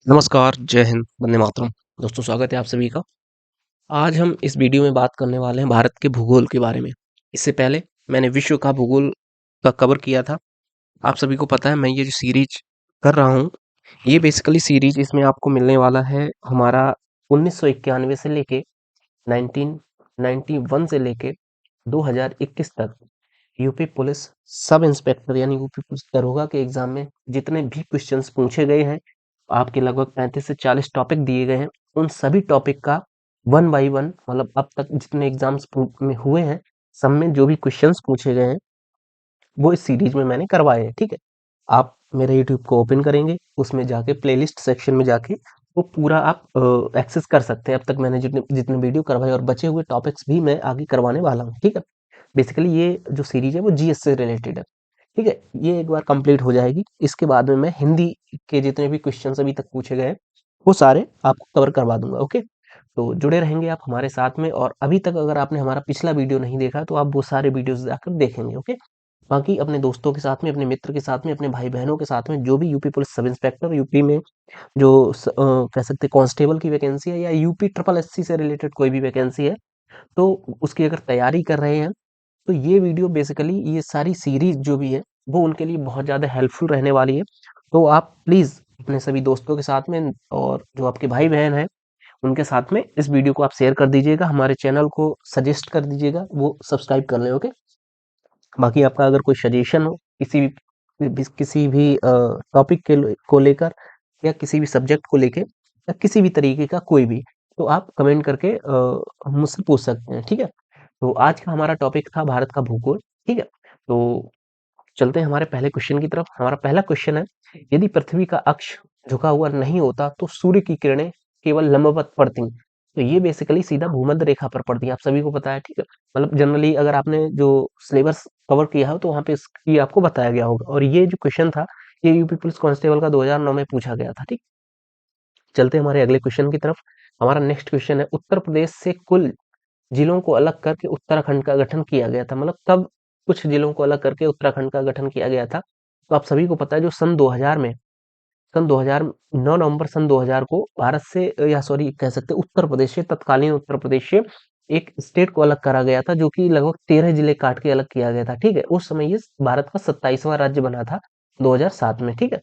नमस्कार, जय हिंद, वंदे मातरम। दोस्तों स्वागत है आप सभी का। आज हम इस वीडियो में बात करने वाले हैं भारत के भूगोल के बारे में। इससे पहले मैंने विश्व का भूगोल का कवर किया था। आप सभी को पता है मैं ये जो सीरीज कर रहा हूँ, ये बेसिकली सीरीज इसमें आपको मिलने वाला है हमारा 1991 से लेके 1991 से लेके 2021 तक यूपी पुलिस सब इंस्पेक्टर यानी यूपी पुलिस दरोगा के एग्जाम में जितने भी क्वेश्चंस पूछे गए हैं, आपके लगभग 35 से 40 टॉपिक दिए गए हैं। उन सभी टॉपिक का वन बाय वन मतलब अब तक जितने एग्जाम्स में हुए हैं, सब में जो भी क्वेश्चंस पूछे गए हैं वो इस सीरीज में मैंने करवाए हैं। ठीक है, आप मेरे यूट्यूब को ओपन करेंगे, उसमें जाके प्लेलिस्ट सेक्शन में जाके वो पूरा आप एक्सेस कर सकते हैं। अब तक मैंने जितने जितने वीडियो करवाए और बचे हुए टॉपिक्स भी मैं आगे करवाने वाला हूँ। ठीक है, बेसिकली ये जो सीरीज है वो जीएस से रिलेटेड है। ठीक है, ये एक बार कंप्लीट हो जाएगी, इसके बाद में मैं हिंदी के जितने भी क्वेश्चन अभी तक पूछे गए वो सारे आपको कवर करवा दूंगा। ओके, तो जुड़े रहेंगे आप हमारे साथ में, और अभी तक अगर आपने हमारा पिछला वीडियो नहीं देखा तो आप वो सारे वीडियोस जाकर देखेंगे। ओके, बाकी अपने दोस्तों के साथ में, अपने मित्र के साथ में, अपने भाई बहनों के साथ में, जो भी UP police sub inspector UP में जो कह सकते हैं कांस्टेबल की वैकेंसी है या यूपी ट्रिपल एससी से रिलेटेड कोई भी वैकेंसी है, तो उसकी अगर तैयारी कर रहे हैं तो ये वीडियो बेसिकली ये सारी सीरीज जो भी है वो उनके लिए बहुत ज़्यादा हेल्पफुल रहने वाली है। तो आप प्लीज़ अपने सभी दोस्तों के साथ में और जो आपके भाई बहन हैं उनके साथ में इस वीडियो को आप शेयर कर दीजिएगा, हमारे चैनल को सजेस्ट कर दीजिएगा, वो सब्सक्राइब कर लें। ओके, बाकी आपका अगर कोई सजेशन हो किसी भी टॉपिक को लेकर या किसी भी सब्जेक्ट को लेके या किसी भी तरीके का कोई भी, तो आप कमेंट करके मुझसे पूछ सकते हैं। ठीक है, तो आज का हमारा टॉपिक था भारत का भूगोल। ठीक है, तो चलते हैं हमारे पहले क्वेश्चन की तरफ। हमारा पहला क्वेश्चन है, यदि पृथ्वी का अक्ष झुका हुआ नहीं होता तो सूर्य की किरणें केवल लंबवत पड़ती। तो ये बेसिकली सीधा भूमध्य रेखा पर पड़ती है, आप सभी को पता है। ठीक है, मतलब जनरली अगर आपने जो सिलेबस कवर किया हो तो वहाँ पे इसकी आपको बताया गया होगा। और ये जो क्वेश्चन था ये यूपी पुलिस कांस्टेबल का 2009 में पूछा गया था। ठीक, चलते हैं हमारे अगले क्वेश्चन की तरफ। हमारा नेक्स्ट क्वेश्चन है, उत्तर प्रदेश से कुल जिलों को अलग करके उत्तराखंड का गठन किया गया था। मतलब कब कुछ जिलों को अलग करके उत्तराखंड का गठन किया गया था? तो आप सभी को पता है, जो सन 2000 में, सन 2000 9 नवंबर सन 2000 को भारत से या सॉरी कह सकते हैं उत्तर प्रदेश से, तत्कालीन उत्तर प्रदेश से एक स्टेट को अलग करा गया था, जो कि लगभग 13 जिले काट के अलग किया गया था। ठीक है, उस समय ये भारत का 27वां राज्य बना था 2007 में। ठीक है,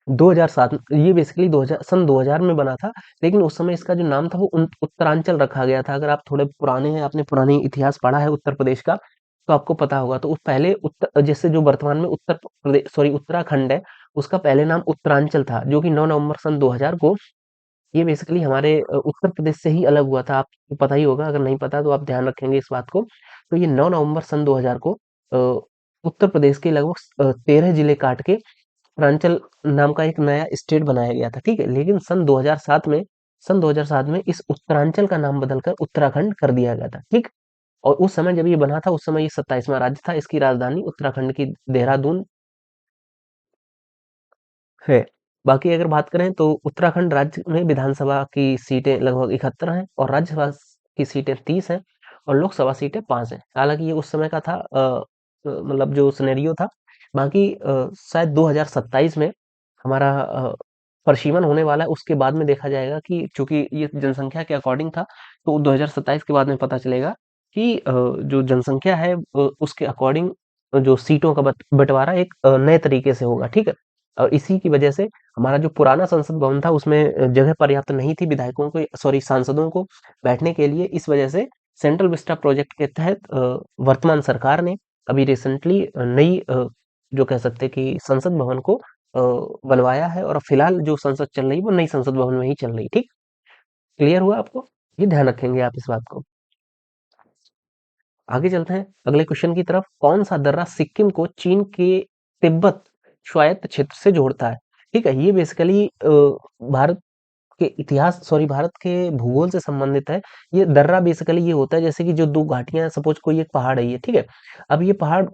2007 ये बेसिकली 2000 सन 2000 में बना था, लेकिन उस समय इसका जो नाम था वो उत्तरांचल रखा गया था। अगर आप थोड़े पुराने हैं, आपने पुरानी इतिहास पढ़ा है उत्तर प्रदेश का, तो आपको पता होगा। तो उस पहले उत्तर जैसे जो वर्तमान में उत्तर प्रदेश सॉरी उत्तराखंड है, उसका पहले नाम उत्तरांचल था, जो कि 9 नवंबर सन 2000 को ये बेसिकली हमारे उत्तर प्रदेश से ही अलग हुआ था। आपको पता ही होगा, अगर नहीं पता तो आप ध्यान रखेंगे इस बात को। तो ये 9 नवंबर सन 2000 को उत्तर प्रदेश के लगभग 13 जिले काट के उत्तरांचल नाम का एक नया स्टेट बनाया गया था। ठीक है, लेकिन सन 2007 में इस उत्तरांचल का नाम बदलकर उत्तराखंड कर दिया गया था। ठीक, और उस समय जब ये बना था उस समय ये 27वां राज्य था। इसकी राजधानी उत्तराखंड की देहरादून है। बाकी अगर बात करें तो उत्तराखंड राज्य में विधानसभा की सीटें लगभग 71 हैं और राज्यसभा की सीटें 30 हैं और लोकसभा सीटें 5 हैं। हालांकि ये उस समय का था मतलब जो सिनेरियो था। बाकी शायद 2027 में हमारा परिसीमन होने वाला है, उसके बाद में देखा जाएगा कि चूंकि ये जनसंख्या के अकॉर्डिंग था, तो 2027 के बाद में पता चलेगा कि जो जनसंख्या है उसके अकॉर्डिंग जो सीटों का बंटवारा एक नए तरीके से होगा। ठीक है, और इसी की वजह से हमारा जो पुराना संसद भवन था उसमें जगह पर्याप्त नहीं थी विधायकों को सॉरी सांसदों को बैठने के लिए। इस वजह से सेंट्रल विस्टा प्रोजेक्ट के तहत वर्तमान सरकार ने अभी रिसेंटली नई जो कह सकते हैं कि संसद भवन को बनवाया है, और फिलहाल जो संसद चल रही है वो नई संसद भवन में ही चल रही। ठीक, क्लियर हुआ आपको? ये ध्यान रखेंगे आप इस बात को। आगे चलते हैं अगले क्वेश्चन की तरफ। कौन सा दर्रा सिक्किम को चीन के तिब्बत स्वायत्त क्षेत्र से जोड़ता है? ठीक है, ये बेसिकली भारत के इतिहास सॉरी भारत के भूगोल से संबंधित है। ये दर्रा बेसिकली ये होता है जैसे कि जो दो घाटियां, सपोज कोई एक पहाड़ है ये। ठीक है, अब ये पहाड़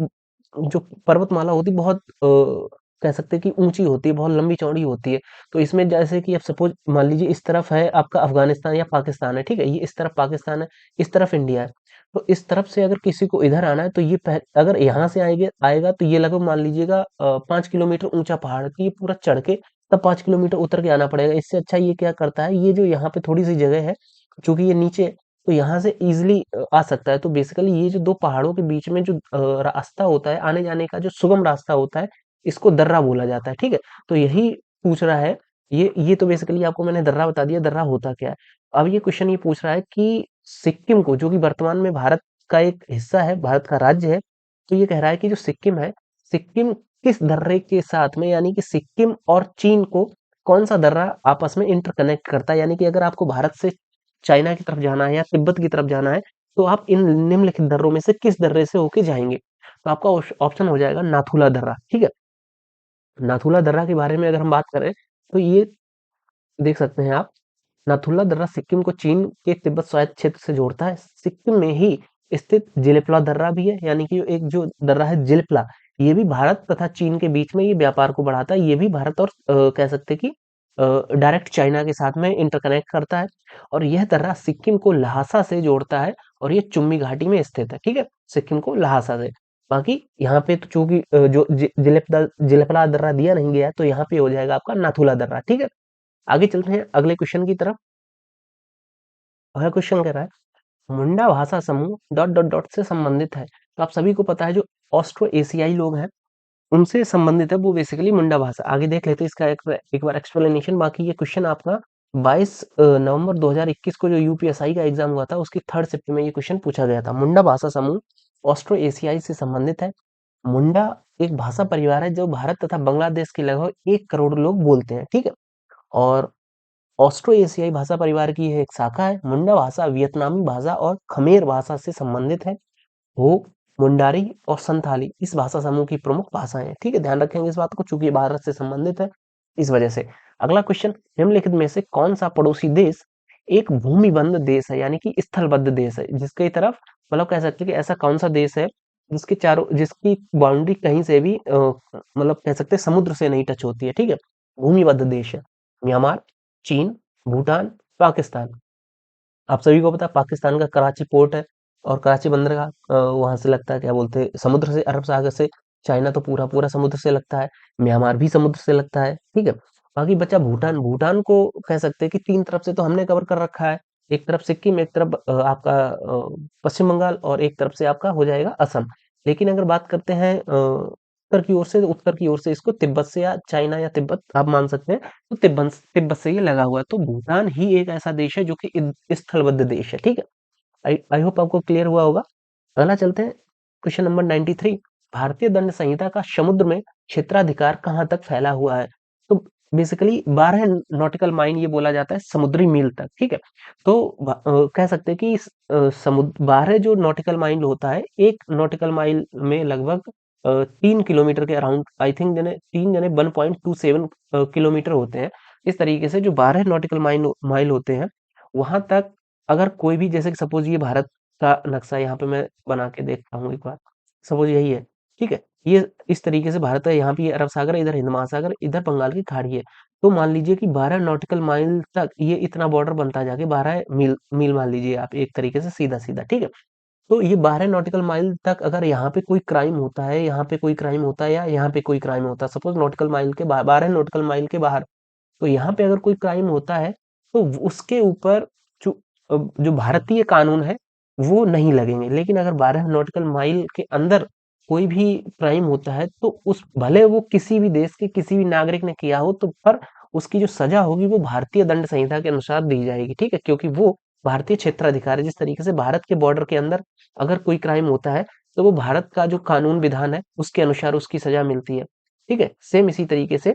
जो पर्वतमाला होती है बहुत कह सकते हैं कि ऊंची होती है, बहुत लंबी चौड़ी होती है। तो इसमें जैसे कि अब सपोज मान लीजिए इस तरफ है आपका अफगानिस्तान या पाकिस्तान है। ठीक है, ये इस तरफ पाकिस्तान है, इस तरफ इंडिया है। तो इस तरफ से अगर किसी को इधर आना है तो ये अगर यहाँ से आएगा आएगा तो ये लगभग मान लीजिएगा 5 किलोमीटर ऊंचा पहाड़, तो ये पूरा चढ़ के तब 5 किलोमीटर उतर के आना पड़ेगा। इससे अच्छा ये क्या करता है, ये जो यहाँ पे थोड़ी सी जगह है, चूंकि ये नीचे है, तो यहाँ से इजिली आ सकता है। तो बेसिकली ये जो दो पहाड़ों के बीच में जो रास्ता होता है, आने जाने का जो सुगम रास्ता होता है, इसको दर्रा बोला जाता है। ठीक है, तो यही पूछ रहा है। ये तो बेसिकली आपको मैंने दर्रा बता दिया, दर्रा होता क्या है। अब ये क्वेश्चन ये पूछ रहा है कि सिक्किम को, जो कि वर्तमान में भारत का एक हिस्सा है, भारत का राज्य है, तो ये कह रहा है कि जो सिक्किम है, सिक्किम किस दर्रे के साथ में, यानी कि सिक्किम और चीन को कौन सा दर्रा आपस में इंटरकनेक्ट करता है। यानी कि अगर आपको भारत से चाइना की तरफ जाना है या तिब्बत की तरफ जाना है, तो आप इन निम्नलिखित दर्रों में से किस दर्रे से होके जाएंगे। तो आपका ऑप्शन हो जाएगा नाथुला दर्रा। ठीक है, नाथुला दर्रा के बारे में अगर हम बात करें, तो ये देख सकते हैं आप, नाथुला दर्रा सिक्किम को चीन के तिब्बत स्वायत्त क्षेत्र से जोड़ता है। सिक्किम में ही स्थित जिलेपला दर्रा भी है, यानी कि एक जो दर्रा है जिलेपला, ये भी भारत तथा चीन के बीच में ये व्यापार को बढ़ाता है। ये भी भारत और कह सकते हैं कि डायरेक्ट चाइना के साथ में इंटरकनेक्ट करता है। और यह दर्रा सिक्किम को लहासा से जोड़ता है, और ये चुम्मी घाटी में स्थित है। ठीक है, सिक्किम को लहासा से। बाकी यहाँ पे तो चूंकि जो जिलेपला दर्रा दिया नहीं गया है, तो यहाँ पे हो जाएगा आपका नाथुला दर्रा। ठीक है, आगे चलते हैं अगले क्वेश्चन की तरफ। अगला क्वेश्चन कह रहा है, मुंडा भाषा समूह डॉट डॉट डॉट से संबंधित है। तो आप सभी को पता है, जो ऑस्ट्रो एशियाई लोग हैं उनसे संबंधित है वो बेसिकली मुंडा भाषा। आगे देख लेते हैं इसका एक बार एक्सप्लेनेशन। बाकी ये क्वेश्चन आपका 22 नवंबर 2021 को जो यूपीएसआई का एग्जाम हुआ था, उसकी थर्ड शिफ्ट में ये क्वेश्चन पूछा गया था। मुंडा भाषा समूह ऑस्ट्रो एशियाई से संबंधित है। मुंडा एक भाषा परिवार है जो भारत तथा बांग्लादेश के लगभग 1 करोड़ लोग बोलते हैं। ठीक है, और ऑस्ट्रो एशियाई भाषा परिवार की यह एक शाखा है। मुंडा भाषा वियतनामी भाषा और खमेर भाषा से संबंधित है। हो, मुंडारी और संथाली इस भाषा समूह की प्रमुख भाषाएं हैं। ठीक है, ध्यान रखेंगे इस बात को, चूंकि ये भारत से संबंधित है इस वजह से। अगला क्वेश्चन, निम्नलिखित में से कौन सा पड़ोसी देश एक भूमिबंध देश है, यानी कि स्थलबद्ध देश है, जिसकी तरफ मतलब कह सकते हैं कि ऐसा कौन सा देश है जिसके चारों, जिसकी बाउंड्री कहीं से भी मतलब कह सकते हैं समुद्र से नहीं टच होती है। ठीक है, भूमिबद्ध देश है। म्यांमार, चीन, भूटान, पाकिस्तान। आप सभी को पता है पाकिस्तान का कराची पोर्ट है, और कराची बंदरगाह वहां से लगता है, क्या बोलते हैं, समुद्र से, अरब सागर से। चाइना तो पूरा पूरा समुद्र से लगता है, म्यांमार भी समुद्र से लगता है। ठीक है, बाकी बचा भूटान। भूटान को कह सकते हैं कि 3 तरफ से तो हमने कवर कर रखा है। एक तरफ सिक्किम, एक तरफ आपका पश्चिम बंगाल, और एक तरफ से आपका हो जाएगा असम। लेकिन अगर बात करते हैं उत्तर की ओर से, तो उत्तर की ओर से इसको तिब्बत से, या चाइना या तिब्बत आप मान सकते हैं, तो तिब्बत तिब्बत से ये लगा हुआ है। तो भूटान ही एक ऐसा देश है जो कि स्थलबद्ध देश है। ठीक है, आई आई होप आपको क्लियर हुआ होगा। अगला चलते हैं, क्वेश्चन नंबर 93। भारतीय दंड संहिता का समुद्र में क्षेत्राधिकार कहाँ तक फैला हुआ है। तो बेसिकली 12 नॉटिकल माइल ये बोला जाता है, समुद्री मील तक। ठीक है, तो कह सकते हैं कि समुद्र 12 जो नॉटिकल माइल होता है, 1 नॉटिकल माइल में लगभग 3 किलोमीटर के अराउंड, आई थिंक जने 1.27 किलोमीटर होते हैं। इस तरीके से जो 12 नॉटिकल माइल माइल होते हैं, वहां तक अगर कोई भी, जैसे कि सपोज ये भारत का नक्शा यहाँ पे मैं बना के देखता हूँ एक बार, सपोज यही है। ठीक है, ये इस तरीके से भारत है, यहाँ पे ये अरब सागर है, इधर हिंद महासागर, इधर बंगाल की खाड़ी है। तो मान लीजिए कि 12 नॉटिकल माइल तक ये इतना बॉर्डर बनता जाके 12 मील मील मान लीजिए आप, एक तरीके से सीधा सीधा। ठीक है, तो ये 12 नॉटिकल माइल तक अगर यहाँ पे कोई क्राइम होता है, यहाँ पे कोई क्राइम होता है, या यहाँ पे कोई क्राइम होता है, सपोज नॉटिकल माइल के 12 नॉटिकल माइल के बाहर, तो यहाँ पे अगर कोई क्राइम होता है, तो उसके ऊपर जो जो भारतीय कानून है वो नहीं लगेंगे। लेकिन अगर 12 नॉटिकल माइल के अंदर कोई भी क्राइम होता है, तो उस भले वो किसी भी देश के किसी भी नागरिक ने किया हो, तो पर उसकी जो सजा होगी वो भारतीय दंड संहिता के अनुसार दी जाएगी। ठीक है, क्योंकि वो भारतीय क्षेत्राधिकार है। जिस तरीके से भारत के बॉर्डर के अंदर अगर कोई क्राइम होता है, तो वो भारत का जो कानून विधान है उसके अनुसार उसकी सजा मिलती है। ठीक है, सेम इसी तरीके से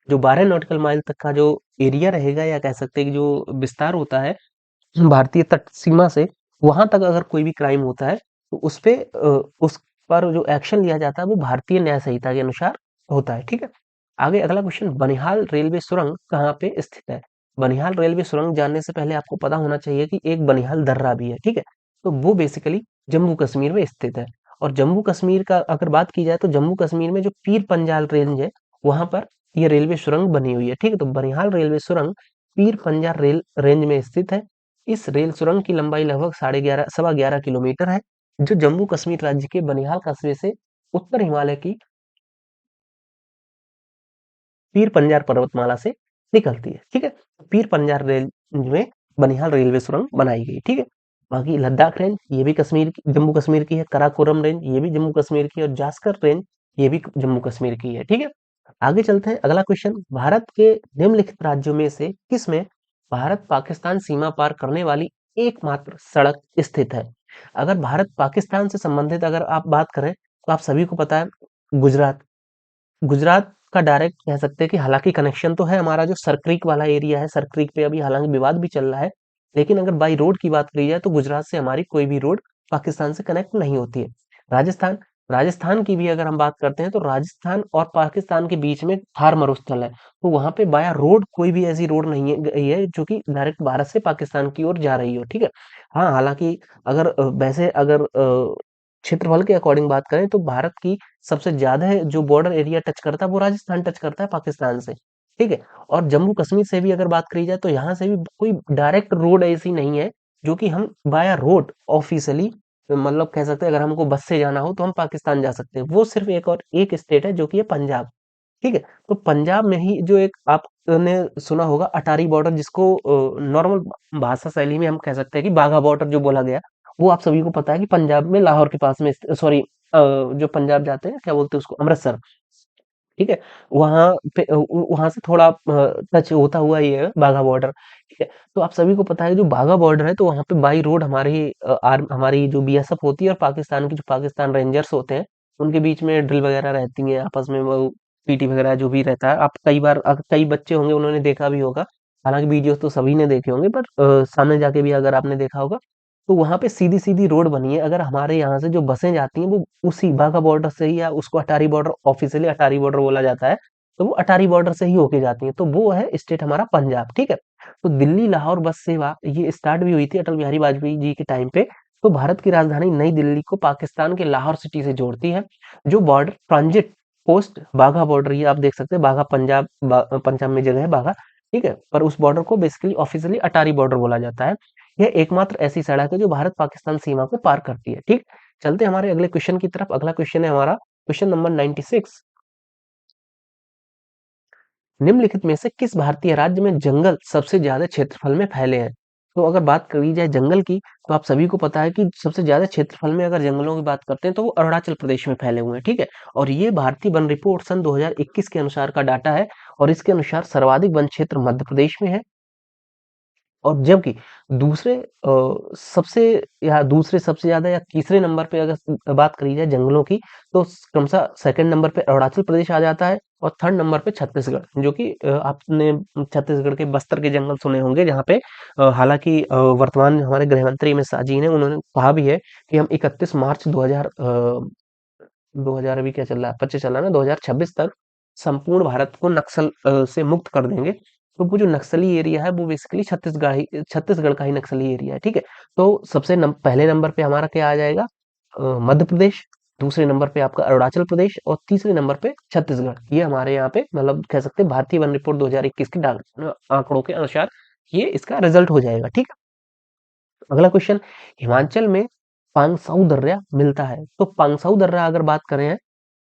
जो 12 नॉटिकल माइल तक का जो एरिया रहेगा, या कह सकते हैं कि जो विस्तार होता है भारतीय तट सीमा से, वहां तक अगर कोई भी क्राइम होता है, तो उस पर जो एक्शन लिया जाता है वो भारतीय न्याय संहिता के अनुसार होता है। ठीक है, आगे अगला क्वेश्चन, बनिहाल रेलवे सुरंग कहाँ पे स्थित है। बनिहाल रेलवे सुरंग जानने से पहले आपको पता होना चाहिए कि एक बनिहाल दर्रा भी है। ठीक है, तो वो बेसिकली जम्मू कश्मीर में स्थित है। और जम्मू कश्मीर का अगर बात की जाए, तो जम्मू कश्मीर में जो पीर पंजाल रेंज है, वहां पर ये रेलवे सुरंग बनी हुई है। ठीक है, तो बनिहाल रेलवे सुरंग पीर पंजाल रेल रेंज में स्थित है। इस रेल सुरंग की लंबाई लगभग 11.5 किलोमीटर है, जो जम्मू कश्मीर राज्य के बनिहाल कस्बे से उत्तर हिमालय की पीर पंजार पर्वतमाला से निकलती है। ठीक है, पीर पंजार रेंज में बनिहाल रेलवे सुरंग बनाई गई। ठीक है, बाकी लद्दाख रेंज ये भी जम्मू कश्मीर की है। कराकोरम रेंज ये भी जम्मू कश्मीर की है और जास्कर रेंज ये भी जम्मू कश्मीर की है। ठीक है, आगे चलते हैं। अगला क्वेश्चन, भारत के निम्नलिखित राज्यों में से किसमें भारत पाकिस्तान सीमा पार करने वाली एकमात्र सड़क स्थित है? अगर भारत पाकिस्तान से संबंधित अगर आप बात करें तो आप सभी को पता है गुजरात। गुजरात का डायरेक्ट कह सकते हैं कि हालांकि कनेक्शन तो है, हमारा जो सरक्रीक वाला एरिया है, सरक्रीक पे अभी हालांकि विवाद भी चल रहा है, लेकिन अगर बाई रोड की बात करी जाए तो गुजरात से हमारी कोई भी रोड पाकिस्तान से कनेक्ट नहीं होती है। राजस्थान, राजस्थान की भी अगर हम बात करते हैं तो राजस्थान और पाकिस्तान के बीच में थार मरुस्थल है, तो वहां पे बाया रोड कोई भी ऐसी रोड नहीं है गई है जो कि डायरेक्ट भारत से पाकिस्तान की ओर जा रही हो। ठीक है, हाँ हालांकि अगर वैसे अगर क्षेत्रफल के अकॉर्डिंग बात करें तो भारत की सबसे ज्यादा जो बॉर्डर एरिया टच करता है वो राजस्थान टच करता है पाकिस्तान से। ठीक है, और जम्मू कश्मीर से भी अगर बात करी जाए तो यहाँ से भी कोई डायरेक्ट रोड ऐसी नहीं है जो कि हम बाया रोड ऑफिशियली मतलब कह सकते हैं अगर हमको बस से जाना हो तो हम पाकिस्तान जा सकते हैं। वो सिर्फ एक और एक स्टेट है जो कि है पंजाब। ठीक है, तो पंजाब में ही जो एक आपने सुना होगा अटारी बॉर्डर, जिसको नॉर्मल भाषा शैली में हम कह सकते हैं कि बाघा बॉर्डर जो बोला गया, वो आप सभी को पता है कि पंजाब में लाहौर के पास में, सॉरी जो पंजाब जाते हैं क्या बोलते हैं उसको, अमृतसर। ठीक है, वहां पे वहां से थोड़ा टच होता हुआ ये है बाघा बॉर्डर। ठीक है, तो आप सभी को पता है जो बाघा बॉर्डर है तो वहां पे बाई रोड हमारी जो बीएसएफ होती है और पाकिस्तान की जो पाकिस्तान रेंजर्स होते हैं उनके बीच में ड्रिल वगैरह रहती है आपस में, वो पीटी वगैरह जो भी रहता है। आप कई बार कई बच्चे होंगे उन्होंने देखा भी होगा, हालांकि वीडियोस तो सभी ने देखे होंगे बट सामने जाके भी अगर आपने देखा होगा तो वहां पे सीधी सीधी रोड बनी है। अगर हमारे यहाँ से जो बसें जाती हैं वो उसी बाघा बॉर्डर से ही, या उसको अटारी बॉर्डर ऑफिशियली अटारी बॉर्डर बोला जाता है, तो वो अटारी बॉर्डर से ही होके जाती हैं। तो वो है स्टेट हमारा पंजाब। ठीक है, तो दिल्ली लाहौर बस सेवा ये स्टार्ट भी हुई थी अटल बिहारी वाजपेयी जी के टाइम पे। तो भारत की राजधानी नई दिल्ली को पाकिस्तान के लाहौर सिटी से जोड़ती है। जो बॉर्डर ट्रांजिट पोस्ट बाघा बॉर्डर, ये आप देख सकते हैं बाघा पंजाब में जगह है बाघा। ठीक है, पर उस बॉर्डर को बेसिकली ऑफिशियली अटारी बॉर्डर बोला जाता है। यह एकमात्र ऐसी सड़क है जो भारत पाकिस्तान सीमा को पार करती है। ठीक, चलते हैं हमारे अगले क्वेश्चन की तरफ। अगला क्वेश्चन है हमारा क्वेश्चन नंबर 96। निम्नलिखित में से किस भारतीय राज्य में जंगल सबसे ज्यादा क्षेत्रफल में फैले हैं? तो अगर बात करी जाए जंगल की तो आप सभी को पता है कि सबसे ज्यादा क्षेत्रफल में अगर जंगलों की बात करते हैं तो वो अरुणाचल प्रदेश में फैले हुए हैं। ठीक है, और ये भारतीय वन रिपोर्ट सन 2021 के अनुसार का डाटा है, और इसके अनुसार सर्वाधिक वन क्षेत्र मध्य प्रदेश में है। और जबकि दूसरे सबसे या दूसरे सबसे ज्यादा या तीसरे नंबर पे अगर बात करी जाए जंगलों की तो क्रमशः सेकंड नंबर पे अरुणाचल प्रदेश आ जाता है, और थर्ड नंबर पे छत्तीसगढ़, जो कि आपने छत्तीसगढ़ के बस्तर के जंगल सुने होंगे, जहाँ पे हालांकि वर्तमान हमारे गृह मंत्री अमित शाह जी ने उन्होंने कहा भी है कि हम 31 मार्च 2000 अभी क्या चल रहा है, 25 चल रहा है ना, 2026 तक संपूर्ण भारत को नक्सल से मुक्त कर देंगे। तो वो जो नक्सली एरिया है वो बेसिकली छत्तीसगढ़ का ही नक्सली एरिया है। ठीक है, तो पहले नंबर पे हमारा क्या आ जाएगा, मध्य प्रदेश। दूसरे नंबर पे आपका अरुणाचल प्रदेश, और तीसरे नंबर पे छत्तीसगढ़। ये हमारे यहाँ पे मतलब कह सकते हैं भारतीय वन रिपोर्ट 2021 के आंकड़ों के अनुसार ये इसका रिजल्ट हो जाएगा। ठीक है, अगला क्वेश्चन, हिमाचल में पांगसाऊ दर्रा मिलता है। तो पांगसाऊ दर्रा अगर बात करें,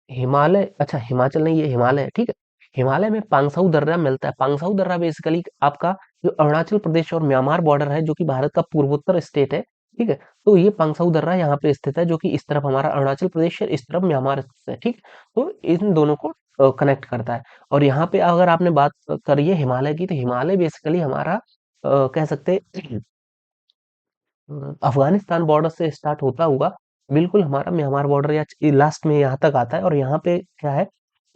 हिमालय, अच्छा हिमाचल नहीं, ये हिमालय है। ठीक है, हिमालय में पांगसाऊ दर्रा मिलता है। पांगसाऊ दर्रा बेसिकली आपका जो अरुणाचल प्रदेश और म्यांमार बॉर्डर है, जो कि भारत का पूर्वोत्तर स्टेट है। ठीक है, तो ये पांगसाऊ दर्रा यहाँ पे स्थित है, जो कि इस तरफ हमारा अरुणाचल प्रदेश है, इस तरफ म्यांमार स्थित है। ठीक, तो इन दोनों को कनेक्ट करता है। और यहाँ पे अगर आपने बात करी है हिमालय की, तो हिमालय बेसिकली हमारा कह सकते हैं अफगानिस्तान बॉर्डर से स्टार्ट होता हुआ बिल्कुल हमारा म्यांमार बॉर्डर या लास्ट में यहाँ तक आता है। और यहाँ पे क्या है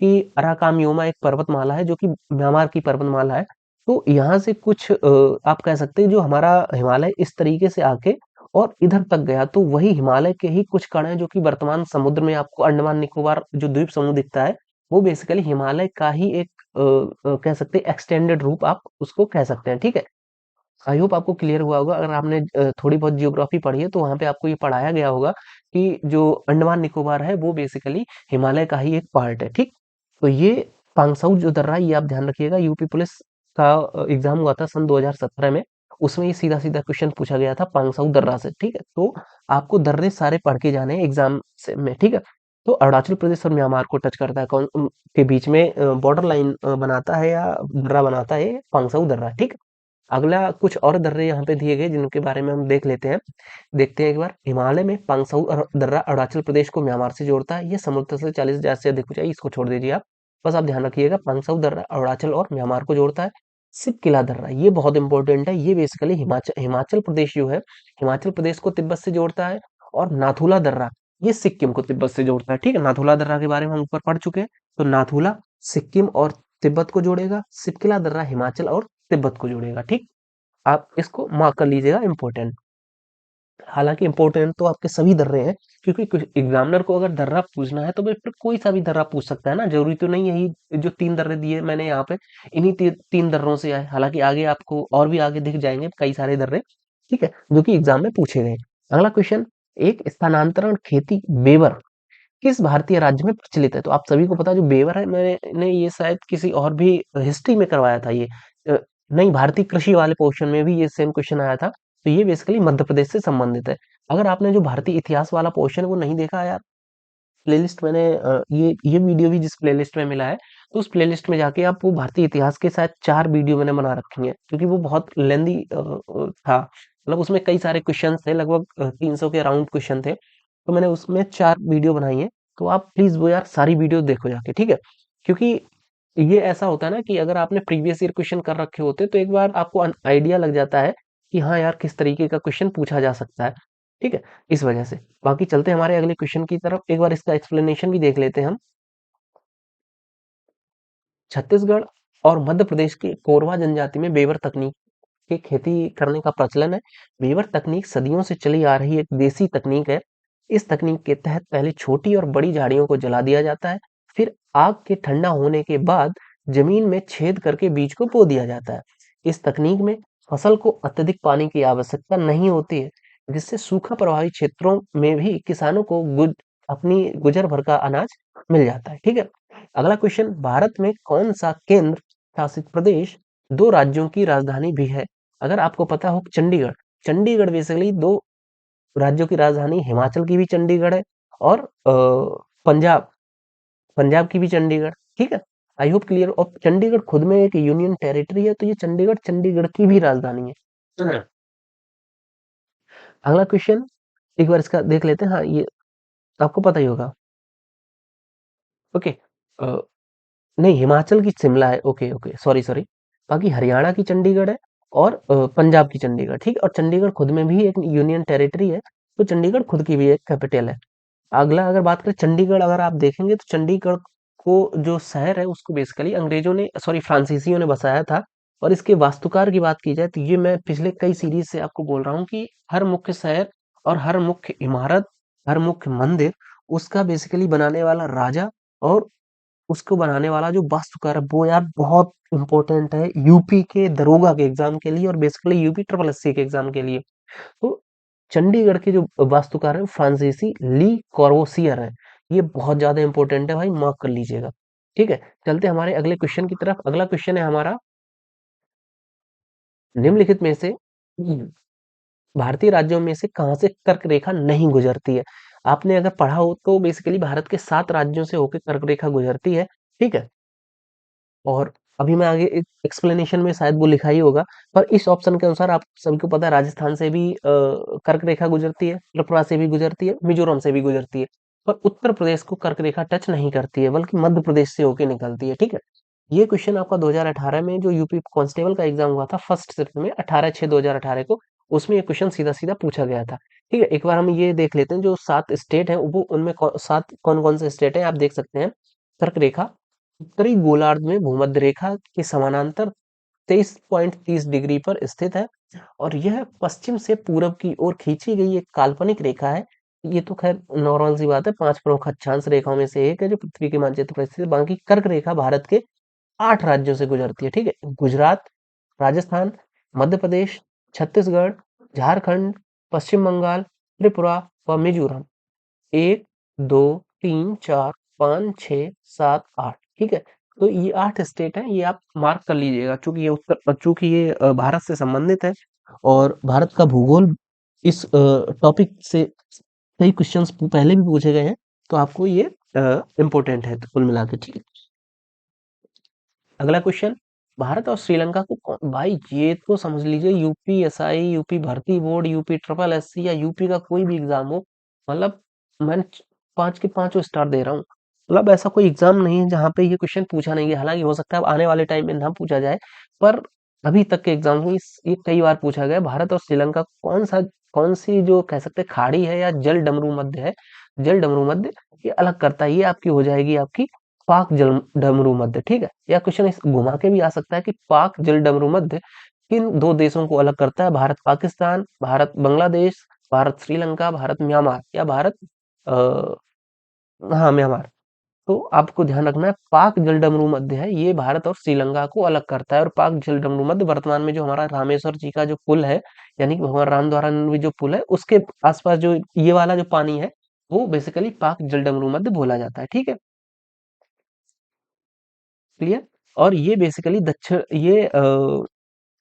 कि अराकामयोमा एक पर्वतमाला है जो कि म्यांमार की पर्वतमाला है। तो यहाँ से कुछ आप कह सकते हैं जो हमारा हिमालय इस तरीके से आके और इधर तक गया, तो वही हिमालय के ही कुछ कण है जो कि वर्तमान समुद्र में आपको अंडमान निकोबार जो द्वीप समूह दिखता है, वो बेसिकली हिमालय का ही एक कह सकते हैं एक्सटेंडेड रूप आप उसको कह सकते हैं। ठीक है, आई होप आपको क्लियर हुआ होगा। अगर आपने थोड़ी बहुत जियोग्राफी पढ़ी है तो वहां पे आपको ये पढ़ाया गया होगा कि जो अंडमान निकोबार है वो बेसिकली हिमालय का ही एक पार्ट है। ठीक, तो ये पांगसाउ जो दर्रा, ये आप ध्यान रखिएगा, यूपी पुलिस का एग्जाम हुआ था सन 2017 में, उसमें ये सीधा-सीधा क्वेश्चन पूछा गया था पांगसाउ दर्रा से, ठीक है? तो आपको दर्रे सारे पढ़ के जाने हैं एग्ज़ाम से में, ठीक है? तो अरुणाचल प्रदेश और म्यांमार को टच करता है कौन के बीच में बॉर्डर लाइन बनाता है या दर्रा बनाता है पांगसाउ दर्रा, ठीक है? अगला कुछ और दर्रे यहाँ पे दिए गए जिनके बारे में हम देख लेते हैं। देखते हैं एक बार हिमालय में पांगसाउ दर्रा अरुणाचल प्रदेश को म्यांमार से जोड़ता है। ये समुद्र से 40,000 से अधिक ऊंचाई, इसको छोड़ दीजिए आप। बस आप ध्यान रखिएगा पांगसाउ दर्रा अरुणाचल और म्यांमार को जोड़ता है। सिप किला दर्रा ये बहुत इंपॉर्टेंट है। ये बेसिकली हिमाचल हिमाचल प्रदेश जो है हिमाचल प्रदेश को तिब्बत से जोड़ता है। और नाथुला दर्रा ये सिक्किम को तिब्बत से जोड़ता है, ठीक है? नाथुला दर्रा के बारे में हम ऊपर पढ़ चुके हैं। तो नाथुला सिक्किम और तिब्बत को जोड़ेगा, सिपकिला दर्रा हिमाचल और तिब्बत को जोड़ेगा, ठीक? आप इसको मार्क कर लीजिएगा इम्पोर्टेंट। हालांकि इम्पोर्टेंट तो आपके सभी दर्रे हैं, क्योंकि कुछ एग्जामिनर को अगर दर्रा पूछना है तो भाई फिर कोई सा भी दर्रा पूछ सकता है ना। जरूरी तो नहीं यही जो 3 दर्रे दिए मैंने यहाँ पे इन्हीं 3 दर्रों से आए। हालांकि आगे आपको और भी आगे दिख जाएंगे कई सारे दर्रे, ठीक है, जो कि एग्जाम में पूछे गए। अगला क्वेश्चन, एक स्थानांतरण खेती बेवर किस भारतीय राज्य में प्रचलित है? तो आप सभी को पता है जो बेवर है, मैंने ये शायद किसी और भी हिस्ट्री में करवाया था ये। अ, नहीं, भारतीय कृषि वाले पोर्शन में भी ये सेम क्वेश्चन आया था। तो ये बेसिकली मध्य प्रदेश से संबंधित है। अगर आपने जो भारतीय इतिहास वाला पोर्शन है वो नहीं देखा यार, प्लेलिस्ट मैंने ये वीडियो भी जिस प्लेलिस्ट में मिला है, तो उस प्लेलिस्ट में जाके आप वो भारतीय इतिहास के साथ 4 वीडियो मैंने बना रखी हैं, क्योंकि वो बहुत लेंदी था। मतलब उसमें कई सारे क्वेश्चन थे, लगभग 300 के अराउंड क्वेश्चन थे। तो मैंने उसमें 4 वीडियो बनाई हैं। तो आप प्लीज वो यार सारी वीडियो देखो जाके, ठीक है? क्योंकि ये ऐसा होता है ना कि अगर आपने प्रीवियस ईयर क्वेश्चन कर रखे होते तो एक बार आपको आइडिया लग जाता है कि हाँ यार किस तरीके का क्वेश्चन पूछा जा सकता है, ठीक है? इस वजह से बाकी चलते हैं हमारे अगले क्वेश्चन की तरफ। एक बार इसका एक्सप्लेनेशन भी देख लेते हैं हम। छत्तीसगढ़ और मध्य प्रदेश के कोरवा जनजाति में बेवर तकनीक के खेती करने का प्रचलन है। बेवर तकनीक सदियों से चली आ रही एक देसी तकनीक है। इस तकनीक के तहत पहले छोटी और बड़ी झाड़ियों को जला दिया जाता है, फिर आग के ठंडा होने के बाद जमीन में छेद करके बीज को बो दिया जाता है। इस तकनीक में फसल को अत्यधिक पानी की आवश्यकता नहीं होती है, जिससे सूखा प्रभावित क्षेत्रों में भी किसानों को अपनी गुजर भर का अनाज मिल जाता है, ठीक है? अगला क्वेश्चन, भारत में कौन सा केंद्र शासित प्रदेश 2 राज्यों की राजधानी भी है? अगर आपको पता हो चंडीगढ़, चंडीगढ़ बेसिकली 2 राज्यों की राजधानी, हिमाचल की भी चंडीगढ़ है और पंजाब पंजाब की भी चंडीगढ़, ठीक है? I hope clear. और चंडीगढ़ खुद में एक यूनियन टेरिटरी है, तो ये चंडीगढ़ चंडीगढ़ की भी राजधानी है। अगला क्वेश्चन एक बार इसका देख लेते हैं। हाँ, ये आपको पता ही होगा। ओके, नहीं, हिमाचल की शिमला है। Okay okay, sorry sorry. बाकी हरियाणा की चंडीगढ़ है और पंजाब की चंडीगढ़, ठीक है? और चंडीगढ़ खुद में भी एक यूनियन टेरिटरी है, तो चंडीगढ़ खुद की भी एक कैपिटल है। अगला अगर बात करें चंडीगढ़, अगर आप देखेंगे तो चंडीगढ़ को जो शहर है उसको बेसिकली अंग्रेजों ने सॉरी फ्रांसीसियों ने बसाया था। और इसके वास्तुकार की बात की जाए तो ये मैं पिछले कई सीरीज से आपको बोल रहा हूँ कि हर मुख्य शहर और हर मुख्य इमारत, हर मुख्य मंदिर, उसका बेसिकली बनाने वाला राजा और उसको बनाने वाला जो वास्तुकार है वो यार बहुत इंपॉर्टेंट है यूपी के दरोगा के एग्जाम के लिए और बेसिकली यूपी ट्रिपल एससी के एग्जाम के लिए। तो चंडीगढ़ के जो वास्तुकार है फ्रांसीसी ली कॉर्बूसियर है। ये बहुत ज्यादा इंपॉर्टेंट है भाई, मार्क कर लीजिएगा, ठीक है? चलते हैं हमारे अगले क्वेश्चन की तरफ। अगला क्वेश्चन है हमारा, निम्नलिखित में से भारतीय राज्यों में से कहां से कर्क रेखा नहीं गुजरती है? आपने अगर पढ़ा हो तो बेसिकली भारत के 7 राज्यों से होकर कर्क रेखा गुजरती है, ठीक है? और अभी मैं आगे एक एक्सप्लेनेशन में शायद वो लिखा ही होगा। पर इस ऑप्शन के अनुसार आप सभी को पता है राजस्थान से भी कर्क रेखा गुजरती है, त्रिपुरा से भी गुजरती है, मिजोरम से भी गुजरती है। पर उत्तर प्रदेश को कर्क रेखा टच नहीं करती है, बल्कि मध्य प्रदेश से होके निकलती है, ठीक है? ये क्वेश्चन आपका 2018 में जो यूपी कांस्टेबल का एग्जाम हुआ था फर्स्ट शिफ्ट में 18/6/2018 को, उसमें ये क्वेश्चन सीधा सीधा पूछा गया था, ठीक है? एक बार हम ये देख लेते हैं जो 7 स्टेट हैं वो उनमें 7 कौन कौन से स्टेट हैं, आप देख सकते हैं। कर्क रेखा उत्तरी गोलार्ध में भूमध्य रेखा के समानांतर 23.30 डिग्री पर स्थित है और यह पश्चिम से पूरब की ओर खींची गई एक काल्पनिक रेखा है। ये तो खैर नॉर्मल सी बात है, 5 प्रमुख अक्षांश रेखाओं में से एक है जो पृथ्वी के मानचित्र पर स्थित है। बाकी कर्क रेखा भारत के 8 राज्यों से गुजरती है, ठीक है? गुजरात, राजस्थान, मध्य प्रदेश, छत्तीसगढ़, झारखंड, पश्चिम बंगाल, त्रिपुरा व मिजोरम। 1, 2, 3, 4, 5, 6, 7, 8, ठीक है? तो ये 8 स्टेट हैं, ये आप मार्क कर लीजिएगा, चूंकि ये भारत से संबंधित है और भारत का भूगोल इस टॉपिक से कई क्वेश्चंस पहले भी पूछे गए हैं, तो आपको ये इम्पोर्टेंट है कुल मिला के, ठीक है। अगला क्वेश्चन, भारत और श्रीलंका को भाई ये तो समझ लीजिए, यूपीएसआई, यूपी भर्ती बोर्ड, यूपी ट्रिपल एससी या यूपी का कोई भी एग्जाम हो, मतलब मैं 5 के 5 स्टार दे रहा हूँ। मतलब ऐसा कोई एग्जाम नहीं है जहाँ पे ये क्वेश्चन पूछा नहीं गया। हालांकि हो सकता है अब आने वाले टाइम में ना पूछा जाए, पर अभी तक के एग्जाम में ये कई बार पूछा गया। भारत और श्रीलंका कौन सी जो कह सकते हैं खाड़ी है या जल डमरू मध्य है, जल डमरू मध्य, ये अलग करता है। ये आपकी हो जाएगी आपकी पाक जल डमरू मध्य, ठीक है। या क्वेश्चन इस घुमा के भी आ सकता है कि पाक जल डमरू मध्य किन दो देशों को अलग करता है, भारत पाकिस्तान, भारत बांग्लादेश, भारत श्रीलंका, भारत म्यांमार या भारत आ, हाँ म्यांमार। तो आपको ध्यान रखना है पाक जलडमरू मध्य है, ये भारत और श्रीलंका को अलग करता है। और पाक जलडमरू मध्य वर्तमान में जो हमारा रामेश्वर जी का जो पुल है, यानी कि भगवान राम द्वारा निर्मित जो पुल है, उसके आसपास जो ये वाला जो पानी है, वो बेसिकली पाक जलडमरू मध्य बोला जाता है, ठीक है, क्लियर। और ये बेसिकली दक्षिण ये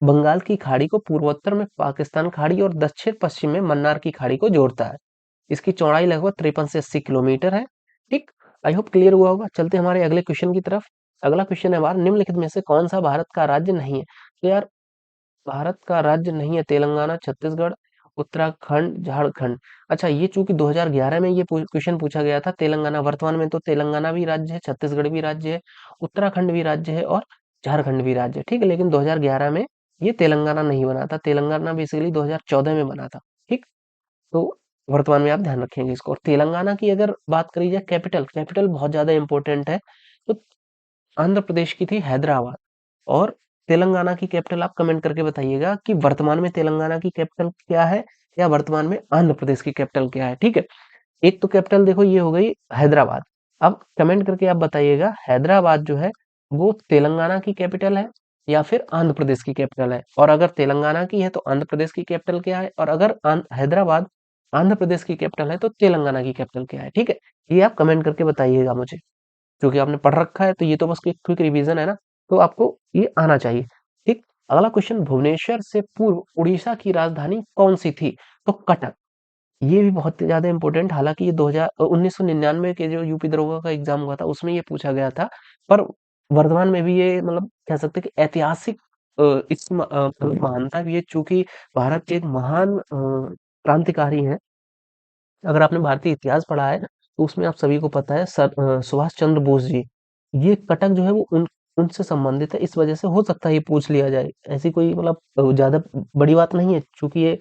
बंगाल की खाड़ी को पूर्वोत्तर में पाकिस्तान खाड़ी और दक्षिण पश्चिम में मन्नार की खाड़ी को जोड़ता है। इसकी चौड़ाई लगभग 53 से 80 किलोमीटर है, ठीक। आई होप क्लियर हुआ होगा। चलते हमारे अगले क्वेश्चन की तरफ। अगला क्वेश्चन है हमारा, निम्नलिखित में से कौन सा भारत का राज्य नहीं है। तो यार भारत का राज्य नहीं है तेलंगाना, छत्तीसगढ़, उत्तराखंड, झारखंड। अच्छा, ये चूंकि 2011 में ये क्वेश्चन पूछा गया था, तेलंगाना वर्तमान में तो तेलंगाना भी राज्य है, छत्तीसगढ़ भी राज्य है, उत्तराखंड भी राज्य है और झारखंड भी राज्य है, ठीक है। लेकिन 2011 में ये तेलंगाना नहीं बना था, तेलंगाना बेसिकली 2014 में बना था, ठीक। तो वर्तमान में आप ध्यान रखेंगे इसको। और तेलंगाना की अगर बात करी जाए, कैपिटल कैपिटल बहुत ज्यादा इंपॉर्टेंट है। तो आंध्र प्रदेश की थी हैदराबाद, और तेलंगाना की कैपिटल आप कमेंट करके बताइएगा कि वर्तमान में तेलंगाना की कैपिटल क्या है या वर्तमान में आंध्र प्रदेश की कैपिटल क्या है, ठीक है। एक तो कैपिटल देखो ये हो गई हैदराबाद। अब कमेंट करके आप बताइएगा हैदराबाद जो है वो तेलंगाना की कैपिटल है या फिर आंध्र प्रदेश की कैपिटल है। और अगर तेलंगाना की है तो आंध्र प्रदेश की कैपिटल क्या है, और अगर हैदराबाद आंध्र प्रदेश की कैपिटल है तो तेलंगाना की कैपिटल क्या है, ठीक है। ये आप कमेंट करके बताइएगा मुझे, क्योंकि आपने पढ़ रखा है तो ये तो बस एक क्विक रिवीजन है ना, तो आपको ये आना चाहिए, ठीक। अगला क्वेश्चन, भुवनेश्वर से पूर्व उड़ीसा की राजधानी कौन सी थी। तो कटक। ये भी बहुत ज्यादा इंपॉर्टेंट, हालांकि ये 1999 के जो यूपी दरोगा का एग्जाम हुआ था उसमें ये पूछा गया था, पर वर्तमान में भी ये मतलब कह सकते हैं कि ऐतिहासिक महानता भी है, चूंकि भारत के एक महान क्रांतिकारी हैं। अगर आपने भारतीय इतिहास पढ़ा है तो उसमें आप सभी को पता है सुभाष चंद्र बोस जी, ये कटक जो है वो उनसे संबंधित है। इस वजह से हो सकता है ये पूछ लिया जाए, ऐसी कोई मतलब ज्यादा बड़ी बात नहीं है, क्योंकि ये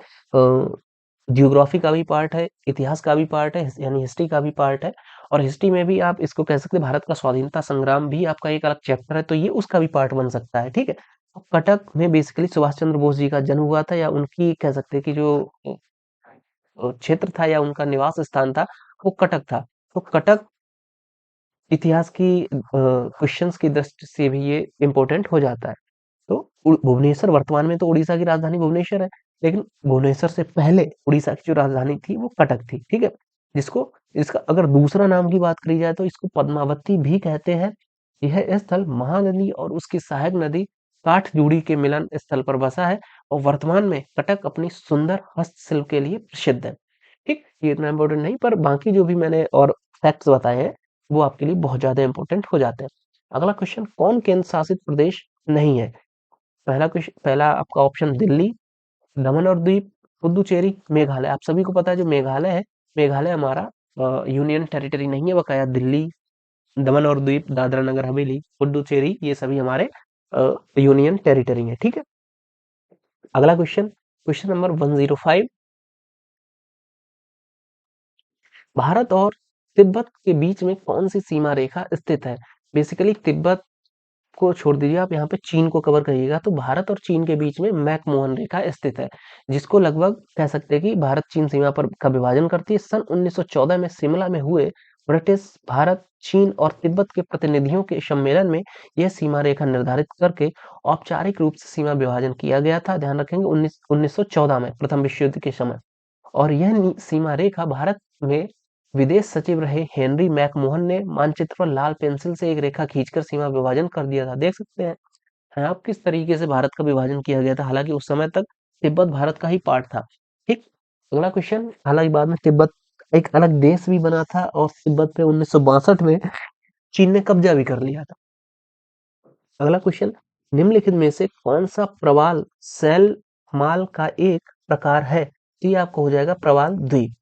जियोग्राफी का भी पार्ट है, इतिहास का भी पार्ट है, यानी हिस्ट्री का भी पार्ट है। और हिस्ट्री में भी आप इसको कह सकते हैं, भारत का स्वाधीनता संग्राम भी आपका एक अलग चैप्टर है, तो ये उसका भी पार्ट बन सकता है, ठीक है। तो कटक में बेसिकली सुभाष चंद्र बोस जी का जन्म हुआ था, या उनकी कह सकते हैं कि जो क्षेत्र था या उनका निवास स्थान था, वो कटक था। तो कटक इतिहास की क्वेश्चंस की दृष्टि से भी ये इम्पोर्टेंट हो जाता है। तो भुवनेश्वर वर्तमान में तो उड़ीसा की राजधानी भुवनेश्वर है, लेकिन भुवनेश्वर से पहले उड़ीसा की जो राजधानी थी वो कटक थी, ठीक है। जिसको इसका अगर दूसरा नाम की बात करी जाए तो इसको पद्मावती भी कहते हैं। यह स्थल महानदी और उसकी सहायक नदी काठजूड़ी के मिलन स्थल पर बसा है, और वर्तमान में कटक अपनी सुंदर हस्तशिल्प के लिए प्रसिद्ध है, ठीक। ये इतना इम्पोर्टेंट नहीं, पर बाकी जो भी मैंने और फैक्ट्स बताए हैं वो आपके लिए बहुत ज्यादा इंपॉर्टेंट हो जाते हैं। अगला क्वेश्चन, कौन केंद्र शासित प्रदेश नहीं है। पहला क्वेश्चन, पहला आपका ऑप्शन दिल्ली, दमन और दीप, पुदुचेरी, मेघालय। आप सभी को पता है जो मेघालय है, मेघालय हमारा यूनियन टेरिटरी नहीं है, बकाया दिल्ली, दमन और द्वीप, दादरा नगर हवेली, पुडुचेरी, ये सभी हमारे यूनियन टेरिटरी है, ठीक है। अगला क्वेश्चन, क्वेश्चन नंबर 105, भारत और तिब्बत के बीच में कौन सी सीमा रेखा स्थित है। बेसिकली तिब्बत को छोड़ दीजिए, आप यहाँ पे चीन को कवर करिएगा। तो भारत और चीन के बीच में मैकमोहन रेखा स्थित है, जिसको लगभग कह सकते हैं कि भारत चीन सीमा पर का विभाजन करती है। सन 1914 में शिमला में हुए ब्रिटिश, भारत, चीन और तिब्बत के प्रतिनिधियों के सम्मेलन में यह सीमा रेखा निर्धारित करके औपचारिक रूप से सीमा विभाजन किया गया था। ध्यान रखेंगे 1914 में, प्रथम विश्व युद्ध के समय। और यह सीमा रेखा भारत में विदेश सचिव रहे हेनरी मैकमोहन ने मानचित्र पर लाल पेंसिल से एक रेखा खींचकर सीमा विभाजन कर दिया था। देख सकते हैं आप किस तरीके से भारत का विभाजन किया गया था। हालांकि उस समय तक तिब्बत भारत का ही पार्ट था। ठीक। अगला क्वेश्चन, हालांकि बाद में तिब्बत एक अलग देश भी बना था और तिब्बत पे 1962 में चीन ने कब्जा भी कर लिया था। अगला क्वेश्चन, निम्नलिखित में से कौन सा प्रवाल शैल माल का एक प्रकार है। तो ये आपको हो जाएगा प्रवाल द्वीप।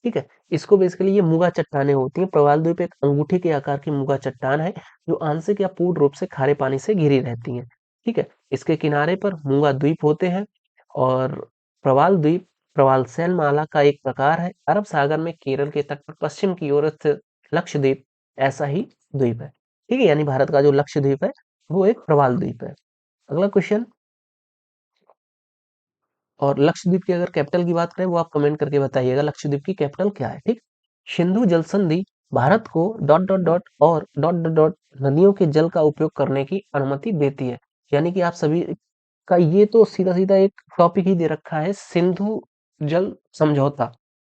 ठीक है। इसको बेसिकली ये मुगा चट्टानें होती हैं। प्रवाल द्वीप एक अंगूठे के आकार की मुगा चट्टान है जो आंशिक या पूर्ण रूप से खारे पानी से घिरी रहती है। ठीक है। इसके किनारे पर मुगा द्वीप होते हैं और प्रवाल द्वीप प्रवाल सैल माला का एक प्रकार है। अरब सागर में केरल के तट पर पश्चिम की ओर स्थित लक्षद्वीप ऐसा ही द्वीप है। ठीक है, यानी भारत का जो लक्षद्वीप है वो एक प्रवाल द्वीप है। अगला क्वेश्चन, और लक्षद्वीप की अगर कैपिटल की बात करें वो आप कमेंट करके बताइएगा लक्षद्वीप की कैपिटल क्या है। ठीक। सिंधु जल संधि Bharat co dot dot dot और डॉट डॉट डॉट नदियों के जल का उपयोग करने की अनुमति देती है। यानी कि आप सभी का ये तो सीधा सीधा एक टॉपिक ही दे रखा है, सिंधु जल समझौता।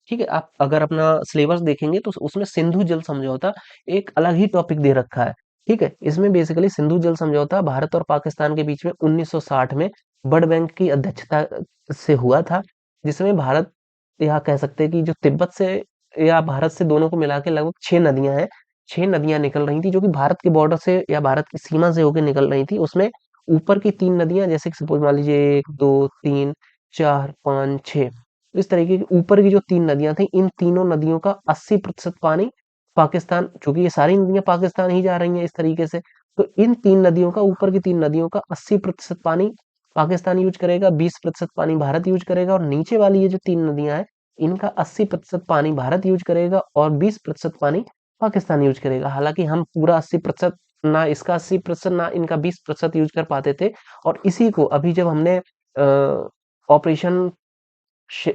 ठीक है, आप अगर अपना सिलेबस देखेंगे तो उसमें सिंधु जल समझौता एक अलग ही टॉपिक दे रखा है। ठीक है, इसमें बेसिकली सिंधु जल समझौता भारत और पाकिस्तान के बीच में 1960 में वर्ल्ड बैंक की अध्यक्षता से हुआ था, जिसमें भारत, या कह सकते हैं कि जो तिब्बत से या भारत से दोनों को मिला के लगभग 6 नदियां हैं। 6 नदियां निकल रही थी जो कि भारत के बॉर्डर से या भारत की सीमा से होकर निकल रही थी। उसमें ऊपर की 3 नदियां, जैसे कि सपोज मान लीजिए 1, 2, 3, 4, 5, 6, इस तरीके की ऊपर की जो 3 नदियां थी, इन तीनों नदियों का 80% पानी पाकिस्तान, चूंकि ये सारी नदियां पाकिस्तान ही जा रही हैं इस तरीके से, तो इन 3 नदियों का, ऊपर की 3 नदियों का 80% पानी पाकिस्तान यूज करेगा, 20% पानी भारत यूज करेगा, और नीचे वाली ये जो 3 नदियां हैं इनका 80% पानी भारत यूज करेगा और 20% पानी पाकिस्तान यूज करेगा। हालांकि हम पूरा 80%, ना इसका 80% ना इनका 20% यूज कर पाते थे। और इसी को अभी जब हमने ऑपरेशन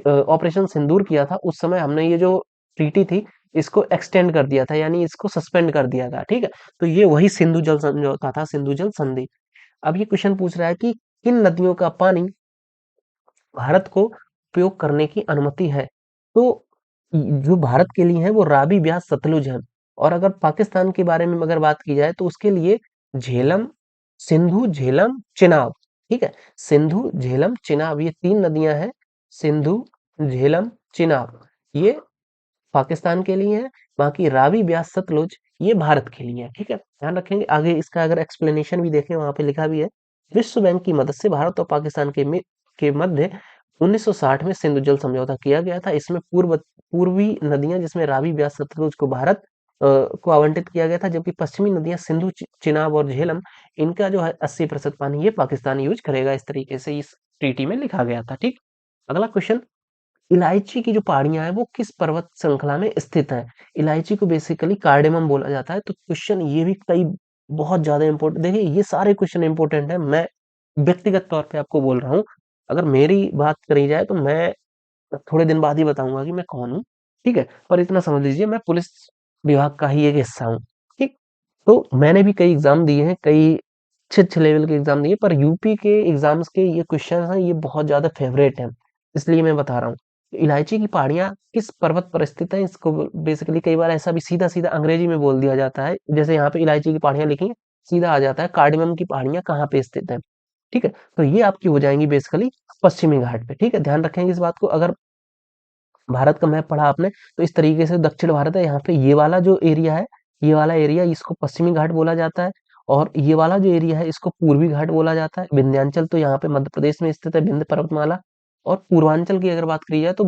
ऑपरेशन सिंदूर किया था, उस समय हमने ये जो ट्रीटी थी इसको एक्सटेंड कर दिया था, यानी इसको सस्पेंड कर दिया था। ठीक है, तो ये वही सिंधु जल समझौता था, सिंधु जल संधि। अब ये क्वेश्चन पूछ रहा है कि किन नदियों का पानी भारत को उपयोग करने की अनुमति है। तो जो भारत के लिए है वो रावी, ब्यास, सतलुज है। और अगर पाकिस्तान के बारे में अगर बात की जाए तो उसके लिए झेलम, सिंधु, झेलम, चिनाब। ठीक है, सिंधु, झेलम, चिनाब, ये 3 नदियां हैं। सिंधु, झेलम, चिनाब, ये पाकिस्तान के लिए है। बाकी रावी, ब्यास, सतलुज ये भारत के लिए है। ठीक है, ध्यान रखेंगे। आगे इसका अगर एक्सप्लेनेशन भी देखें, वहां पे लिखा भी है, विश्व बैंक की मदद से भारत और पाकिस्तान के मध्य 1960 में सिंधु जल समझौता किया गया था। इसमें पूर्वी नदियां, जिसमें रावी, ब्यास, सतलुज को भारत को आवंटित किया गया था, जबकि पश्चिमी नदियां सिंधु, चिनाब और झेलम, इनका जो है 80% पानी ये पाकिस्तान यूज करेगा। इस तरीके से इस ट्रीटी में लिखा गया था। ठीक। अगला क्वेश्चन, इलायची की जो पहाड़ियां हैं वो किस पर्वत श्रृंखला में स्थित है। इलायची को बेसिकली कार्डेमम बोला जाता है। तो क्वेश्चन ये भी कई बहुत ज्यादा इंपॉर्टेंट, देखिए ये सारे क्वेश्चन इंपॉर्टेंट है। मैं व्यक्तिगत तौर पे आपको बोल रहा हूँ, अगर मेरी बात करी जाए तो मैं थोड़े दिन बाद ही बताऊंगा कि मैं कौन हूँ। ठीक है, पर इतना समझ लीजिए मैं पुलिस विभाग का ही एक हिस्सा हूँ। ठीक। तो मैंने भी कई एग्जाम दिए हैं, कई अच्छे अच्छे लेवल के एग्जाम दिए, पर यूपी के एग्जाम्स के ये क्वेश्चन हैं, ये बहुत ज्यादा फेवरेट हैं, इसलिए मैं बता रहा हूँ। इलायची की पहाड़ियाँ किस पर्वत पर स्थित है। इसको बेसिकली कई बार ऐसा भी सीधा सीधा अंग्रेजी में बोल दिया जाता है, जैसे यहाँ पे इलायची की पहाड़ियाँ लिखी हैं, सीधा आ जाता है कार्डिमम की पहाड़ियाँ कहाँ पे स्थित है। ठीक है, तो ये आपकी हो जाएंगी बेसिकली पश्चिमी घाट पे। ठीक है, ध्यान रखेंगे इस बात को। अगर भारत का मैप पढ़ा आपने तो इस तरीके से दक्षिण भारत है, यहाँ पे ये वाला जो एरिया है, ये वाला एरिया, इसको पश्चिमी घाट बोला जाता है। और ये वाला जो एरिया है इसको पूर्वी घाट बोला जाता है। विंध्याचल तो यहाँ पे मध्य प्रदेश में स्थित है, विंध्य पर्वतमाला। और पूर्वांचल की अगर बात करी जाए तो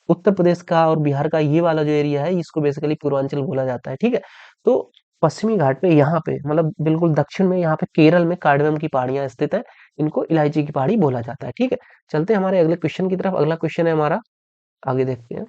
उत्तर प्रदेश का और बिहार का ये वाला जो एरिया है इसको बेसिकली पूर्वांचल बोला जाता है। ठीक है, तो पश्चिमी घाट पे यहाँ पे मतलब बिल्कुल दक्षिण में, यहाँ पे केरल में कार्डमम की पहाड़ियां स्थित है, इनको इलायची की पहाड़ी बोला जाता है। ठीक है, चलते हैं हमारे अगले क्वेश्चन की तरफ। अगला क्वेश्चन है हमारा, आगे देखते हैं।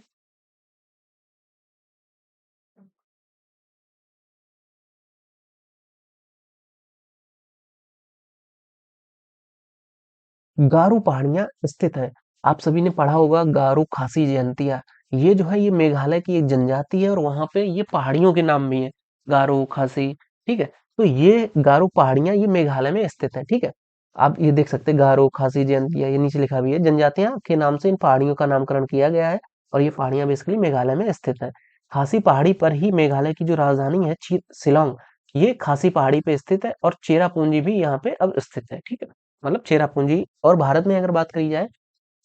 गारो पहाड़ियां स्थित है। आप सभी ने पढ़ा होगा गारो खासी जयंतिया, ये जो है ये मेघालय की एक जनजाति है और वहां पे ये पहाड़ियों के नाम भी है, गारो खासी। ठीक है, तो ये गारो पहाड़ियां ये मेघालय में स्थित है। ठीक है, आप ये देख सकते हैं गारो खासी जयंतिया, ये नीचे लिखा भी है, जनजातियां के नाम से इन पहाड़ियों का नामकरण किया गया है और ये पहाड़ियां बेसिकली मेघालय में स्थित है। खासी पहाड़ी पर ही मेघालय की जो राजधानी है शिलांग, ये खासी पहाड़ी पे स्थित है और चेरापूंजी भी यहाँ पे अब स्थित है, ठीक है। मतलब चेरापूंजी। और भारत में अगर बात करी जाए,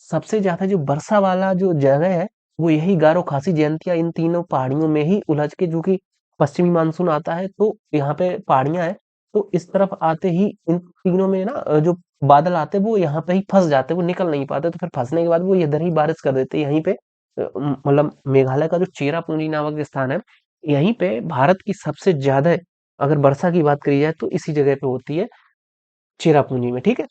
सबसे ज्यादा जो वर्षा वाला जो जगह है, वो यही गारो खासी जयंतिया, इन तीनों पहाड़ियों में ही उलझ के, जो कि पश्चिमी मानसून आता है तो यहाँ पे पहाड़ियां हैं, तो इस तरफ आते ही इन तीनों में ना जो बादल आते हैं वो यहाँ पे ही फंस जाते हैं, वो निकल नहीं पाते, तो फिर फंसने के बाद वो इधर ही बारिश कर देते हैं यहीं पे। मतलब मेघालय का जो चेरापूंजी नामक स्थान है, यहीं पे भारत की सबसे ज्यादा अगर वर्षा की बात करी जाए तो इसी जगह पे होती है, चेरापूंजी में, ठीक है।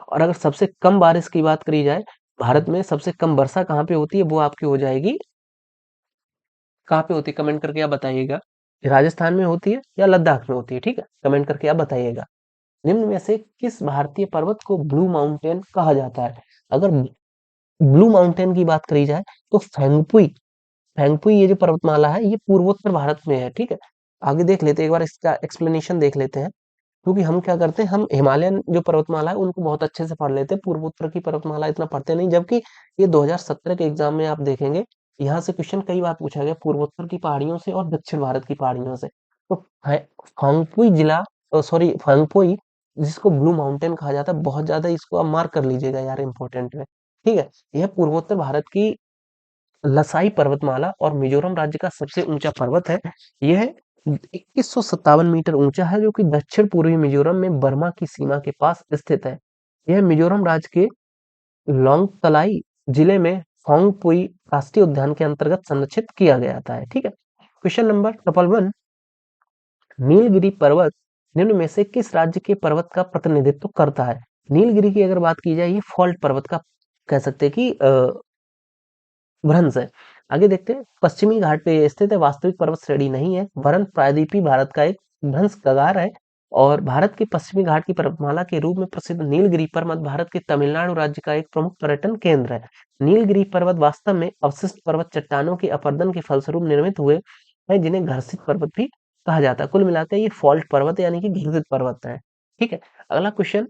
और अगर सबसे कम बारिश की बात करी जाए, भारत में सबसे कम वर्षा कहाँ पे होती है, वो आपकी हो जाएगी, कहाँ पे होती है कमेंट करके आप बताइएगा। राजस्थान में होती है या लद्दाख में होती है, ठीक है, कमेंट करके आप बताइएगा। निम्न में से किस भारतीय पर्वत को ब्लू माउंटेन कहा जाता है? अगर ब्लू माउंटेन की बात करी जाए तो फेंगपुई, फेंगपुई ये जो पर्वतमाला है ये पूर्वोत्तर भारत में है, ठीक है। आगे देख लेते हैं, एक बार इसका एक्सप्लेनेशन देख लेते हैं। क्योंकि हम क्या करते हैं, हम हिमालयन जो पर्वतमाला है उनको बहुत अच्छे से पढ़ लेते हैं, पूर्वोत्तर की पर्वतमाला इतना पढ़ते नहीं, जबकि ये 2017 के एग्जाम में आप देखेंगे, यहाँ से क्वेश्चन कई बार पूछा गया पूर्वोत्तर की पहाड़ियों से और दक्षिण भारत की पहाड़ियों से। तो फंगपुई जिला, सॉरी फंगपुई, जिसको ब्लू माउंटेन कहा जाता है, बहुत ज्यादा इसको आप मार्क कर लीजिएगा यार, इंपॉर्टेंट है, ठीक है। यह पूर्वोत्तर भारत की लसाई पर्वतमाला और मिजोरम राज्य का सबसे ऊंचा पर्वत है। यह 2157 मीटर ऊंचा है, जो कि दक्षिण पूर्वी मिजोरम में बर्मा की सीमा के पास स्थित है। यह मिजोरम राज्य के लोंगतलाई जिले में फोंगपुई राष्ट्रीय उद्यान के अंतर्गत संरक्षित किया गया था, ठीक है। क्वेश्चन नंबर 11, नीलगिरी पर्वत निम्न में से किस राज्य के पर्वत का प्रतिनिधित्व करता है? नीलगिरी की अगर बात की जाए, ये फॉल्ट पर्वत का कह सकते हैं कि भ्रंश है। आगे देखते हैं, पश्चिमी घाट पे ये स्थित है, वास्तविक पर्वत श्रेणी नहीं है, वरन प्रायद्वीपीय भारत का एक भ्रंश कगार है। और भारत के पश्चिमी घाट की पर्वतमाला के रूप में प्रसिद्ध नीलगिरी पर्वत भारत के तमिलनाडु राज्य का एक प्रमुख पर्यटन केंद्र है। नीलगिरी पर्वत वास्तव में अवशिष्ट पर्वत चट्टानों के अपरदन के फलस्वरूप निर्मित हुए हैं, जिन्हें घर्षित पर्वत भी कहा जाता है। कुल मिलाकर ये फॉल्ट पर्वत यानी कि घर्षित पर्वत है, ठीक है। अगला क्वेश्चन,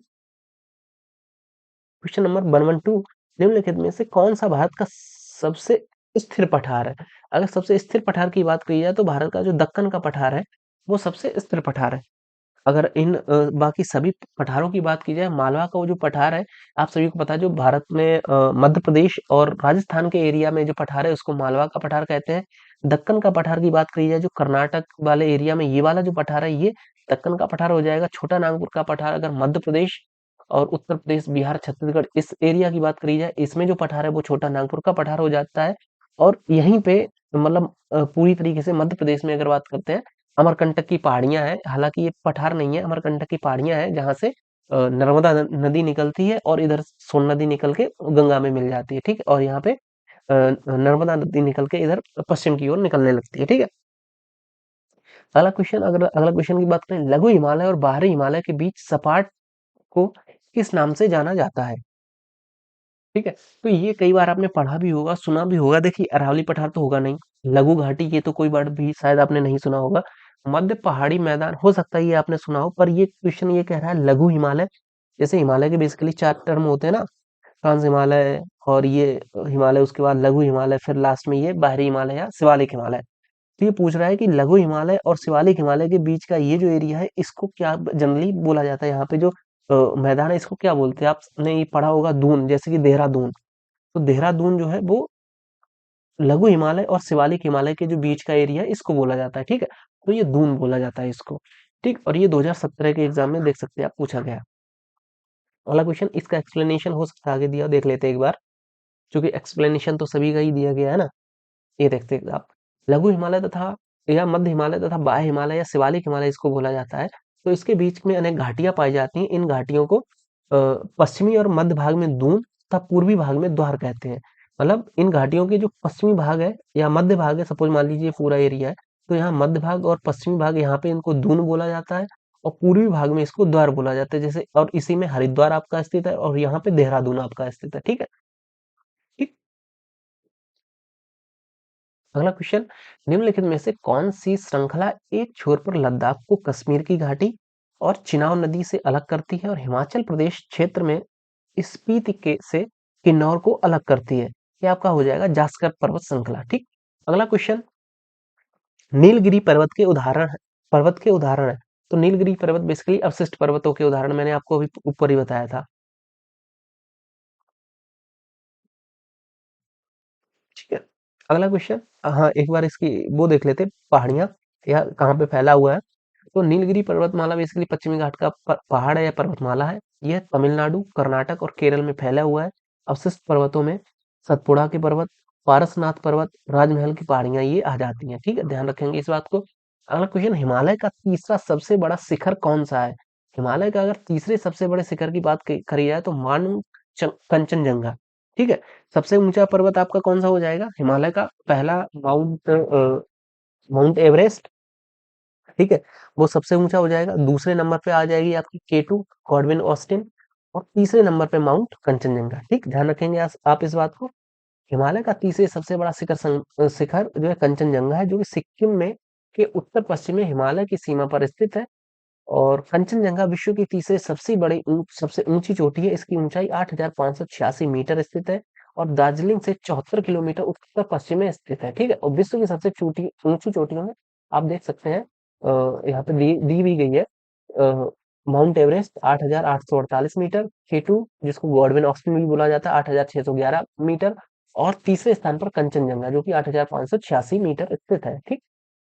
क्वेश्चन नंबर 112, निम्नलिखित में से कौन सा भारत का सबसे स्थिर पठार है? अगर सबसे स्थिर पठार की बात की जाए तो भारत का जो दक्कन का पठार है वो सबसे स्थिर पठार है। अगर इन बाकी सभी पठारों की बात की जाए, मालवा का वो जो पठार है, आप सभी को पता है, जो भारत में मध्य प्रदेश और राजस्थान के एरिया में जो पठार है उसको मालवा का पठार कहते हैं। दक्कन का पठार की बात करी जाए, जो कर्नाटक वाले एरिया में ये वाला जो पठार है, ये दक्कन का पठार हो जाएगा। छोटा नागपुर का पठार अगर मध्य प्रदेश और उत्तर प्रदेश, बिहार, छत्तीसगढ़ इस एरिया की बात करी जाए, इसमें जो पठार है वो छोटा नागपुर का पठार हो जाता है। और यहीं पे मतलब पूरी तरीके से मध्य प्रदेश में अगर बात करते हैं, अमरकंटक की पहाड़ियां हैं, हालांकि ये पठार नहीं है, अमरकंटक की पहाड़ियां हैं जहां से नर्मदा नदी निकलती है और इधर सोन नदी निकल के गंगा में मिल जाती है, ठीक है। और यहाँ पे नर्मदा नदी निकल के इधर पश्चिम की ओर निकलने लगती है, ठीक है। अगला क्वेश्चन, अगर अगला क्वेश्चन की बात करें, लघु हिमालय और बाहरी हिमालय के बीच सपाट को किस नाम से जाना जाता है? ठीक है, तो ये कई बार आपने पढ़ा भी होगा, सुना भी होगा। देखिए, अरावली पठार तो होगा नहीं, लघु घाटी ये तो कोई वर्ड भी शायद आपने नहीं सुना होगा। मध्य पहाड़ी मैदान हो सकता है ये आपने सुना हो, पर ये क्वेश्चन ये कह रहा है लघु हिमालय। जैसे हिमालय के बेसिकली 4 टर्म होते हैं ना, ट्रांस हिमालय और ये हिमालय, उसके बाद लघु हिमालय, फिर लास्ट में ये बाहरी हिमालय या शिवालिक हिमालय। तो ये पूछ रहा है कि लघु हिमालय और शिवालिक हिमालय के बीच का ये जो एरिया है, इसको क्या जनरली बोला जाता है? यहाँ पे जो मैदान है इसको क्या बोलते हैं? आपने ये पढ़ा होगा दून, जैसे कि देहरादून। तो देहरादून जो है वो लघु हिमालय और शिवालिक हिमालय के जो बीच का एरिया है इसको बोला जाता है, ठीक है। तो ये दून बोला जाता है इसको, ठीक। और ये 2017 के एग्जाम में देख सकते हैं आप, पूछा गया। अगला क्वेश्चन, इसका एक्सप्लेनेशन हो सकता है आगे दिया, देख लेते हैं एक बार, क्योंकि एक्सप्लेनेशन तो सभी का ही दिया गया है ना। ये देखते हैं आप, लघु हिमालय तथा या मध्य हिमालय तथा बाह्य हिमालय या शिवालिक हिमालय इसको बोला जाता है। तो इसके बीच में अनेक घाटियां पाई जाती हैं। इन घाटियों को पश्चिमी और मध्य भाग में दून तथा पूर्वी भाग में द्वार कहते हैं। मतलब इन घाटियों के जो पश्चिमी भाग है या मध्य भाग है, सपोज मान लीजिए पूरा एरिया है, तो यहाँ मध्य भाग और पश्चिमी भाग, यहाँ पे इनको दून बोला जाता है, और पूर्वी भाग में इसको द्वार बोला जाता है। जैसे, और इसी में हरिद्वार आपका स्थित है और यहाँ पे देहरादून आपका स्थित है, ठीक है। ठीक। अगला क्वेश्चन, निम्नलिखित में से कौन सी श्रृंखला एक छोर पर लद्दाख को कश्मीर की घाटी और चिनाब नदी से अलग करती है और हिमाचल प्रदेश क्षेत्र में स्पीति के से किन्नौर को अलग करती है? ये आपका हो जाएगा जास्कर पर्वत श्रृंखला, ठीक। अगला क्वेश्चन, नीलगिरी पर्वत के उदाहरण है। तो नीलगिरी पर्वत बेसिकली अवशिष्ट पर्वतों के उदाहरण मैंने आपको अभी ऊपर ही बताया था। ठीक है, अगला क्वेश्चन, हाँ एक बार इसकी वो देख लेते हैं, पहाड़ियाँ या कहाँ पे फैला हुआ है। तो नीलगिरी पर्वतमाला बेसिकली पश्चिमी घाट का पहाड़ है या पर्वतमाला है। यह तमिलनाडु, कर्नाटक और केरल में फैला हुआ है। अवशिष्ट पर्वतों में सतपुड़ा के पर्वत, पारसनाथ पर्वत, राजमहल की पहाड़ियां ये आ जाती हैं। ठीक है, ध्यान रखेंगे इस बात को। अगला क्वेश्चन, हिमालय का तीसरा सबसे बड़ा शिखर कौन सा है? हिमालय का अगर तीसरे सबसे बड़े शिखर की बात करी जाए तो माउंट कंचनजंगा। ठीक है, सबसे ऊंचा पर्वत आपका कौन सा हो जाएगा हिमालय का? पहला माउंट एवरेस्ट। ठीक है, वो सबसे ऊंचा हो जाएगा। दूसरे नंबर पे आ जाएगी आपकी K2 गॉडविन ऑस्टिन, और तीसरे नंबर पे माउंट कंचनजंगा। ठीक, ध्यान रखेंगे आप इस बात को। हिमालय का तीसरे सबसे बड़ा शिखर जो है कंचनजंगा है, जो कि सिक्किम में के उत्तर पश्चिम में हिमालय की सीमा पर स्थित है। और कंचनजंगा विश्व की तीसरे सबसे ऊंची चोटी है। इसकी ऊंचाई 8,586 मीटर स्थित है, और दार्जिलिंग से 74 किलोमीटर उत्तर पश्चिम में स्थित है। ठीक है, और विश्व की सबसे छोटी ऊंची चोटियों में आप देख सकते हैं, यहाँ पे दी भी गई है। माउंट एवरेस्ट 8,848 मीटर, K2 जिसको गॉडविन ऑक्सिन भी बोला जाता है 8,611 मीटर, और तीसरे स्थान पर कंचनजंगा जो कि 8,586 मीटर स्थित है। ठीक,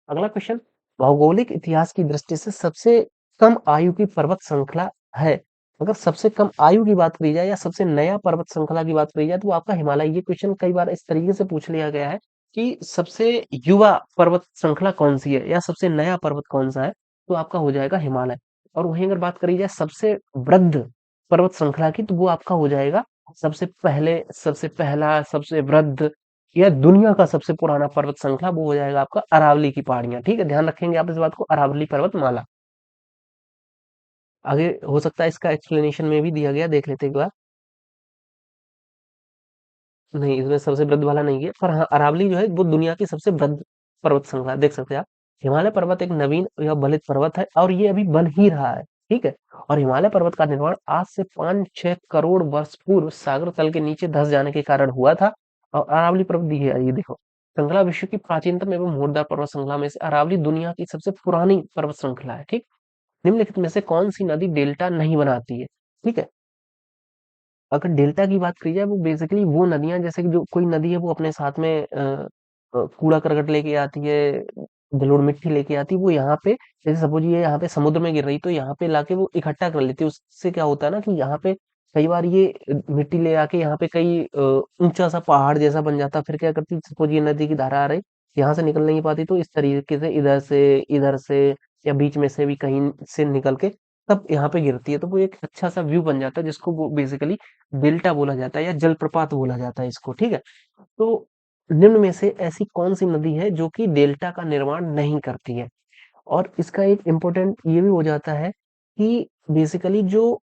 अगला क्वेश्चन, भौगोलिक इतिहास की दृष्टि से सबसे कम आयु की पर्वत श्रृंखला है। अगर सबसे कम आयु की बात करी जाए या सबसे नया पर्वत श्रृंखला की बात करी जाए तो आपका हिमालय। ये क्वेश्चन कई बार इस तरीके से पूछ लिया गया है कि सबसे युवा पर्वत श्रृंखला कौन सी है या सबसे नया पर्वत कौन सा है, तो आपका हो जाएगा हिमालय। और वहीं अगर बात करी जाए सबसे वृद्ध पर्वत श्रृंखला की, तो वो आपका हो जाएगा सबसे पहला सबसे वृद्ध या दुनिया का सबसे पुराना पर्वत श्रृंखला, वो हो जाएगा आपका अरावली की पहाड़ियां। ठीक है, ध्यान रखेंगे आप इस बात को, अरावली पर्वतमाला। आगे हो सकता है इसका एक्सप्लेनेशन में भी दिया गया, देख लेते हैं एक बार। नहीं, इसमें सबसे वृद्ध वाला नहीं है, पर हाँ अरावली जो है वो दुनिया की सबसे वृद्ध पर्वत श्रृंखला, देख सकते हैं आप। हिमालय पर्वत एक नवीन या बलित पर्वत है, और ये अभी बन ही रहा है। ठीक है, और हिमालय पर्वत का निर्माण आज से 5-6 करोड़ वर्ष पूर्व सागर तल के नीचे धंस जाने के कारण हुआ था। और अरावली पर्वत दी है, ये देखो, श्रृंखला विश्व की प्राचीनतम एवं मोड़दार पर्वत श्रृंखला में से अरावली दुनिया की सबसे पुरानी पर्वत श्रृंखला है। ठीक, निम्नलिखित में से कौन सी नदी डेल्टा नहीं बनाती है? ठीक है, अगर डेल्टा की बात करी जाए, वो बेसिकली वो नदियां, जैसे कि जो कोई नदी है वो अपने साथ में कूड़ा करकट लेके आती है, जलोढ़ मिट्टी लेके आती है, वो यहाँ पे, जैसे सपोज ये यहाँ पे समुद्र में गिर रही, तो यहाँ पे लाके वो इकट्ठा कर लेती है। उससे क्या होता है ना कि यहाँ पे कई बार ये मिट्टी ले आके यहाँ पे कई ऊंचा सा पहाड़ जैसा बन जाता। फिर क्या करती, सपोज ये नदी की धारा आ रही, यहाँ से निकल नहीं पाती, तो इस तरीके से इधर से या बीच में से भी कहीं से निकल के तब यहाँ पे गिरती है, तो वो एक अच्छा सा व्यू बन जाता है, जिसको वो बेसिकली डेल्टा बोला जाता है या जलप्रपात बोला जाता है इसको। ठीक है, तो निम्न में से ऐसी कौन सी नदी है जो कि डेल्टा का निर्माण नहीं करती है? और इसका एक इम्पोर्टेंट ये भी हो जाता है कि बेसिकली जो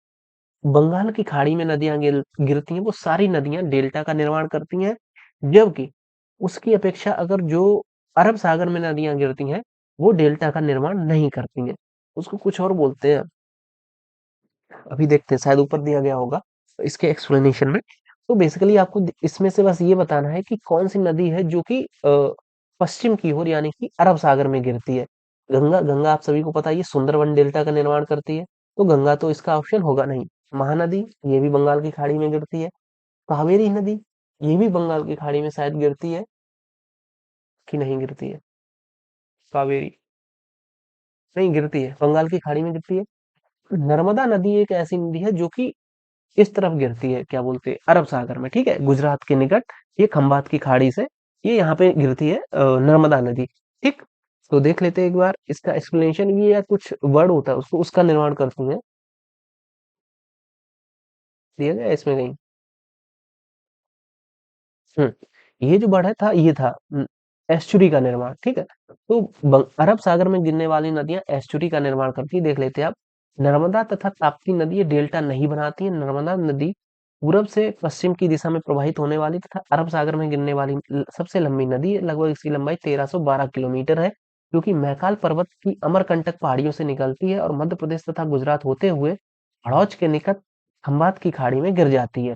बंगाल की खाड़ी में नदियां गिरती हैं, वो सारी नदियां डेल्टा का निर्माण करती हैं। जबकि उसकी अपेक्षा अगर जो अरब सागर में नदियां गिरती हैं, वो डेल्टा का निर्माण नहीं करती हैं। उसको कुछ और बोलते हैं, अभी देखते हैं, शायद ऊपर दिया गया होगा इसके एक्सप्लेनेशन में। तो बेसिकली आपको इसमें से बस ये बताना है कि कौन सी नदी है जो कि पश्चिम की ओर यानी कि अरब सागर में गिरती है। गंगा, गंगा आप सभी को पता है ये सुंदरबन डेल्टा का निर्माण करती है, तो गंगा तो इसका ऑप्शन होगा नहीं। महानदी, ये भी बंगाल की खाड़ी में गिरती है। कावेरी नदी, ये भी बंगाल की खाड़ी में शायद गिरती है कि नहीं गिरती है। कावेरी नहीं गिरती है, बंगाल की खाड़ी में गिरती है। नर्मदा नदी एक ऐसी नदी है जो कि इस तरफ गिरती है, क्या बोलते हैं, अरब सागर में। ठीक है, गुजरात के निकट, ये खंबात की खाड़ी से ये यहाँ पे गिरती है नर्मदा नदी। ठीक, तो देख लेते हैं एक बार इसका एक्सप्लेनेशन, ये या कुछ वर्ड होता है उसको उसका निर्माण करती है, दिया गया है इसमें कहीं। ये जो वर्ड है था, ये था एस्चुरी का निर्माण। ठीक है, तो अरब सागर में गिरने वाली नदियां एस्चुरी का निर्माण करती है, देख लेते हैं आप। नर्मदा तथा ताप्ती नदी ये डेल्टा नहीं बनाती है। नर्मदा नदी पूरब से पश्चिम की दिशा में प्रवाहित होने वाली तथा अरब सागर में गिरने वाली सबसे लंबी नदी है। लगभग इसकी लंबाई 1312 किलोमीटर है, जो कि मैकाल पर्वत की अमरकंटक पहाड़ियों से निकलती है और मध्य प्रदेश तथा गुजरात होते हुए हड़ौच के निकट खंबात की खाड़ी में गिर जाती है।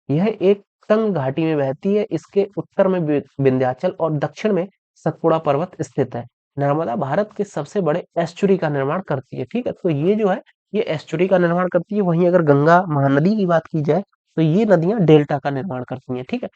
यह एक तंग घाटी में बहती है। इसके उत्तर में विंध्याचल और दक्षिण में सतपुड़ा पर्वत स्थित है। नर्मदा भारत के सबसे बड़े एस्चुरी का निर्माण करती है, ठीक है। तो ये जो है ये एस्चुरी का निर्माण करती है। वहीं अगर गंगा महानदी की बात की जाए तो ये नदियां डेल्टा का निर्माण करती हैं, ठीक है।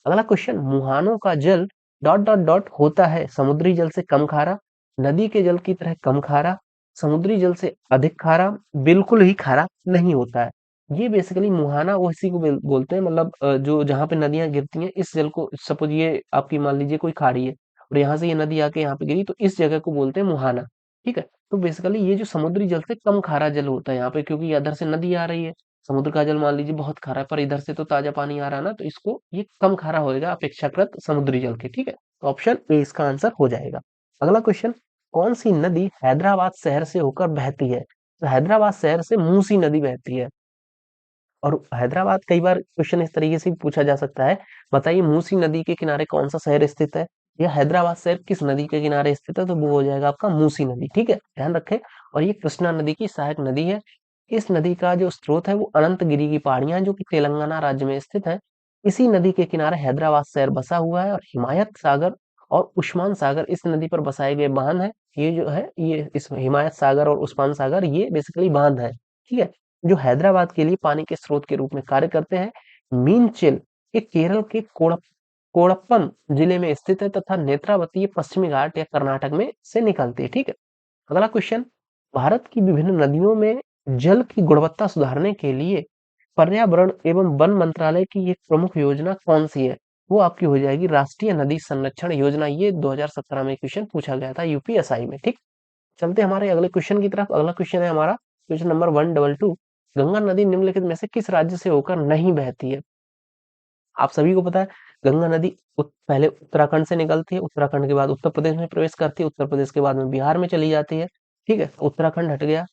अगला क्वेश्चन, मुहानों का जल डॉट डॉट डॉट होता है समुद्री जल से कम खारा, नदी के जल की तरह कम खारा, समुद्री जल से अधिक खारा, बिल्कुल ही खारा नहीं होता है। ये बेसिकली मुहाना वो इसी को बोलते हैं, मतलब जो जहाँ पे नदियां गिरती हैं इस जल को, सपोज ये आपकी मान लीजिए कोई खाड़ी है और यहाँ से ये नदी आके यहाँ पे गिरी तो इस जगह को बोलते हैं मुहाना, ठीक है। तो बेसिकली ये जो समुद्री जल से कम खारा जल होता है यहाँ पे, क्योंकि इधर से नदी आ रही है, समुद्र का जल मान लीजिए बहुत खारा है पर इधर से तो ताजा पानी आ रहा है ना, तो इसको ये कम खारा होएगा अपेक्षाकृत समुद्री जल के, ठीक है। तो ऑप्शन ए इसका आंसर हो जाएगा। अगला क्वेश्चन, कौन सी नदी हैदराबाद शहर से होकर बहती है? तो हैदराबाद शहर से मूसी नदी बहती है। और हैदराबाद कई बार क्वेश्चन इस तरीके से भी पूछा जा सकता है, बताइए मूसी नदी के किनारे कौन सा शहर स्थित है, या हैदराबाद शहर किस नदी के किनारे स्थित है, तो वो हो जाएगा आपका मूसी नदी, ठीक है, ध्यान रखें। और ये कृष्णा नदी की सहायक नदी है। इस नदी का जो स्रोत है वो अनंतगिरी की पहाड़ियां जो कि तेलंगाना राज्य में स्थित है। इसी नदी के किनारे हैदराबाद शहर बसा हुआ है, और हिमायत सागर और उस्मान सागर इस नदी पर बसाए गए बांध है। ये जो है ये इस हिमायत सागर और उस्मान सागर ये बेसिकली बांध है, ठीक है, जो हैदराबाद के लिए पानी के स्रोत के रूप में कार्य करते हैं। मीनचेल ये केरल के कोड़प्पम जिले में स्थित है, तथा नेत्रावती ये पश्चिमी घाट या कर्नाटक में से निकलती है, ठीक है। अगला क्वेश्चन, भारत की विभिन्न नदियों में जल की गुणवत्ता सुधारने के लिए पर्यावरण एवं वन मंत्रालय की एक प्रमुख योजना कौन सी है? वो आपकी हो जाएगी राष्ट्रीय नदी संरक्षण योजना। ये 2017 में क्वेश्चन पूछा गया था यूपीएसआई में, ठीक। चलते हमारे अगले क्वेश्चन की तरफ। अगला क्वेश्चन है हमारा क्वेश्चन नंबर 122। गंगा नदी निम्नलिखित में से किस राज्य से होकर नहीं बहती है? आप सभी को पता है गंगा नदी पहले उत्तराखंड से निकलती है, उत्तराखंड के बाद उत्तर प्रदेश में प्रवेश करती है, उत्तर प्रदेश के बाद में बिहार में चली जाती है, ठीक है। उत्तराखंड हट गया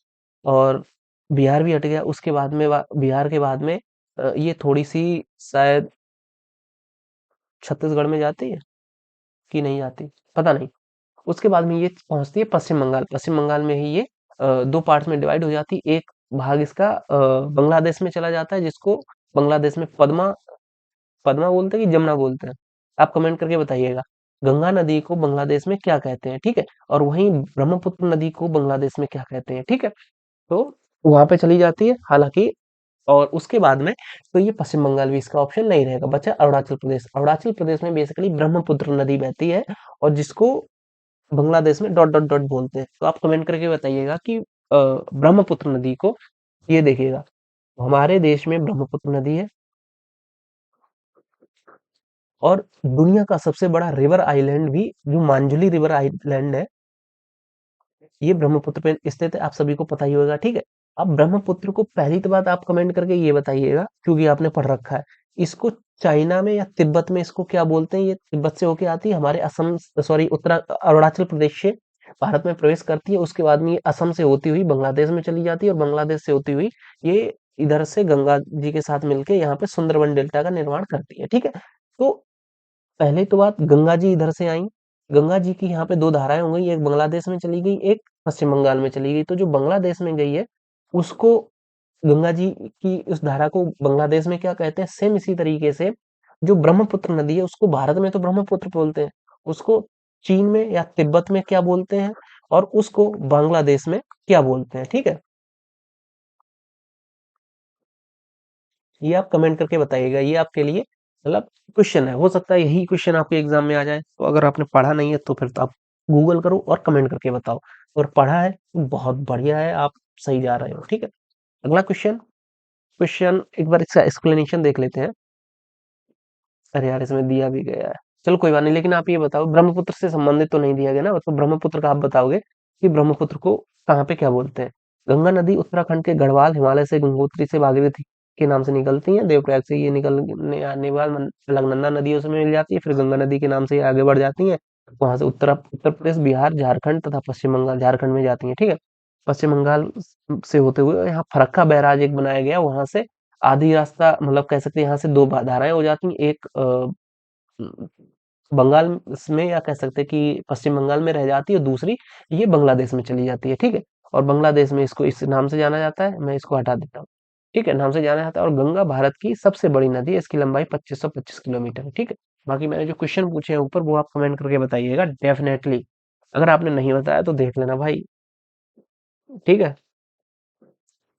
और बिहार भी हट गया, उसके बाद में बिहार के बाद में ये थोड़ी सी शायद छत्तीसगढ़ में जाती है कि नहीं जाती, पता नहीं। उसके बाद में ये पहुंचती है पश्चिम बंगाल। पश्चिम बंगाल में ही ये दो पार्ट्स में डिवाइड हो जाती है। एक भाग इसका बांग्लादेश में चला जाता है, जिसको बांग्लादेश में पद्मा पद्मा बोलते हैं कि जमुना बोलते हैं, आप कमेंट करके बताइएगा। गंगा नदी को बांग्लादेश में क्या कहते हैं, ठीक है। और वहीं ब्रह्मपुत्र नदी को बांग्लादेश में क्या कहते हैं, ठीक है। तो वहां पे चली जाती है हालांकि। और उसके बाद में तो ये पश्चिम बंगाल भी इसका ऑप्शन नहीं रहेगा, बचा अरुणाचल प्रदेश। अरुणाचल प्रदेश में बेसिकली ब्रह्मपुत्र नदी बहती है, और जिसको बांग्लादेश में डॉट डॉट डॉट बोलते हैं। तो आप कमेंट करके बताइएगा कि ब्रह्मपुत्र नदी को, ये देखिएगा हमारे देश में ब्रह्मपुत्र नदी है, और दुनिया का सबसे बड़ा रिवर आइलैंड भी जो मांजुली रिवर आइलैंड है ये ब्रह्मपुत्र पे स्थित है, आप सभी को पता ही होगा, ठीक है। अब ब्रह्मपुत्र को पहली तो बात आप कमेंट करके ये बताइएगा, क्योंकि आपने पढ़ रखा है, इसको चाइना में या तिब्बत में इसको क्या बोलते हैं? ये तिब्बत से होके आती है हमारे असम, सॉरी उत्तरा अरुणाचल प्रदेश से भारत में प्रवेश करती है। उसके बाद में ये असम से होती हुई बांग्लादेश में चली जाती है, और बांग्लादेश से होती हुई ये इधर से गंगा जी के साथ मिलके यहाँ पे सुंदरबन डेल्टा का निर्माण करती है, ठीक है। तो पहले तो बात, गंगा जी इधर से आई, गंगा जी की यहाँ पे दो धाराएं हो गई, एक बांग्लादेश में चली गई, एक पश्चिम बंगाल में चली गई। तो जो बांग्लादेश में गई है उसको, गंगा जी की उस धारा को बांग्लादेश में क्या कहते हैं? सेम इसी तरीके से जो ब्रह्मपुत्र नदी है उसको भारत में तो ब्रह्मपुत्र बोलते हैं, उसको चीन में या तिब्बत में क्या बोलते हैं, और उसको बांग्लादेश में क्या बोलते हैं, ठीक है। ये आप कमेंट करके बताइएगा, ये आपके लिए मतलब क्वेश्चन है, हो सकता है यही क्वेश्चन आपके एग्जाम में आ जाए। तो अगर आपने पढ़ा नहीं है तो फिर तो आप गूगल करो और कमेंट करके बताओ, और पढ़ा है तो बहुत बढ़िया है, आप सही जा रहे हो, ठीक है। अगला क्वेश्चन, क्वेश्चन एक बार इसका एक्सप्लेनेशन देख लेते हैं। अरे यार इसमें दिया भी गया है, चलो कोई बात नहीं, लेकिन आप ये बताओ ब्रह्मपुत्र से संबंधित तो नहीं दिया गया ना, मतलब ब्रह्मपुत्र का आप बताओगे कि ब्रह्मपुत्र को कहाँ पे क्या बोलते हैं। गंगा नदी उत्तराखंड के गढ़वाल, हिमालय से गंगोत्री से भागीरथी के नाम से निकलती है, देवप्रयाग से ये निकलने आने वाल अलकनंदा नदियों से मिल जाती है, फिर गंगा नदी के नाम से ये आगे बढ़ जाती है। वहां से उत्तर प्रदेश, बिहार, झारखंड तथा पश्चिम बंगाल, झारखंड में जाती है, ठीक है। पश्चिम बंगाल से होते हुए यहाँ फरक्का बैराज एक बनाया गया, वहां से आधी रास्ता, मतलब कह सकते हैं यहाँ से दो धाराएं हो जाती हैं, एक बंगाल में या कह सकते हैं कि पश्चिम बंगाल में रह जाती है, और दूसरी ये बांग्लादेश में चली जाती है, ठीक है। और बांग्लादेश में इसको इस नाम से जाना जाता है, मैं इसको हटा देता हूँ, ठीक है, नाम से जाना जाता है। और गंगा भारत की सबसे बड़ी नदी है, इसकी लंबाई 2525 किलोमीटर है, ठीक है। बाकी मैंने जो क्वेश्चन पूछे हैं ऊपर वो आप कमेंट करके बताइएगा डेफिनेटली। अगर आपने नहीं बताया तो देख लेना भाई, ठीक है।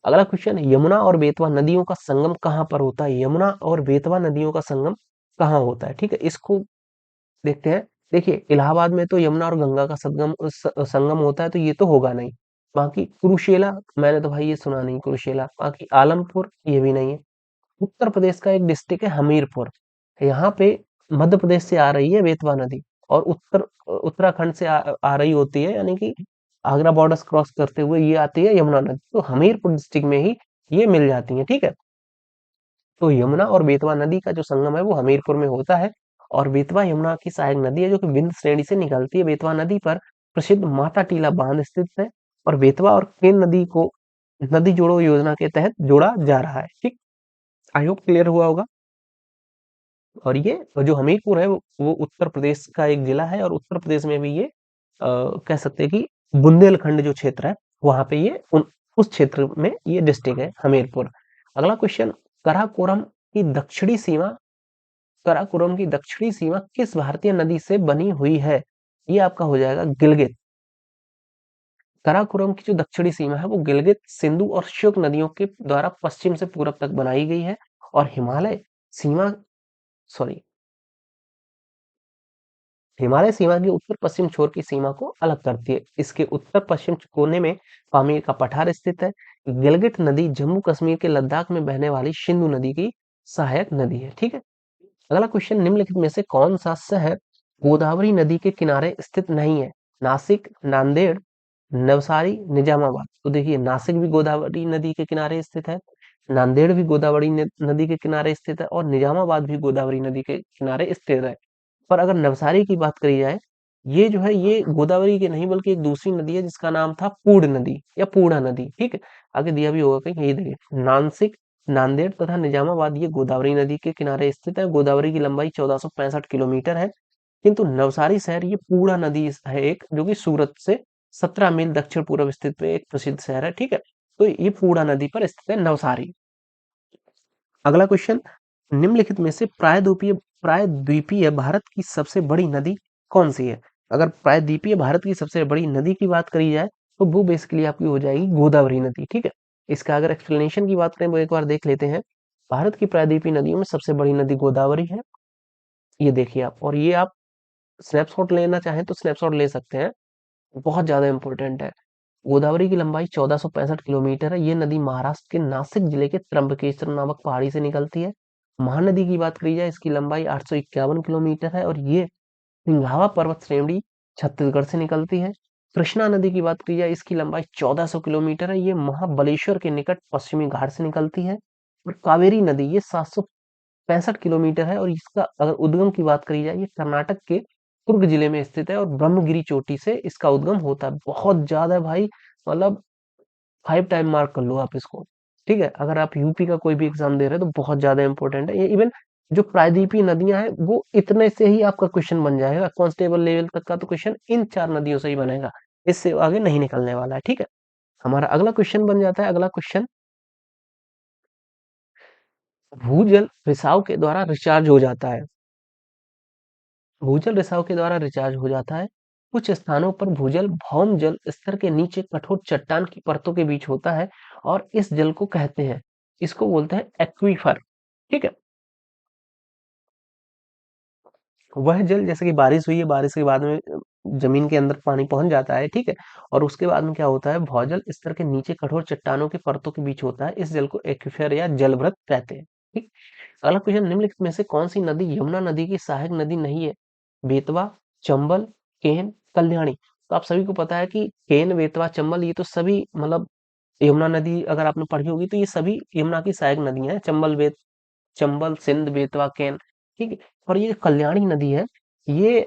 अगला क्वेश्चन, यमुना और बेतवा नदियों का संगम कहाँ पर होता है? यमुना और बेतवा नदियों का संगम कहाँ होता है? ठीक है, इसको देखते हैं। देखिए, इलाहाबाद में तो यमुना और गंगा का संगम होता है, तो ये तो होगा नहीं। बाकी कुरुशेला, मैंने तो भाई ये सुना नहीं कुरुशेला। बाकी आलमपुर, ये भी नहीं है। उत्तर प्रदेश का एक डिस्ट्रिक्ट है हमीरपुर, यहाँ पे मध्य प्रदेश से आ रही है बेतवा नदी, और उत्तराखंड से आ रही होती है, यानी कि आगरा बॉर्डर्स क्रॉस करते हुए ये आती है यमुना नदी, तो हमीरपुर डिस्ट्रिक्ट में ही ये मिल जाती है, ठीक है। तो यमुना और बेतवा नदी का जो संगम है वो हमीरपुर में होता है। और बेतवा यमुना की सहायक नदी है जो कि विंध्य श्रेणी से निकलती है। बेतवा नदी पर प्रसिद्ध माता टीला बांध स्थित है, और बेतवा और केन नदी को नदी जोड़ो योजना के तहत जोड़ा जा रहा है, ठीक। आई होप क्लियर हुआ होगा। और ये जो हमीरपुर है वो उत्तर प्रदेश का एक जिला है, और उत्तर प्रदेश में भी ये कह सकते हैं कि बुंदेलखंड जो क्षेत्र है वहां पे ये उस क्षेत्र में ये डिस्ट्रिक्ट है हमीरपुर। अगला क्वेश्चन, कराकोरम की दक्षिणी सीमा कराकोरम की दक्षिणी सीमा किस भारतीय नदी से बनी हुई है? ये आपका हो जाएगा गिलगित। कराकोरम की जो दक्षिणी सीमा है वो गिलगित, सिंधु और शुक नदियों के द्वारा पश्चिम से पूरब तक बनाई गई है, और सीमा सॉरी हिमालय सीमा की उत्तर पश्चिम छोर की सीमा को अलग करती है। इसके उत्तर पश्चिम कोने में पामीर का पठार स्थित है। गिलगित नदी जम्मू कश्मीर के लद्दाख में बहने वाली सिंधु नदी की सहायक नदी है, ठीक है। अगला क्वेश्चन, निम्नलिखित में से कौन सा शहर गोदावरी नदी के किनारे स्थित नहीं है? नासिक, नांदेड़, नवसारी, निजामाबाद। तो देखिए, नासिक भी गोदावरी नदी के किनारे स्थित है, नांदेड़ भी गोदावरी नदी के किनारे स्थित है, और निजामाबाद भी गोदावरी नदी के किनारे स्थित है। पर अगर नवसारी की बात करी जाए, ये जो है ये गोदावरी की नहीं बल्कि एक दूसरी नदी है जिसका नाम था पूर्ण नदी या पूर्णा नदी, ठीक है। आगे दिया भी होगा कहीं, यही देखिए, नासिक, नांदेड़ तथा निजामाबाद ये गोदावरी नदी के किनारे स्थित है। गोदावरी की लंबाई 1465 किलोमीटर है, किंतु नवसारी शहर ये पूर्णा नदी है एक, जो कि सूरत से 17 मील दक्षिण पूर्व स्थित पे एक प्रसिद्ध शहर है, ठीक है। तो ये पूर्णा नदी पर स्थित है नवसारी। अगला क्वेश्चन, निम्नलिखित में से प्रायद्वीपीय भारत की सबसे बड़ी नदी कौन सी है? अगर प्रायद्वीपीय भारत की सबसे बड़ी नदी की बात करी जाए तो वो बेसिकली आपकी हो जाएगी गोदावरी नदी, ठीक है। इसका अगर एक्सप्लेनेशन की बात करें वो एक बार देख लेते हैं। भारत की प्रायद्वीपीय नदियों में सबसे बड़ी नदी गोदावरी है, ये देखिए आप, और ये आप स्नैपशॉट लेना चाहें तो स्नैपशॉट ले सकते हैं, बहुत ज्यादा इंपॉर्टेंट है। गोदावरी की लंबाई 1465 किलोमीटर है। ये नदी महाराष्ट्र के नासिक जिले के त्र्यंबकेश्वर नामक पहाड़ी से निकलती है। महानदी की बात करी जाए, इसकी लंबाई 851 किलोमीटर है, और ये सिंघावा पर्वत श्रेणी छत्तीसगढ़ से निकलती है। कृष्णा नदी की बात की जाए, इसकी लंबाई 1400 किलोमीटर है। ये महाबलेश्वर के निकट पश्चिमी घाट से निकलती है। और कावेरी नदी ये 765 किलोमीटर है, और इसका अगर उद्गम की बात करी जाए, ये कर्नाटक के कुर्ग जिले में स्थित है, और ब्रह्मगिरी चोटी से इसका उद्गम होता है। बहुत ज्यादा है भाई, मतलब 5 टाइम मार्क कर लो आप इसको, ठीक है। अगर आप यूपी का कोई भी एग्जाम दे रहे हैं तो बहुत ज्यादा इंपॉर्टेंट है ये। इवन जो प्रायद्वीपीय नदियां हैं वो इतने से ही आपका क्वेश्चन बन जाएगा, कांस्टेबल लेवल तक का तो क्वेश्चन इन 4 नदियों से ही बनेगा, इससे आगे नहीं निकलने वाला है, ठीक है। हमारा अगला क्वेश्चन बन जाता है, अगला क्वेश्चन, भूजल रिसाव के द्वारा रिचार्ज हो जाता है। भूजल रिसाव के द्वारा रिचार्ज हो जाता है। कुछ स्थानों पर भूजल भौम जल स्तर के नीचे कठोर चट्टान की परतों के बीच होता है, और इस जल को कहते हैं, इसको बोलते हैं एक्वीफर, ठीक है। वह जल, जैसे कि बारिश हुई है, बारिश के बाद में जमीन के अंदर पानी पहुंच जाता है, ठीक है। और उसके बाद में क्या होता है, भौजल स्तर के नीचे कठोर चट्टानों की परतों के बीच होता है। इस जल को एक्वीफर या जलभृत कहते हैं, ठीक। अगला क्वेश्चन, निम्नलिखित में से कौन सी नदी यमुना नदी की सहायक नदी नहीं है? बेतवा, चंबल, केन, कल्याणी। तो आप सभी को पता है कि केन, बेतवा, चंबल ये तो सभी मतलब यमुना नदी अगर आपने पढ़ी होगी तो ये सभी यमुना की सहायक नदियां हैं। चंबल, सिंध, बेतवा, केन, ठीक है। और ये जो कल्याणी नदी है, ये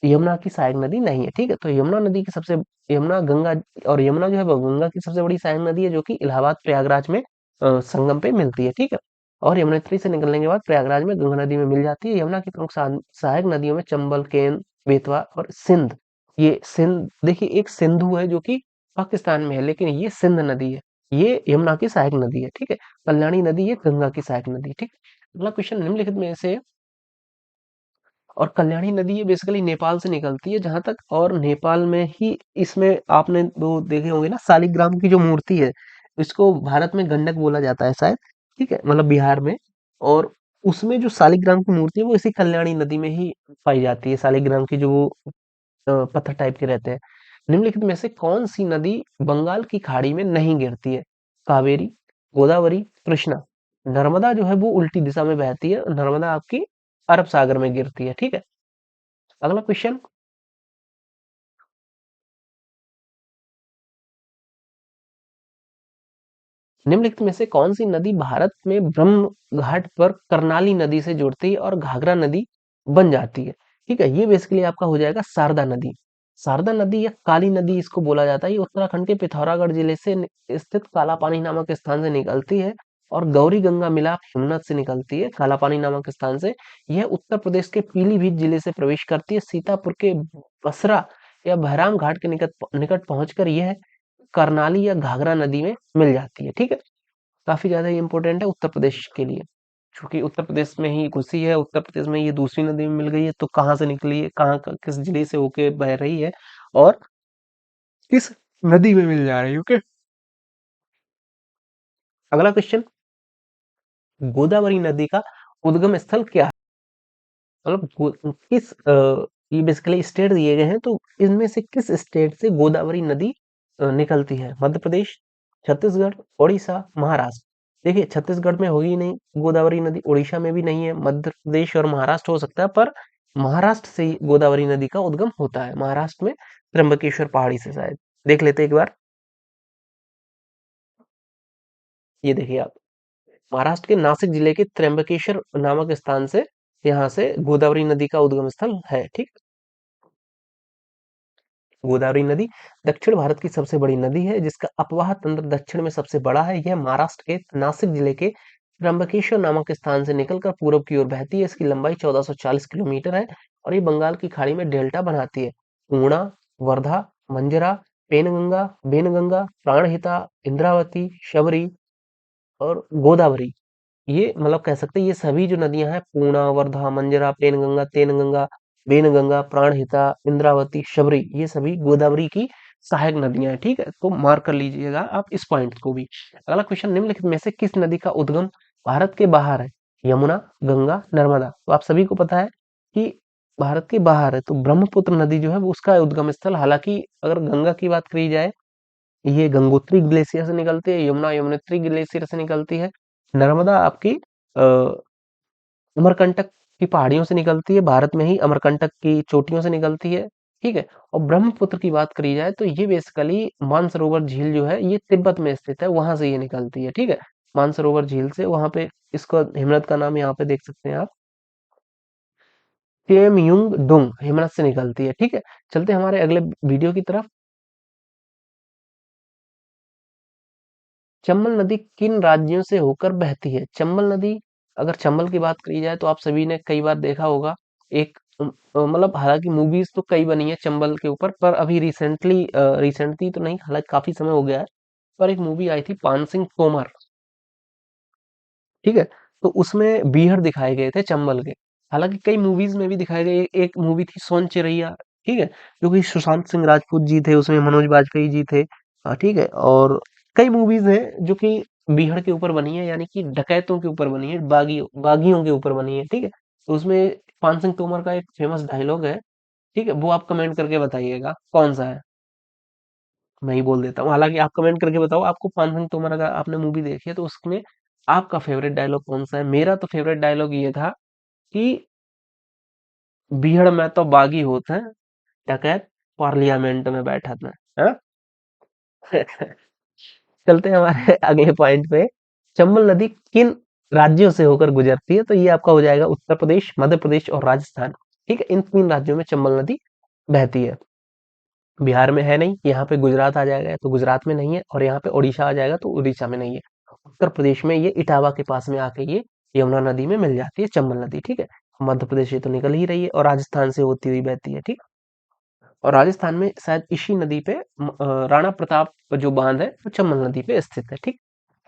यमुना की सहायक नदी नहीं है, ठीक है। तो यमुना गंगा, और यमुना जो है वो गंगा की सबसे बड़ी सहायक नदी है, जो कि इलाहाबाद प्रयागराज में संगम पे मिलती है, ठीक है। और यमुनोत्री से निकलने के बाद प्रयागराज में गंगा नदी में मिल जाती है। यमुना की प्रमुख सहायक नदियों में चंबल, केन, बेतवा और सिंध। ये सिंध देखिए, एक सिंधु है जो कि पाकिस्तान में है, लेकिन ये सिंध नदी है, ये यमुना की सहायक नदी है, ठीक है। कल्याणी नदी ये गंगा की सहायक नदी, ठीक। अगला क्वेश्चन, निम्नलिखित में से और कल्याणी नदी ये बेसिकली नेपाल से निकलती है जहां तक, और नेपाल में ही इसमें आपने वो देखे होंगे ना, शालिग्राम की जो मूर्ति है, इसको भारत में गंडक बोला जाता है शायद, ठीक है, मतलब बिहार में। और उसमें जो शालिग्राम की मूर्ति है वो इसी कल्याणी नदी में ही पाई जाती है। शालिग्राम की जो वो पत्थर टाइप के रहते हैं। निम्नलिखित में से कौन सी नदी बंगाल की खाड़ी में नहीं गिरती है? कावेरी, गोदावरी, कृष्णा। नर्मदा जो है वो उल्टी दिशा में बहती है, नर्मदा आपकी अरब सागर में गिरती है, ठीक है। अगला क्वेश्चन, निम्नलिखित में से कौन सी नदी भारत में ब्रह्म घाट पर कर्नाली नदी से जुड़ती है और घाघरा नदी बन जाती है? ठीक है, ये बेसिकली आपका हो जाएगा शारदा नदी। शारदा नदी या काली नदी इसको बोला जाता है, ये उत्तराखंड के पिथौरागढ़ जिले से स्थित काला पानी नामक स्थान से निकलती है और गौरी गंगा मिलाप हिमनद से निकलती है काला पानी नामक स्थान से। यह उत्तर प्रदेश के पीलीभीत जिले से प्रवेश करती है, सीतापुर के बसरा या बहराम घाट के निकट निकट पहुंचकर यह करनाली या घाघरा नदी में मिल जाती है, ठीक है। काफी ज्यादा इंपॉर्टेंट है उत्तर प्रदेश के लिए, क्योंकि उत्तर प्रदेश में ही घुसी है, उत्तर प्रदेश में ये दूसरी नदी में मिल गई है, तो कहाँ से निकली है, किस जिले से होके बह रही है, और किस नदी में मिल जा रही है, ओके। अगला क्वेश्चन, गोदावरी नदी का उद्गम स्थल क्या है? मतलब ये बेसिकली स्टेट दिए गए हैं, तो इनमें से किस स्टेट से गोदावरी नदी निकलती है? मध्य प्रदेश, छत्तीसगढ़, उड़ीसा, महाराष्ट्र। देखिए, छत्तीसगढ़ में होगी नहीं गोदावरी नदी, उड़ीसा में भी नहीं है, मध्य प्रदेश और महाराष्ट्र हो सकता है, पर महाराष्ट्र से ही गोदावरी नदी का उद्गम होता है, महाराष्ट्र में त्र्यंबकेश्वर पहाड़ी से शायद। देख लेते हैं एक बार। ये देखिए आप, महाराष्ट्र के नासिक जिले के त्र्यंबकेश्वर नामक स्थान से, यहाँ से गोदावरी नदी का उद्गम स्थल है, ठीक। गोदावरी नदी दक्षिण भारत की सबसे बड़ी नदी है, जिसका अपवाह तंत्र दक्षिण में सबसे बड़ा है। यह महाराष्ट्र के नासिक जिले के त्र्यंबकेश्वर नामक स्थान से निकलकर पूर्व की ओर बहती है। इसकी लंबाई 1440 किलोमीटर है और ये बंगाल की खाड़ी में डेल्टा बनाती है। पूर्णा, वर्धा, मंजरा, पेनगंगा, बेनगंगा, प्राणहिता, इंद्रावती, शबरी और गोदावरी, ये मतलब कह सकते हैं ये सभी जो नदियां हैं, पूर्णा, वर्धा, मंजरा, पेनगंगा, तेनगंगा, बेनगंगा, प्राणहिता, इंद्रावती, शबरी, ये सभी गोदावरी की सहायक नदियां हैं, ठीक है। तो मार्क कर लीजिएगा आप इस पॉइंट को भी। अगला क्वेश्चन, निम्नलिखित में से किस नदी का उद्गम भारत के बाहर है? यमुना, गंगा, नर्मदा। तो आप सभी को पता है कि भारत के बाहर है, तो ब्रह्मपुत्र नदी जो है वो उसका उद्गम स्थल। हालांकि अगर गंगा की बात करी जाए, ये गंगोत्री ग्लेशियर से निकलती है, यमुना यमुनोत्री ग्लेशियर से निकलती है, नर्मदा आपकी अमरकंटक की पहाड़ियों से निकलती है, भारत में ही अमरकंटक की चोटियों से निकलती है, ठीक है। और ब्रह्मपुत्र की बात करी जाए तो ये बेसिकली मानसरोवर झील जो है ये तिब्बत में स्थित है, वहां से ये निकलती है, ठीक है। मानसरोवर झील से, वहां पे इसको हिमनद का नाम यहाँ पे देख सकते हैं आप, केमयुंग डुंग हिमनद से निकलती है, ठीक है। चलते हैं हमारे अगले वीडियो की तरफ। चंबल नदी किन राज्यों से होकर बहती है? चंबल नदी, अगर चंबल की बात करी जाए तो आप सभी ने कई बार देखा होगा, एक मतलब हालांकि मूवीज तो कई बनी है चंबल के ऊपर, पर अभी रिसेंटली तो नहीं, हालांकि काफी समय हो गया है, पर एक मूवी आई थी पान सिंह तोमर, ठीक है। तो उसमें बीहड़ दिखाए गए थे चंबल के। हालांकि कई मूवीज में भी दिखाए गए, एक मूवी थी सोन चिरैया, ठीक है, जो कि सुशांत सिंह राजपूत जी थे उसमें, मनोज बाजपेयी जी थे, ठीक है। और कई मूवीज हैं जो कि बीहड़ के ऊपर बनी है, यानी कि डकैतों के ऊपर बनी है, बागियों के ऊपर बनी है, ठीक है। तो उसमें पान सिंह तोमर का एक फेमस डायलॉग है, ठीक है, वो आप कमेंट करके बताइएगा कौन सा है। मैं ही बोल देता हूँ, हालांकि आप कमेंट करके बताओ आपको पान सिंह तोमर, अगर आपने मूवी देखी है तो उसमें आपका फेवरेट डायलॉग कौन सा है। मेरा तो फेवरेट डायलॉग ये था कि बीहड़ में तो बागी होते हैं, डकैत पार्लियामेंट में बैठा था, हाँ? चलते हैं हमारे अगले पॉइंट पे। चंबल नदी किन राज्यों से होकर गुजरती है? तो ये आपका हो जाएगा उत्तर प्रदेश, मध्य प्रदेश और राजस्थान, ठीक है। इन तीन राज्यों में चंबल नदी बहती है। बिहार में है नहीं, यहाँ पे गुजरात आ जाएगा तो गुजरात में नहीं है, और यहाँ पे उड़ीसा आ जाएगा तो उड़ीसा में नहीं है। उत्तर प्रदेश में ये इटावा के पास में आके ये यमुना नदी में मिल जाती है चंबल नदी, ठीक है। मध्य प्रदेश से तो निकल ही रही है और राजस्थान से होती हुई बहती है, ठीक। और राजस्थान में शायद इसी नदी पे राणा प्रताप जो बांध है वो चंबल नदी पे स्थित है, ठीक।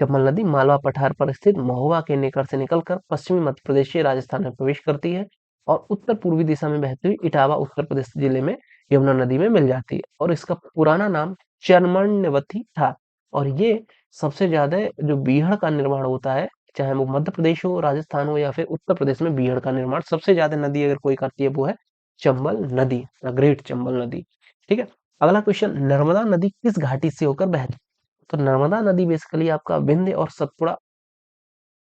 चंबल नदी मालवा पठार पर स्थित महोबा के निकट से निकलकर पश्चिमी मध्य प्रदेश से राजस्थान में प्रवेश करती है। और उत्तर पूर्वी दिशा में बहती हुई इटावा उत्तर प्रदेश जिले में यमुना नदी में मिल जाती है और इसका पुराना नाम चर्मण्यवती था। और ये सबसे ज्यादा जो बीहड़ का निर्माण होता है, चाहे वो मध्य प्रदेश हो, राजस्थान हो या फिर उत्तर प्रदेश में, बीहड़ का निर्माण सबसे ज्यादा नदी अगर कोई करती है वो है चंबल नदी, ग्रेट चंबल नदी। ठीक है। अगला क्वेश्चन, नर्मदा नदी किस घाटी से होकर बहती है? तो नर्मदा नदी बेसिकली आपका विंध्य और सतपुड़ा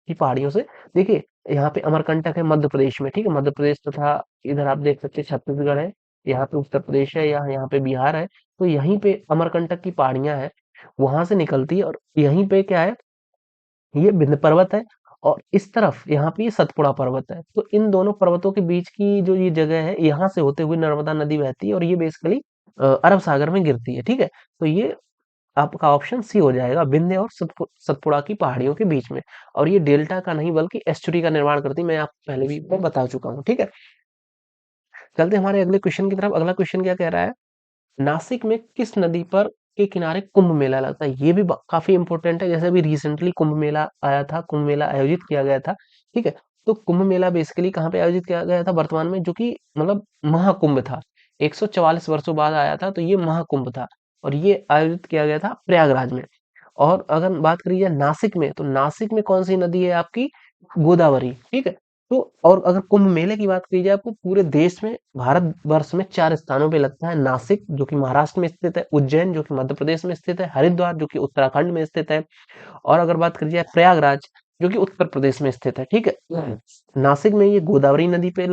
की पहाड़ियों से, देखिए यहाँ पे अमरकंटक है मध्य प्रदेश में, ठीक है, मध्य प्रदेश तथा इधर आप देख सकते हैं छत्तीसगढ़ है, यहाँ पे उत्तर प्रदेश है, यहाँ पे बिहार है। तो यहीं पे अमरकंटक की पहाड़ियां हैं, वहां से निकलती है और यहीं पे क्या है, ये विंध्य पर्वत है और इस तरफ यहाँ पे ये सतपुड़ा पर्वत है। तो इन दोनों पर्वतों के बीच की जो ये जगह है, यहाँ से होते हुए नर्मदा नदी बहती है और ये बेसिकली अरब सागर में गिरती है। ठीक है। तो ये आपका ऑप्शन सी हो जाएगा, विंध्य और सतपुड़ा की पहाड़ियों के बीच में। और ये डेल्टा का नहीं बल्कि एस्चुरी का निर्माण करती है, मैं आपको पहले भी मैं बता चुका हूँ। ठीक है। चलते हैं हमारे अगले क्वेश्चन की तरफ। अगला क्वेश्चन क्या कह रहा है, नासिक में किस नदी पर के किनारे कुंभ मेला लगता है? ये भी काफी इंपॉर्टेंट है। जैसे अभी रिसेंटली कुंभ मेला आया था, कुंभ मेला आयोजित किया गया था। ठीक है। तो कुंभ मेला बेसिकली कहाँ पे आयोजित किया गया था वर्तमान में, जो कि मतलब महाकुंभ था, 144 वर्षों बाद आया था, तो ये महाकुंभ था और ये आयोजित किया गया था प्रयागराज में। और अगर बात करी जाए नासिक में, तो नासिक में कौन सी नदी है आपकी, गोदावरी। ठीक है। तो और अगर कुंभ मेले की बात की जाए, आपको पूरे देश में, भारत वर्ष में 4 स्थानों पे लगता है, नासिक जो कि महाराष्ट्र में स्थित है, उज्जैन जो कि मध्य प्रदेश में स्थित है, हरिद्वार जो कि उत्तराखंड में स्थित है, और अगर बात करी जाए प्रयागराज जो कि उत्तर प्रदेश में स्थित है। ठीक है। नासिक में ये गोदावरी नदी पे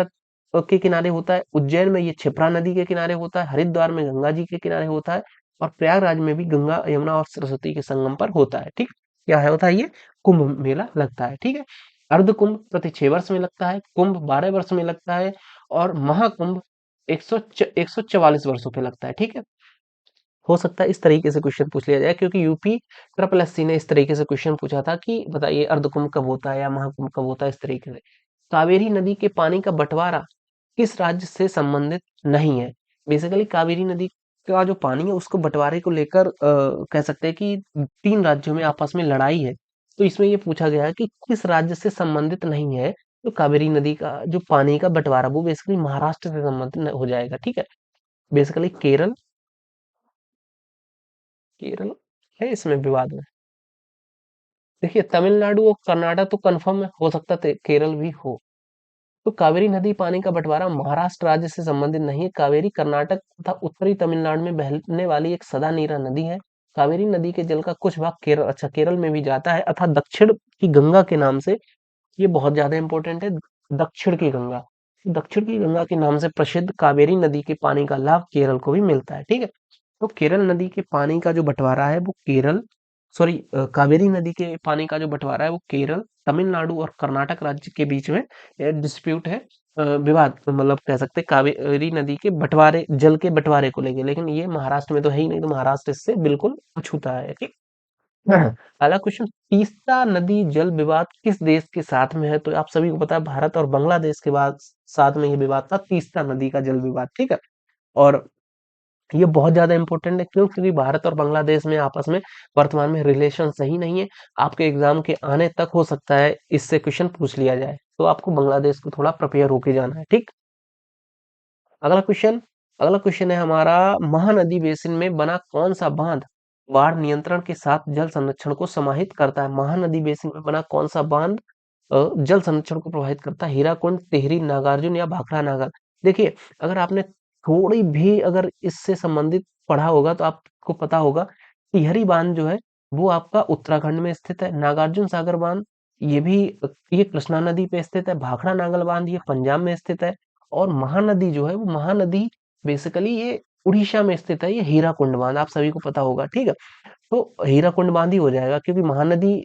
के किनारे होता है, उज्जैन में ये क्षिप्रा नदी के किनारे होता है, हरिद्वार में गंगा जी के किनारे होता है, और प्रयागराज में भी गंगा यमुना और सरस्वती के संगम पर होता है। ठीक। क्या है, होता है ये कुंभ मेला लगता है। ठीक है। अर्ध कुंभ प्रति 6 वर्ष में लगता है, कुंभ 12 वर्ष में लगता है, और महाकुंभ 144 वर्षों पे लगता है। ठीक है। हो सकता है इस तरीके से क्वेश्चन पूछ लिया जाए, क्योंकि यूपी ट्रिपल एससी ने इस तरीके से क्वेश्चन पूछा था कि बताइए अर्धकुंभ कब होता है या महाकुंभ कब होता है, इस तरीके से। कावेरी नदी के पानी का बंटवारा किस राज्य से संबंधित नहीं है? बेसिकली कावेरी नदी का जो पानी है उसको बंटवारे को लेकर कह सकते हैं कि 3 राज्यों में आपस में लड़ाई है। तो इसमें ये पूछा गया है कि किस राज्य से संबंधित नहीं है। तो कावेरी नदी का जो पानी का बंटवारा वो बेसिकली महाराष्ट्र से संबंधित हो जाएगा। ठीक है। बेसिकली केरल, केरल है इसमें विवाद में। देखिए तमिलनाडु और कर्नाटक तो कंफर्म है, हो सकता है केरल भी हो। तो कावेरी नदी पानी का बंटवारा महाराष्ट्र राज्य से संबंधित नहीं है। कावेरी कर्नाटक तथा उत्तरी तमिलनाडु में बहने वाली एक सदा नीरा नदी है। कावेरी नदी के जल का कुछ भाग केरल, अच्छा केरल में भी जाता है, अर्थात दक्षिण की गंगा के नाम से, ये बहुत ज्यादा इंपॉर्टेंट है, दक्षिण की गंगा, दक्षिण की गंगा के नाम से प्रसिद्ध कावेरी नदी के पानी का लाभ केरल को भी मिलता है। ठीक है। तो केरल नदी के पानी का जो बंटवारा है वो केरल, सॉरी, कावेरी नदी के पानी का जो बंटवारा है वो केरल, तमिलनाडु और कर्नाटक राज्य के बीच में डिस्प्यूट है, विवाद, मतलब कह सकते हैं कावेरी नदी के बंटवारे, जल के बंटवारे को लेके। लेकिन ये महाराष्ट्र में तो है ही नहीं, तो महाराष्ट्र इससे बिल्कुल अछूता है। ठीक। अगला क्वेश्चन, तीस्ता नदी जल विवाद किस देश के साथ में है? तो आप सभी को पता है भारत और बांग्लादेश के बाद साथ में ये विवाद था, तीस्ता नदी का जल विवाद। ठीक है। और ये बहुत ज्यादा इंपॉर्टेंट है, क्यों? क्योंकि भारत और बांग्लादेश में आपस में वर्तमान में रिलेशन सही नहीं है। आपके एग्जाम के आने तक हो सकता है इससे क्वेश्चन पूछ लिया जाए, तो आपको बांग्लादेश को थोड़ा प्रिपेयर होके जाना है। ठीक। अगला क्वेश्चन, अगला क्वेश्चन है हमारा, महानदी बेसिन में बना कौन सा बांध बाढ़ नियंत्रण के साथ जल संरक्षण को समाहित करता है? महानदी बेसिन में बना कौन सा बांध जल संरक्षण को प्रभावित करता है? हीराकुंड, टिहरी, नागार्जुन या भाखड़ा नागर? देखिए, अगर आपने थोड़ी भी अगर इससे संबंधित पढ़ा होगा तो आपको पता होगा, टिहरी बांध जो है वो आपका उत्तराखंड में स्थित है, नागार्जुन सागर बांध ये भी, ये कृष्णा नदी पे स्थित है, भाखड़ा नागल बांध ये पंजाब में स्थित है, और महानदी जो है वो महानदी बेसिकली ये उड़ीसा में स्थित है, ये हीराकुंड बांध आप सभी को पता होगा। ठीक है। तो हीराकुंड बांध ही हो जाएगा, क्योंकि महानदी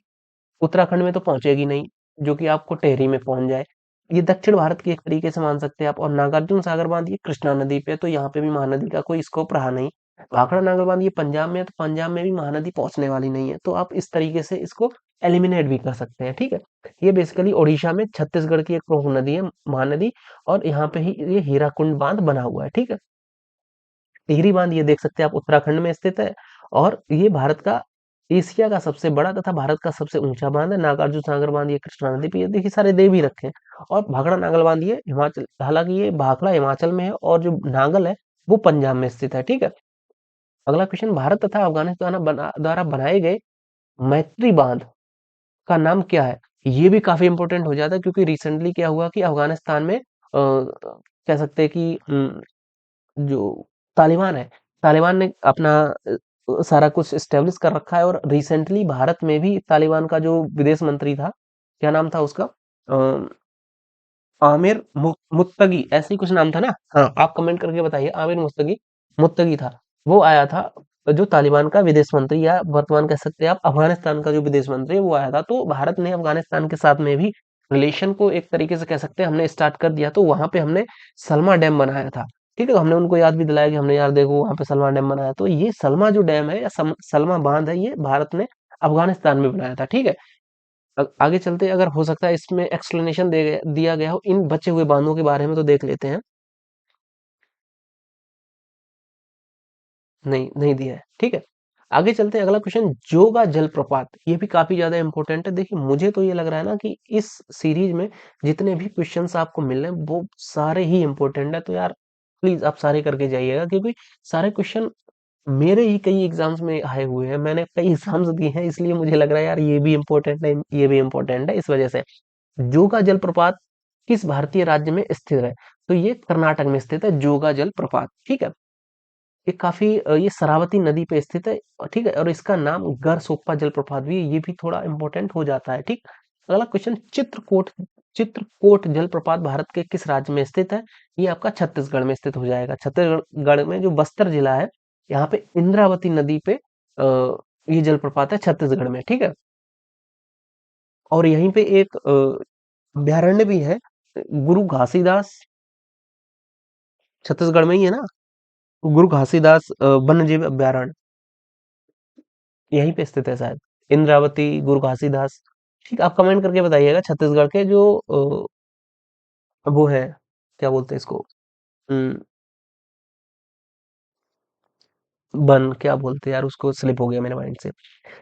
उत्तराखंड में तो पहुंचेगी नहीं जो कि आपको टेहरी में पहुंच जाए। ये दक्षिण भारत की एक तरीके से मान सकते हैं आप। और नागार्जुन सागर बांध ये कृष्णा नदी पे है, तो यहाँ पे भी महानदी का कोई स्कोप रहा नहीं। भाखड़ा नागर बांध ये पंजाब में है, तो पंजाब में भी महानदी पहुंचने वाली नहीं है, तो आप इस तरीके से इसको एलिमिनेट भी कर सकते हैं। ठीक है। ये बेसिकली ओडिशा में छत्तीसगढ़ की एक प्रमुख नदी है महानदी, और यहाँ पे ही ये हीराकुंड बांध बना हुआ है। ठीक है। टिहरी बांध ये देख सकते हैं आप उत्तराखंड में स्थित है, और ये भारत का एशिया का सबसे बड़ा तथा भारत का सबसे ऊंचा बांध है नागार्जुन सागर बांध, ये कृष्णा नदी पे, ये देखिए सारे दे भी रखे हैं। और भाखड़ा नागल बांध ये हिमाचल, हालांकि ये भाखड़ा हिमाचल में है और जो नागल है वो पंजाब में स्थित है, ठीक है। अगला क्वेश्चन, भारत तथा अफगानिस्तान द्वारा बनाए गए मैत्री बांध का नाम क्या है? ये भी काफी इंपॉर्टेंट हो जाता है, क्योंकि रिसेंटली क्या हुआ कि अफगानिस्तान में कह सकते हैं कि जो तालिबान है, तालिबान ने अपना सारा कुछ एस्टेब्लिश कर रखा है, और रिसेंटली भारत में भी तालिबान का जो विदेश मंत्री था, क्या नाम था उसका, आमिर मुत्तगी, ऐसे ही कुछ नाम था ना, हाँ आप कमेंट करके बताइए, आमिर मुत्तगी, मुत्तगी था, वो आया था, जो तालिबान का विदेश मंत्री, या वर्तमान कह सकते हैं आप अफगानिस्तान का जो विदेश मंत्री है, वो आया था। तो भारत ने अफगानिस्तान के साथ में भी रिलेशन को एक तरीके से कह सकते हैं हमने स्टार्ट कर दिया। तो वहां पे हमने सलमा डैम बनाया था, ठीक है, तो हमने उनको याद भी दिलाया कि हमने यार देखो वहां पे सलमा डैम बनाया। तो ये सलमा जो डैम है या सलमा बांध है, ये भारत ने अफगानिस्तान में बनाया था, ठीक है। आगे चलते अगर हो सकता है इसमें एक्सप्लेनेशन दिया गया हो इन बचे हुए बांधों के बारे में, तो देख लेते हैं। नहीं, नहीं दिया है, ठीक है। आगे चलते हैं, अगला क्वेश्चन, जोगा जलप्रपात, ये भी काफी ज्यादा इंपॉर्टेंट है। देखिए मुझे तो ये लग रहा है ना कि इस सीरीज में जितने भी क्वेश्चंस आपको मिल रहे हैं वो सारे ही इंपॉर्टेंट है। तो यार प्लीज आप सारे करके जाइएगा, क्योंकि सारे क्वेश्चन मेरे ही कई एग्जाम्स में आए हुए हैं, मैंने कई एग्जाम्स दिए हैं, इसलिए मुझे लग रहा है यार ये भी इम्पोर्टेंट है, ये भी इम्पोर्टेंट है, इस वजह से। जोगा जलप्रपात किस भारतीय राज्य में स्थित है? तो ये कर्नाटक में स्थित है, जोगा जलप्रपात, ठीक है। ये काफी ये शरावती नदी पे स्थित है, ठीक है, और इसका नाम गरसोप्पा जलप्रपात भी है, ये भी थोड़ा इंपॉर्टेंट हो जाता है, ठीक। अगला क्वेश्चन, चित्रकूट जलप्रपात भारत के किस राज्य में स्थित है? ये आपका छत्तीसगढ़ में स्थित हो जाएगा। छत्तीसगढ़ में जो बस्तर जिला है, यहाँ पे इंद्रावती नदी पे ये जलप्रपात है, छत्तीसगढ़ में, ठीक है। और यहीं पे एक अभयारण्य भी है, गुरु घासीदास, छत्तीसगढ़ में ही है ना, गुरु घासीदास वन्य जीव अभयारण्य, यहीं पे स्थित है शायद, इंद्रावती, गुरु घासीदास, ठीक। आप कमेंट करके बताइएगा छत्तीसगढ़ के जो वो है, क्या बोलते हैं इसको, हम्म, वन क्या बोलते हैं यार उसको, स्लिप हो गया मेरे माइंड से,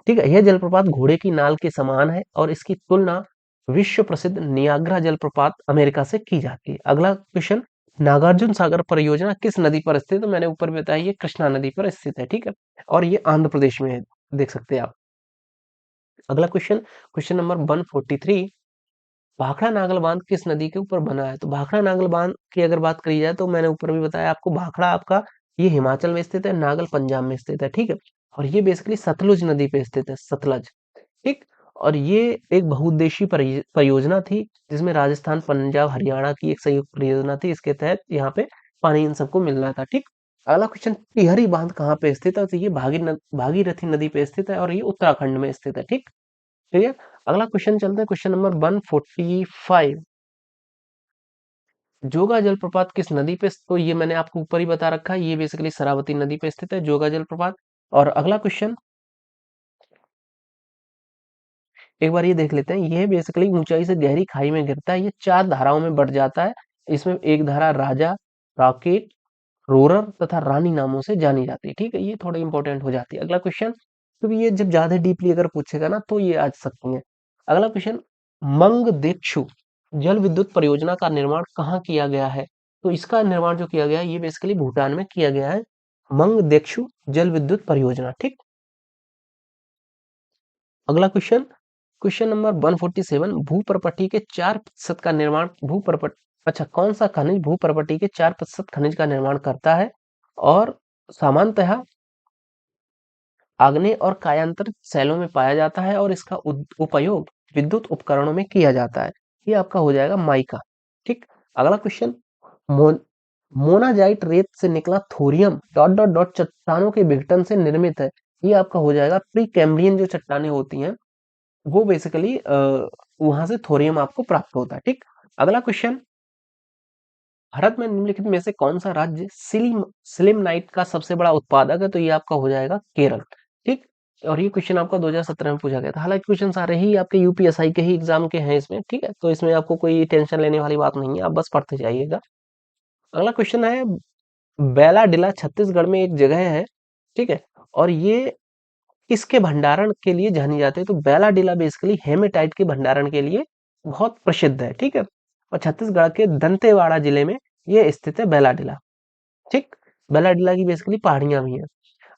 ठीक है। यह जलप्रपात घोड़े की नाल के समान है, और इसकी तुलना विश्व प्रसिद्ध नियाग्रा जलप्रपात अमेरिका से की जाती है। अगला क्वेश्चन, नागार्जुन सागर परियोजना किस नदी पर स्थित है? तो मैंने ऊपर बताया ये कृष्णा नदी पर स्थित है, ठीक है, और ये आंध्र प्रदेश में है, देख सकते हैं आप। अगला question, question number 143, Bhakra Nangal बांध किस नदी के ऊपर बना है? तो भाखड़ा नागल बांध की अगर बात करी जाए, तो मैंने ऊपर भी बताया आपको, भाखड़ा आपका ये हिमाचल में स्थित है, नागल पंजाब में स्थित है, ठीक है। और ये बेसिकली सतलुज नदी पे स्थित है, सतलज, ठीक। और ये एक बहुउद्देशीय परियोजना थी, जिसमें राजस्थान, पंजाब, हरियाणा की एक संयुक्त परियोजना थी। इसके तहत यहाँ पे पानी इन सबको मिलना था, ठीक। अगला क्वेश्चन, टिहरी बांध कहाँ पे स्थित है? तो ये भागीरथी नदी पे स्थित है, और ये उत्तराखंड में स्थित है, ठीक। क्लियर। अगला क्वेश्चन चलते हैं, क्वेश्चन नंबर 145, जोगा जलप्रपात किस नदी पे तो ये मैंने आपको ऊपर ही बता रखा है, ये बेसिकली शरावती नदी पे स्थित है, जोगा जलप्रपात। और अगला क्वेश्चन, एक बार ये देख लेते हैं, ये बेसिकली ऊंचाई से गहरी खाई में गिरता है, ये 4 धाराओं में बढ़ जाता है। इसमें एक धारा राजा, रॉकेट, रोरर तथा रानी नामों से जानी जाती है, ठीक है, ये थोड़ी इंपॉर्टेंट हो जाती है। अगला क्वेश्चन, क्योंकि ये जब ज्यादा डीपली अगर पूछेगा ना तो ये आ सकती है। अगला क्वेश्चन, मंगदेक्षु जल विद्युत परियोजना का निर्माण कहाँ किया गया है? तो इसका निर्माण जो किया गया है, ये बेसिकली भूटान में किया गया है, मंगदेक्षु जल विद्युत परियोजना, ठीक। अगला क्वेश्चन, क्वेश्चन नंबर 147, भूप्रपट्टी के 4% का निर्माण भूप्रपट अच्छा, कौन सा खनिज भूप्रपट्टी के 4% खनिज का निर्माण करता है? और सामान्यतः आग्नेय और कायांतरित शैलों में पाया जाता है, और इसका उपयोग विद्युत उपकरणों में किया जाता है। ये आपका हो जाएगा माइका, ठीक। अगला क्वेश्चन, मोन मोनाजाइट रेत से निकला थोरियम डॉट डॉट डॉट चट्टानों के विघटन से निर्मित है। ये आपका हो जाएगा प्री कैम्ब्रियन जो चट्टानें होती हैं, वो बेसिकली वहां से थोरियम आपको प्राप्त होता है, ठीक। अगला क्वेश्चन, भारत में निम्नलिखित में से कौन सा राज्य सिलिमनाइट का सबसे बड़ा उत्पादक है? तो ये आपका हो जाएगा केरल, ठीक। और ये क्वेश्चन आपका 2017 में पूछा गया था, हालांकि क्वेश्चन सारे ही आपके यूपीएसआई के ही एग्जाम के हैं इसमें, ठीक है, तो इसमें आपको कोई टेंशन लेने वाली बात नहीं है, आप बस पढ़ते जाइएगा। अगला क्वेश्चन है, बेलाडिला छत्तीसगढ़ में एक जगह है, ठीक है, और ये किसके भंडारण के लिए जानी जाती है? तो बैलाडीला बेसिकली हेमेटाइट के भंडारण के लिए बहुत प्रसिद्ध है, ठीक है। और छत्तीसगढ़ के दंतेवाड़ा जिले में ये स्थित है बैलाडीला, ठीक। बैलाडीला की बेसिकली पहाड़ियां भी हैं।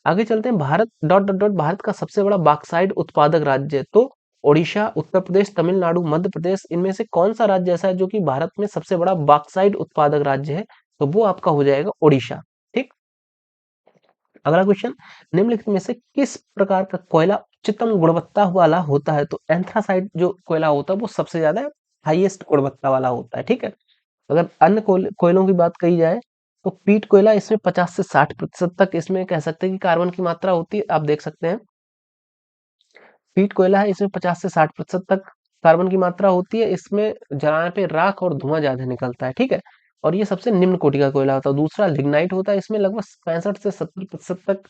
आगे चलते हैं, Bharat dot dot dot Bharat का सबसे बड़ा बॉक्साइट उत्पादक राज्य है। तो ओडिशा, उत्तर प्रदेश, तमिलनाडु, मध्य प्रदेश, इनमें से कौन सा राज्य ऐसा है जो कि भारत में सबसे बड़ा बॉक्साइट उत्पादक राज्य है? तो वो आपका हो जाएगा ओडिशा, ठीक। अगला क्वेश्चन, निम्नलिखित में से किस प्रकार का कोयला उच्चतम गुणवत्ता वाला होता है? तो एंथ्रासाइट जो कोयला होता है वो सबसे ज्यादा हाईएस्ट गुणवत्ता वाला होता है, ठीक है। अगर अन्य कोयलों की बात कही जाए तो पीट कोयला, इसमें 50 से 60% तक इसमें कह सकते हैं कि कार्बन की मात्रा होती है। आप देख सकते हैं पीट कोयला है, इसमें 50 से 60% तक कार्बन की मात्रा होती है। इसमें जलाने पे राख और धुआं ज्यादा निकलता है, ठीक है। और ये सबसे निम्न कोटि का कोयला होता है। दूसरा लिग्नाइट होता है, इसमें लगभग 65 से 70% तक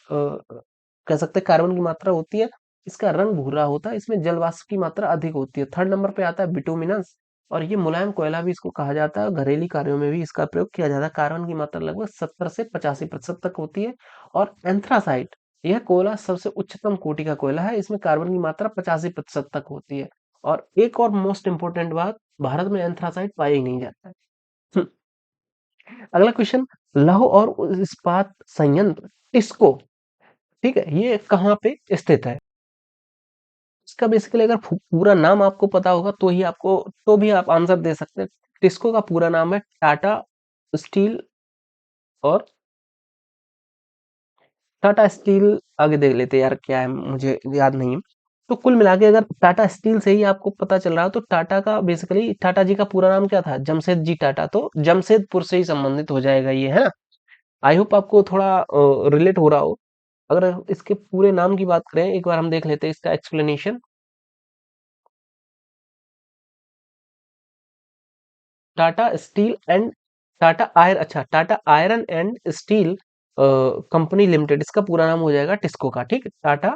कह सकते हैं कार्बन की मात्रा होती है। इसका रंग भूरा होता है, इसमें जल वाष्प की मात्रा अधिक होती है। थर्ड नंबर पे आता है बिटुमिनस, और ये मुलायम कोयला भी इसको कहा जाता है। घरेलू कार्यों में भी इसका प्रयोग किया जाता है। कार्बन की मात्रा लगभग 70 से 85% तक होती है। और एंथ्रासाइट, यह कोयला सबसे उच्चतम कोटि का कोयला है। इसमें कार्बन की मात्रा 85% तक होती है। और एक और मोस्ट इंपोर्टेंट बात, भारत में एंथ्रासाइट पाया ही नहीं जाता है। हम्म, अगला क्वेश्चन, लौह और इस्पात संयंत्र टिस्को, ठीक है, ये कहाँ पे स्थित है? इसका बेसिकली अगर पूरा नाम आपको पता होगा तो ही आपको, तो भी आप आंसर दे सकते हैं। टिस्को का पूरा नाम है टाटा स्टील, और टाटा स्टील आगे देख लेते हैं यार, क्या है मुझे याद नहीं है। तो कुल मिला के अगर टाटा स्टील से ही आपको पता चल रहा हो तो टाटा का बेसिकली, टाटा जी का पूरा नाम क्या था? जमशेद जी टाटा। तो जमशेदपुर से ही संबंधित हो जाएगा ये, है ना। आई होप आपको थोड़ा रिलेट हो रहा हो। अगर इसके पूरे नाम की बात करें, एक बार हम देख लेते हैं इसका explanation. Tata steel and Tata iron अच्छा Tata iron and steel company limited, इसका पूरा नाम हो जाएगा टिस्को का, ठीक है। Tata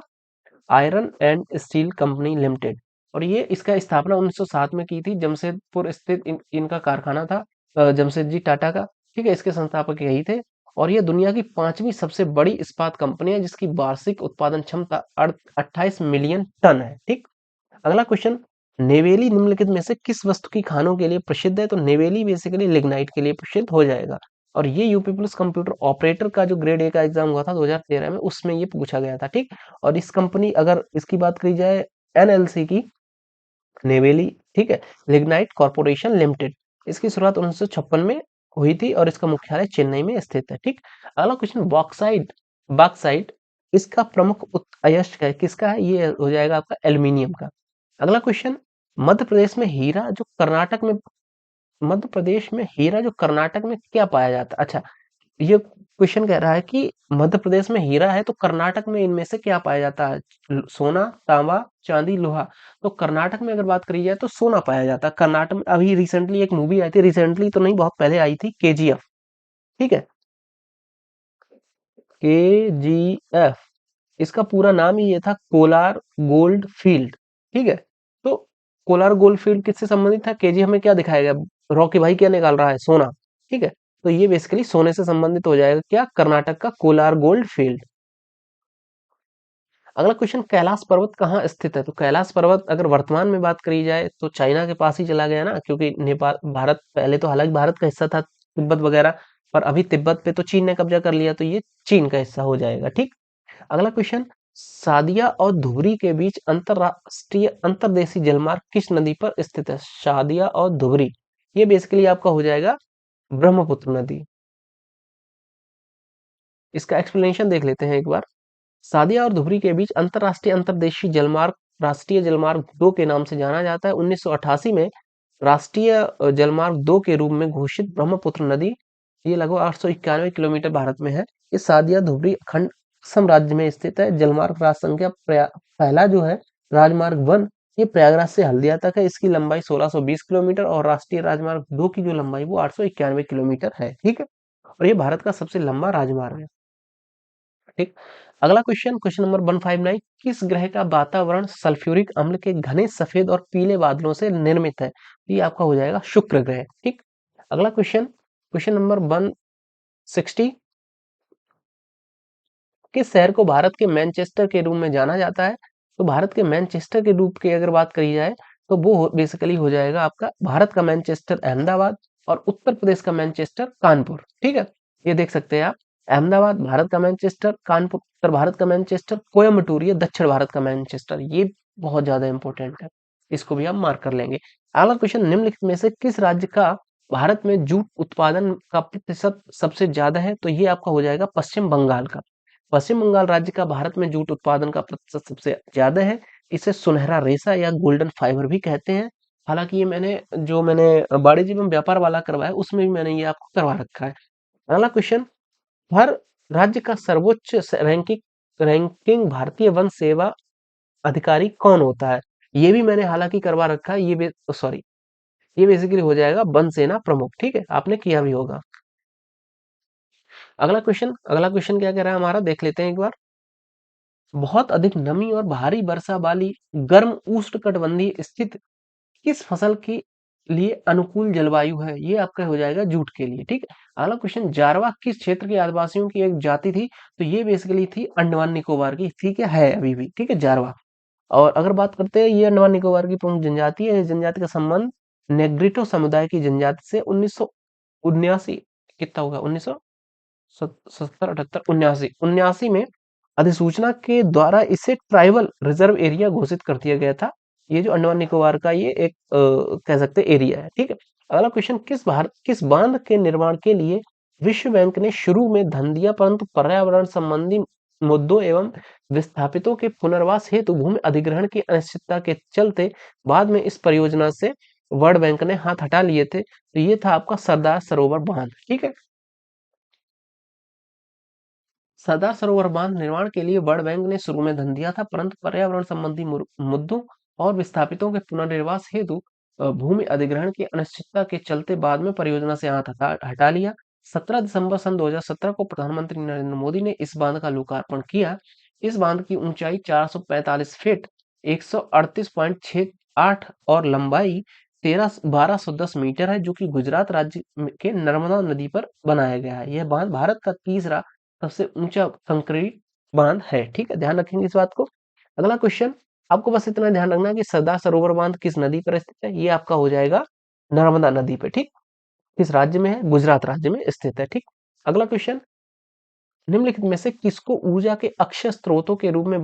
iron and steel company limited. और ये इसका स्थापना 1907 में की थी। जमशेदपुर स्थित इनका कारखाना था, जमशेद जी टाटा का, ठीक है। इसके संस्थापक यही थे। और ये दुनिया की पांचवी सबसे बड़ी इस्पात कंपनी है, जिसकी वार्षिक उत्पादन क्षमता 28 मिलियन टन है, ठीक। अगला क्वेश्चन, नेवेली निम्नलिखित में से किस वस्तु की खानों के लिए प्रसिद्ध है? तो नेवेली बेसिकली लिग्नाइट के लिए प्रसिद्ध हो जाएगा। और ये यूपी पुलिस कंप्यूटर ऑपरेटर का जो ग्रेड ए का एग्जाम हुआ था 2013 में, उसमें ये पूछा गया था, ठीक। और इस कंपनी, अगर इसकी बात करी जाए एनएलसी की, नेवेली, ठीक है, लिग्नाइट कॉर्पोरेशन लिमिटेड, इसकी शुरुआत 1956 में हुई थी और इसका मुख्यालय चेन्नई में स्थित है, ठीक। अगला क्वेश्चन, बॉक्साइट बॉक्साइट इसका प्रमुख अयस्क है, किसका है? ये हो जाएगा आपका एल्यूमिनियम का। अगला क्वेश्चन, मध्य प्रदेश में हीरा जो कर्नाटक में मध्य प्रदेश में हीरा जो कर्नाटक में क्या पाया जाता है? अच्छा, ये क्वेश्चन कह रहा है कि मध्य प्रदेश में हीरा है तो कर्नाटक में इनमें से क्या पाया जाता है? सोना, तांबा, चांदी, लोहा। तो कर्नाटक में अगर बात करी जाए तो सोना पाया जाता है। कर्नाटक में अभी रिसेंटली एक मूवी आई थी, रिसेंटली तो नहीं, बहुत पहले आई थी, केजीएफ, ठीक है। केजीएफ, इसका पूरा नाम ही ये था, कोलार गोल्ड फील्ड, ठीक है। तो कोलार गोल्ड फील्ड किससे संबंधित था? केजीएफ में क्या दिखाया गया? रॉकी भाई क्या निकाल रहा है? सोना, ठीक है। तो ये बेसिकली सोने से संबंधित हो जाएगा, क्या? कर्नाटक का कोलार गोल्ड फील्ड। अगला क्वेश्चन, कैलाश पर्वत कहाँ स्थित है? तो कैलाश पर्वत अगर वर्तमान में बात करी जाए तो चाइना के पास ही चला गया ना, क्योंकि नेपाल, भारत पहले तो हालांकि भारत का हिस्सा था, तिब्बत वगैरह, पर अभी तिब्बत पे तो चीन ने कब्जा कर लिया, तो ये चीन का हिस्सा हो जाएगा, ठीक। अगला क्वेश्चन, सादिया और धुबरी के बीच अंतरराष्ट्रीय अंतर्देशीय जलमार्ग किस नदी पर स्थित है? सादिया और धुबरी, ये बेसिकली आपका हो जाएगा ब्रह्मपुत्र नदी। इसका एक्सप्लेनेशन देख लेते हैं एक बार। सादिया और धुबरी के बीच अंतरराष्ट्रीय अंतर्देशीय जलमार्ग राष्ट्रीय जलमार्ग 2 के नाम से जाना जाता है। 1988 में राष्ट्रीय जलमार्ग 2 के रूप में घोषित ब्रह्मपुत्र नदी, ये लगभग 891 किलोमीटर भारत में है। इस सादिया धुबरी खंड असम राज्य में स्थित है। जलमार्ग राष्ट्र संख्या पहला जो है राजमार्ग 1, ये प्रयागराज से हल्दिया तक है। इसकी लंबाई 1620 किलोमीटर, और राष्ट्रीय राजमार्ग 2 की जो लंबाई वो 891 किलोमीटर है, ठीक है। और ये भारत का सबसे लंबा राजमार्ग है, ठीक। अगला क्वेश्चन, क्वेश्चन नंबर 159, किस ग्रह का वातावरण सल्फ्यूरिक अम्ल के घने सफेद और पीले बादलों से निर्मित है? ये आपका हो जाएगा शुक्र ग्रह, ठीक। अगला क्वेश्चन, क्वेश्चन नंबर 160, किस शहर को भारत के मैनचेस्टर के रूप में जाना जाता है? तो भारत के मैनचेस्टर के रूप की अगर बात करी जाए तो वो बेसिकली हो जाएगा आपका भारत का मैनचेस्टर अहमदाबाद और उत्तर प्रदेश का मैनचेस्टर कानपुर। ठीक है, ये देख सकते हैं आप। अहमदाबाद भारत का मैनचेस्टर, कानपुर उत्तर भारत का मैनचेस्टर, कोयम्बटूर ये दक्षिण भारत का मैनचेस्टर। ये बहुत ज्यादा इंपॉर्टेंट है, इसको भी आप मार्क कर लेंगे। अगला क्वेश्चन, निम्नलिखित में से किस राज्य का भारत में जूट उत्पादन का प्रतिशत सबसे ज्यादा है? तो ये आपका हो जाएगा पश्चिम बंगाल का। पश्चिम बंगाल राज्य का भारत में जूट उत्पादन का प्रतिशत सबसे ज्यादा है। इसे सुनहरा रेशा या गोल्डन फाइबर भी कहते हैं। हालांकि ये मैंने वाणिज्य एवं व्यापार वाला करवाया उसमें भी मैंने ये आपको करवा रखा है। अगला क्वेश्चन, हर राज्य का सर्वोच्च रैंकिंग रैंकिंग भारतीय वन सेवा अधिकारी कौन होता है? ये भी मैंने हालांकि करवा रखा है। सॉरी, ये बेसिकली हो जाएगा वन सेना प्रमुख। ठीक है, आपने किया भी होगा। अगला क्वेश्चन क्या कह रहा है हमारा, देख लेते हैं एक बार। बहुत अधिक नमी और भारी वर्षा वाली गर्म उष्णकटिबंधीय स्थित किस फसल के लिए अनुकूल जलवायु है? ये आपका हो जाएगा जूट के लिए। ठीक है, अगला क्वेश्चन, जारवा किस क्षेत्र के आदिवासियों की एक जाति थी? तो ये बेसिकली थी अंडमान निकोबार की। ठीक है अभी भी। ठीक है, जारवा। और अगर बात करते हैं, ये अंडमान निकोबार की प्रमुख जनजाति है। इस जनजाति का संबंध नेग्रिटो समुदाय की जनजाति से 1979, कितना होगा, 1970 78 79 में अधिसूचना के द्वारा इसे ट्राइबल रिजर्व एरिया घोषित कर दिया गया था। ये जो अंडमान निकोबार का ये एक कह सकते हैं एरिया है। ठीक है, अगला क्वेश्चन, किस बांध के निर्माण के लिए विश्व बैंक ने शुरू में धन दिया परंतु पर्यावरण संबंधी मुद्दों एवं विस्थापितों के पुनर्वास हेतु भूमि अधिग्रहण की अनिश्चितता के चलते बाद में इस परियोजना से वर्ल्ड बैंक ने हाथ हटा लिए थे? तो ये था आपका सरदार सरोवर बांध। ठीक है, सरदार सरोवर बांध निर्माण के लिए वर्ल्ड बैंक ने शुरू में धन दिया था परंतु पर्यावरण संबंधी मुद्दों और विस्थापितों के पुनर्वास हेतु भूमि अधिग्रहण की अनिश्चितता के चलते बाद में परियोजना से हाथ हटा लिया। 17 दिसंबर सन 2017 को प्रधानमंत्री नरेंद्र मोदी ने इस बांध का लोकार्पण किया। इस बांध की ऊंचाई 445 फीट 138.68 और लंबाई 1210 मीटर है, जो कि गुजरात राज्य के नर्मदा नदी पर बनाया गया है। यह बांध भारत का तीसरा सबसे ऊंचा कंक्रीट बांध है। ठीक है, ध्यान रखेंगे इस बात को। अगला क्वेश्चन, आपको बस इतना ध्यान रखना कि सरदार सरोवर बांध किस नदी पर स्थित है? ये आपका हो जाएगा नर्मदा नदी पे। ठीक, किस राज्य में है? गुजरात राज्य में स्थित है। ठीक, अगला क्वेश्चन, निम्नलिखित में से किसको ऊर्जा के अक्षय स्रोतों के रूप में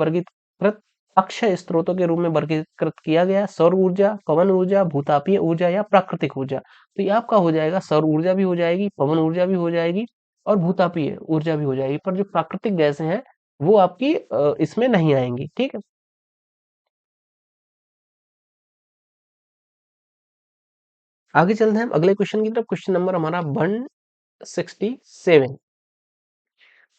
वर्गीकृत किया गया? सौर ऊर्जा, पवन ऊर्जा, भूतापीय ऊर्जा या प्राकृतिक ऊर्जा? तो ये आपका हो जाएगा सौर ऊर्जा भी हो जाएगी, पवन ऊर्जा भी हो जाएगी और भूतापीय ऊर्जा भी हो जाएगी। पर जो प्राकृतिक गैसें हैं वो आपकी इसमें नहीं आएंगी। ठीक है, आगे चलते हैं हम अगले क्वेश्चन की तरफ। क्वेश्चन नंबर हमारा 167,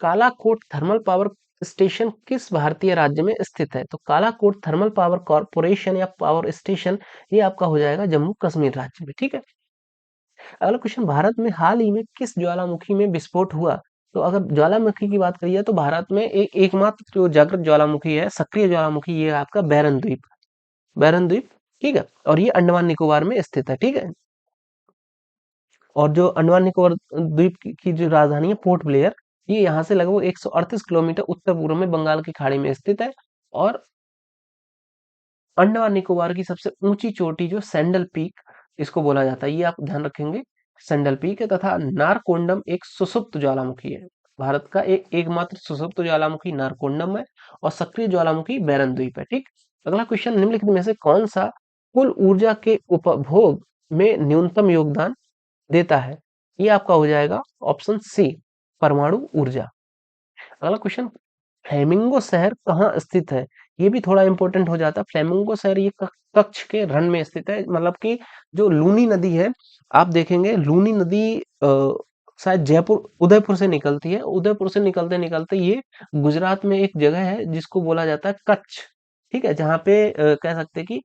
कालाकोट थर्मल पावर स्टेशन किस भारतीय राज्य में स्थित है? तो कालाकोट थर्मल पावर कॉर्पोरेशन या पावर स्टेशन ये आपका हो जाएगा जम्मू कश्मीर राज्य में। ठीक है, अगला क्वेश्चन, भारत में हाल ही में किस ज्वालामुखी में विस्फोट हुआ? तो अगर ज्वालामुखी की बात करिए तो भारत में एकमात्र जो जागृत ज्वालामुखी है, सक्रिय ज्वालामुखी, ये है आपका बैरन द्वीप। बैरन द्वीप। ठीक है, और ये अंडमान निकोबार में स्थित है। ठीक है, और जो अंडमान निकोबार द्वीप की जो राजधानी है पोर्ट ब्लेयर, ये यहाँ से लगभग 138 किलोमीटर उत्तर पूर्व में बंगाल की खाड़ी में स्थित है। और अंडमान निकोबार की सबसे ऊंची चोटी जो सैंडल पीक इसको बोला जाता है, ये आप ध्यान रखेंगे, सैंडल पीक है। तथा नारकोंडम एक सुषुप्त ज्वालामुखी है। भारत का एकमात्र सुषुप्त ज्वालामुखी नारकोंडम है और सक्रिय ज्वालामुखी बैरन द्वीप है। ठीक, अगला क्वेश्चन, निम्नलिखित में से कौन सा कुल ऊर्जा के उपभोग में न्यूनतम योगदान देता है? ये आपका हो जाएगा ऑप्शन सी, परमाणु ऊर्जा। अगला क्वेश्चन, फ्लेमिंगो शहर कहाँ स्थित है? ये भी थोड़ा इंपॉर्टेंट हो जाता है। फ्लेमिंगो शहर ये कच्छ के रण में स्थित है। मतलब कि जो लूनी नदी है, आप देखेंगे लूनी नदी शायद जयपुर उदयपुर से निकलती है। उदयपुर से निकलते निकलते ये गुजरात में एक जगह है जिसको बोला जाता है कच्छ। ठीक है, जहाँ पे कह सकते हैं कि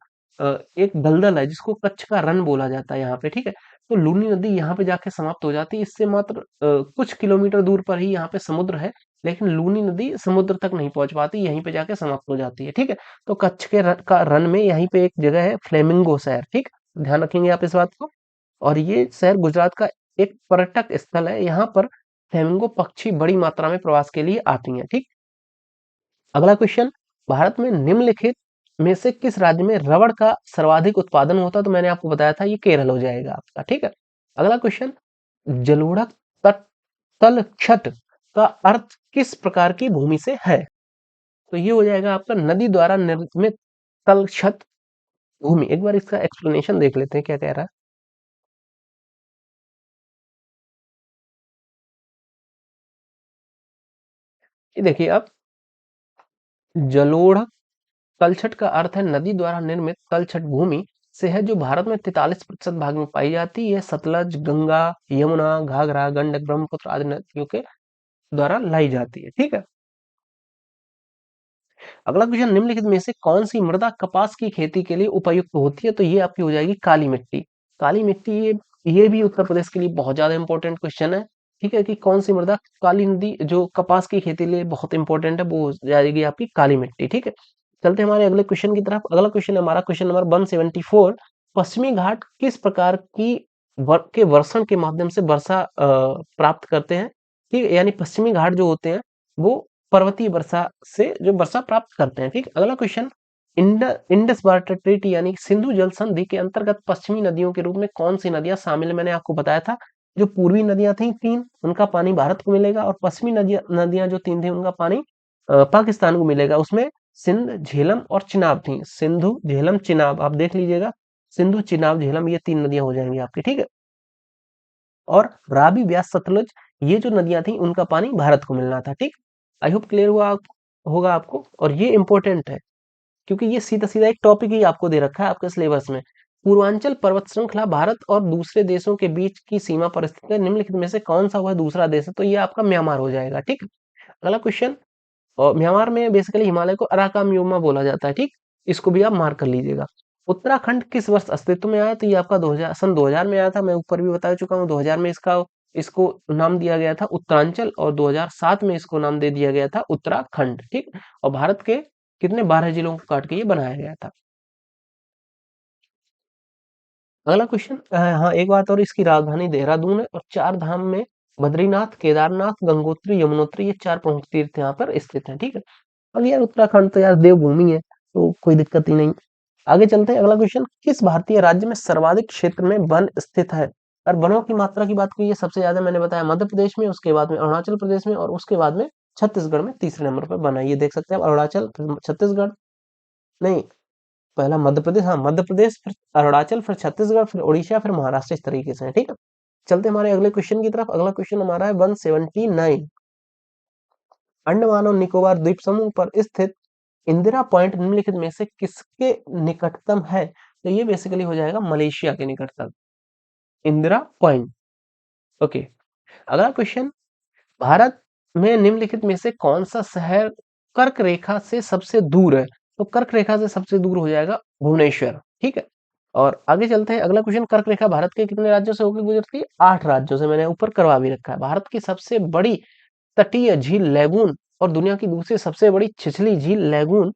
एक दलदल है जिसको कच्छ का रण बोला जाता है यहाँ पे। ठीक है, तो लूनी नदी यहाँ पे जाके समाप्त हो जाती है। इससे मात्र कुछ किलोमीटर दूर पर ही यहाँ पे समुद्र है, लेकिन लूनी नदी समुद्र तक नहीं पहुंच पाती, यहीं पे जाके समाप्त हो जाती है। ठीक है, तो कच्छ के का रन में यहीं पे एक जगह है फ्लेमिंगो शहर। ठीक, ध्यान रखेंगे आप इस बात को। और ये शहर गुजरात का एक पर्यटक स्थल है। यहाँ पर फ्लेमिंगो पक्षी बड़ी मात्रा में प्रवास के लिए आती हैं। ठीक, अगला क्वेश्चन, भारत में निम्नलिखित में से किस राज्य में रबड़ का सर्वाधिक उत्पादन होता है? तो मैंने आपको बताया था ये केरल हो जाएगा आपका, ठीक है। अगला क्वेश्चन, जलोढ़क तलछट का अर्थ किस प्रकार की भूमि से है? तो ये हो जाएगा आपका नदी द्वारा निर्मित तलछट भूमि। एक बार इसका एक्सप्लेनेशन देख लेते हैं क्या कह रहा है। ये देखिए आप, जलोढ़ तलछट का अर्थ है नदी द्वारा निर्मित तलछट भूमि से है जो भारत में 43% भाग में पाई जाती है। सतलज, गंगा, यमुना, घाघरा, गंडक, ब्रह्मपुत्र आदि नदियों के द्वारा लाई जाती है, ठीक है। अगला क्वेश्चन, निम्नलिखित में से कौन सी मृदा कपास की खेती के लिए उपयुक्त होती है? तो ये आपकी हो जाएगी काली मिट्टी। काली मिट्टी, ये भी उत्तर प्रदेश के लिए बहुत ज्यादा इंपॉर्टेंट क्वेश्चन है, ठीक है, कि कौन सी मृदा काली नदी जो कपास की खेती के लिए बहुत इंपॉर्टेंट है, वो हो जाएगी आपकी काली मिट्टी, ठीक है। चलते हैं हमारे अगले क्वेश्चन की तरफ। अगला क्वेश्चन है हमारा क्वेश्चन नंबर 174। पश्चिमी घाट किस प्रकार की के वर्षण के माध्यम से वर्षा प्राप्त करते हैं? ठीक है, यानी पश्चिमी घाट जो होते हैं वो पर्वतीय वर्षा से जो वर्षा प्राप्त करते हैं, ठीक। अगला क्वेश्चन, इंडस वाटर ट्रीटी यानी सिंधु जल संधि के अंतर्गत पश्चिमी नदियों के रूप में कौन सी नदियां शामिल है? मैंने आपको बताया था, जो पूर्वी नदियां थी तीन, उनका पानी भारत को मिलेगा, और पश्चिमी नदियां जो तीन थी उनका पानी पाकिस्तान को मिलेगा। उसमें सिंध, झेलम और चिनाब थी। सिंधु, झेलम, चिनाब, आप देख लीजिएगा, सिंधु, चिनाब, झेलम, ये तीन नदियां हो जाएंगी आपकी, ठीक है। और रावी, ब्यास, सतलुज, ये जो नदियां थी उनका पानी भारत को मिलना था, ठीक। आई होप क्लियर होगा आपको। और ये इंपॉर्टेंट है क्योंकि ये सीधा सीधा एक टॉपिक ही आपको दे रखा है आपके सिलेबस में। पूर्वांचल पर्वत श्रृंखला भारत और दूसरे देशों के बीच की सीमा पर स्थित है, निम्नलिखित में से कौन सा वह दूसरा देश है? तो ये आपका म्यांमार हो जाएगा, ठीक। अगला क्वेश्चन, और म्यांमार में बेसिकली हिमालय को अराकामयोमा बोला जाता है, ठीक। इसको भी आप मार्क कर लीजिएगा। उत्तराखंड किस वर्ष अस्तित्व में आया? तो ये आपका 2000 सन 2000 में आया था। मैं ऊपर भी बता चुका हूँ, 2000 में इसको नाम दिया गया था उत्तरांचल, और 2007 में इसको नाम दे दिया गया था उत्तराखंड, ठीक। और भारत के कितने 12 जिलों को काट के ये बनाया गया था। अगला क्वेश्चन, हाँ एक बात और, इसकी राजधानी देहरादून है, और चार धाम में बद्रीनाथ, केदारनाथ, गंगोत्री, यमुनोत्री, ये चार प्रमुख तीर्थ यहाँ पर स्थित हैं, ठीक है। अब यार उत्तराखंड तो यार देवभूमि है, तो कोई दिक्कत ही नहीं। आगे चलते हैं। अगला क्वेश्चन, किस भारतीय राज्य में सर्वाधिक क्षेत्र में वन स्थित है? और वनों की मात्रा की बात की, सबसे ज्यादा मैंने बताया मध्य प्रदेश में, उसके बाद में अरुणाचल प्रदेश में, और उसके बाद में छत्तीसगढ़ में तीसरे नंबर पर वन है। ये देख सकते हैं आप, अरुणाचल, फिर छत्तीसगढ़, नहीं, पहला मध्य प्रदेश, हाँ मध्य प्रदेश, फिर अरुणाचल, फिर छत्तीसगढ़, फिर उड़ीसा, फिर महाराष्ट्र, इस तरीके से है, ठीक है। चलते हमारे अगले क्वेश्चन की तरफ। अगला क्वेश्चन हमारा है 179। अंडमान और निकोबार द्वीप समूह पर स्थित इंदिरा पॉइंट निम्नलिखित में से किसके निकटतम है? तो ये बेसिकली हो जाएगा मलेशिया के निकटतम, इंदिरा पॉइंट, ओके। अगला क्वेश्चन, भारत में निम्नलिखित में से कौन सा शहर कर्क रेखा से सबसे दूर है? तो कर्क रेखा से सबसे दूर हो जाएगा भुवनेश्वर, ठीक है। और आगे चलते हैं। अगला क्वेश्चन, कर्क रेखा भारत के कितने राज्यों से होकर गुजरती है? 8 राज्यों से, मैंने ऊपर करवा भी रखा है। भारत की सबसे बड़ी तटीय झील लैगून और दुनिया की दूसरी सबसे बड़ी छिछली झील लैगून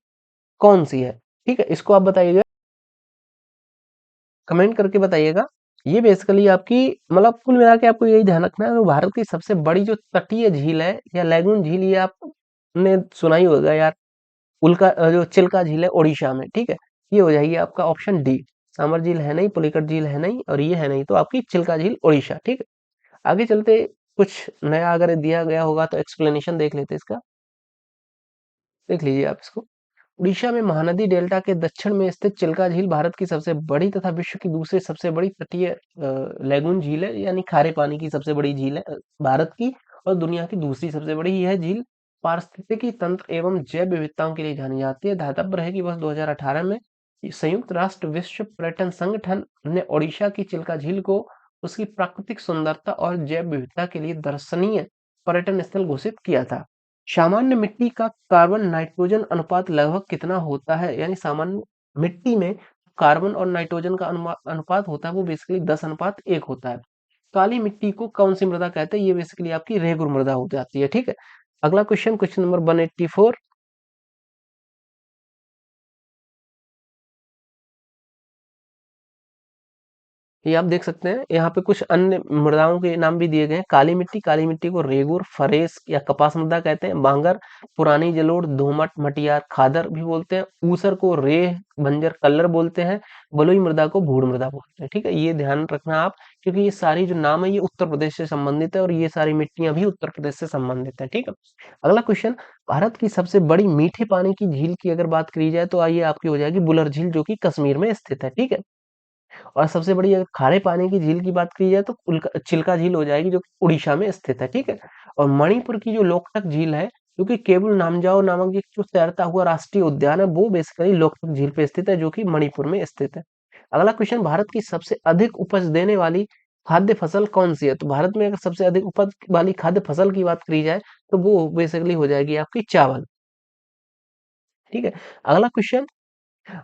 कौन सी है? ठीक है, इसको आप बताइएगा, कमेंट करके बताइएगा। ये बेसिकली आपकी, मतलब कुल मिला के आपको यही ध्यान रखना है, वो भारत की सबसे बड़ी जो तटीय झील है या लैगून झील, ये आपने सुना ही होगा यार, उल्का जो चिल्का झील है उड़ीसा में, ठीक है। ये हो जाएगी आपका ऑप्शन डी। सामर झील है नहीं, पुलिकट झील है नहीं, और ये है नहीं, तो आपकी चिल्का झील उड़ीसा, ठीक है। आगे चलते, कुछ नया अगर दिया गया होगा तो एक्सप्लेनेशन देख लेते इसका, देख लीजिए आप इसको। उड़ीसा में महानदी डेल्टा के दक्षिण में स्थित चिल्का झील भारत की सबसे बड़ी तथा विश्व की दूसरी सबसे बड़ी तटीय लैगून झील है, यानी खारे पानी की सबसे बड़ी झील है भारत की, और दुनिया की दूसरी सबसे बड़ी यह झील पारिस्थितिकी तंत्र एवं जैव विविधताओं के लिए जानी जाती है। ध्यातव्य है कि वर्ष 2018 में संयुक्त राष्ट्र विश्व पर्यटन संगठन ने ओडिशा की चिल्का झील को उसकी प्राकृतिक सुंदरता और जैव विविधता के लिए दर्शनीय पर्यटन स्थल घोषित किया था। सामान्य मिट्टी का कार्बन नाइट्रोजन अनुपात लगभग कितना होता है? यानी सामान्य मिट्टी में कार्बन और नाइट्रोजन का अनुपात होता है वो बेसिकली 10:1 होता है। काली मिट्टी को कौन सी मृदा कहते हैं? ये बेसिकली आपकी रेगुर मृदा हो जाती है, ठीक है। अगला क्वेश्चन, क्वेश्चन नंबर 184। ये आप देख सकते हैं, यहाँ पे कुछ अन्य मृदाओं के नाम भी दिए गए हैं। काली मिट्टी को रेगुर, फरेस या कपास मृदा कहते हैं। बांगर, पुरानी जलोढ़, दोमट, मटियार, खादर भी बोलते हैं। ऊसर को रेह, बंजर, कल्लर बोलते हैं। बलुई मृदा को भूड़ मृदा बोलते हैं। ठीक है, ये ध्यान रखना आप, क्योंकि ये सारी जो नाम है ये उत्तर प्रदेश से संबंधित है और ये सारी मिट्टियां भी उत्तर प्रदेश से संबंधित है। ठीक है, अगला क्वेश्चन, भारत की सबसे बड़ी मीठे पानी की झील की अगर बात करी जाए तो आइए आपकी हो जाएगी बुलर झील, जो कि कश्मीर में स्थित है। ठीक है, और सबसे बड़ी अगर खारे पानी की झील की बात की जाए तो चिल्का झील हो जाएगी, जो कि उड़ीसा में स्थित है। ठीक है, और मणिपुर की जो लोकटक झील है, जो कि केबुल नामजाओ नामक एक जो तैरता हुआ राष्ट्रीय उद्यान है, वो बेसिकली लोकटक झील पे स्थित है, जो कि मणिपुर में स्थित है। अगला क्वेश्चन, भारत की सबसे अधिक उपज देने वाली खाद्य फसल कौन सी है? तो भारत में अगर सबसे अधिक उपज वाली खाद्य फसल की बात करी जाए तो वो बेसिकली हो जाएगी आपकी चावल। ठीक है, अगला क्वेश्चन,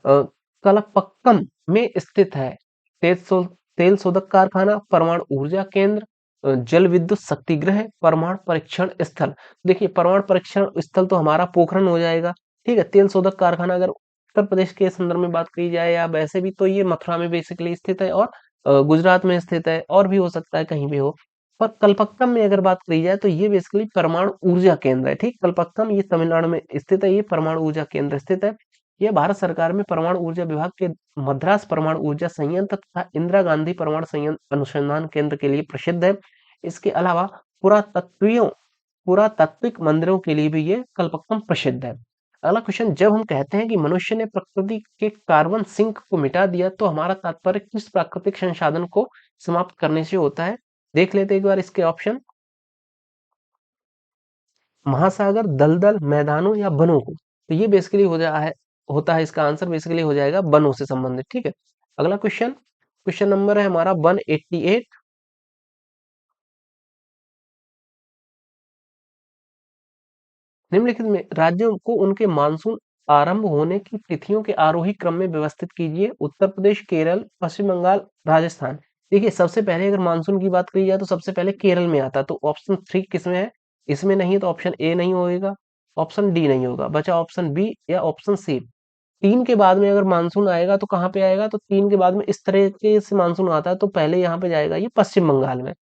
अ, कलपक्कम में स्थित है तेल शो तेल शोधक कारखाना, परमाणु ऊर्जा केंद्र, जल विद्युत शक्ति गृह, परमाणु परीक्षण स्थल। देखिए, परमाणु परीक्षण स्थल तो हमारा पोखरण हो जाएगा। ठीक है, तेल शोधक कारखाना अगर उत्तर प्रदेश के संदर्भ में बात की जाए या वैसे भी, तो ये मथुरा में बेसिकली स्थित है और गुजरात में स्थित है, और भी हो सकता है कहीं भी हो। पर कलपक्कम में अगर बात करी जाए तो ये बेसिकली परमाणु ऊर्जा केंद्र है। ठीक, कलपक्कम ये तमिलनाडु में स्थित है, ये परमाणु ऊर्जा केंद्र स्थित है। यह भारत सरकार में परमाणु ऊर्जा विभाग के मद्रास परमाणु ऊर्जा संयंत्र तथा इंदिरा गांधी परमाणु संयंत्र अनुसंधान केंद्र के लिए प्रसिद्ध है। इसके अलावा पुरातत्वियों पुरातात्विक मंदिरों के लिए भी ये कल्पक्कम प्रसिद्ध है। अगला क्वेश्चन, जब हम कहते हैं कि मनुष्य ने प्रकृति के कार्बन सिंक को मिटा दिया, तो हमारा तात्पर्य किस प्राकृतिक संसाधन को समाप्त करने से होता है? देख लेते हैं एक बार इसके ऑप्शन। महासागर, दलदल, मैदानों या वनों को। तो ये बेसिकली होता है इसका आंसर बेसिकली हो जाएगा वनों से संबंधित। ठीक है, अगला क्वेश्चन, क्वेश्चन नंबर है हमारा 188। निम्नलिखित में राज्यों को उनके मानसून आरंभ होने की तिथियों के आरोही क्रम में व्यवस्थित कीजिए। उत्तर प्रदेश, केरल, पश्चिम बंगाल, राजस्थान। देखिए, सबसे पहले अगर मानसून की बात करी जाए तो सबसे पहले केरल में आता है, तो ऑप्शन 3 किसमें है? इसमें नहीं है, तो ऑप्शन ए नहीं होएगा, ऑप्शन डी नहीं होगा, बचा ऑप्शन बी या ऑप्शन सी। 3 के बाद में अगर मानसून आएगा तो कहाँ पे आएगा? तो 3 के बाद में इस तरीके से मानसून आता है, तो पहले यहाँ पे जाएगा ये पश्चिम बंगाल में।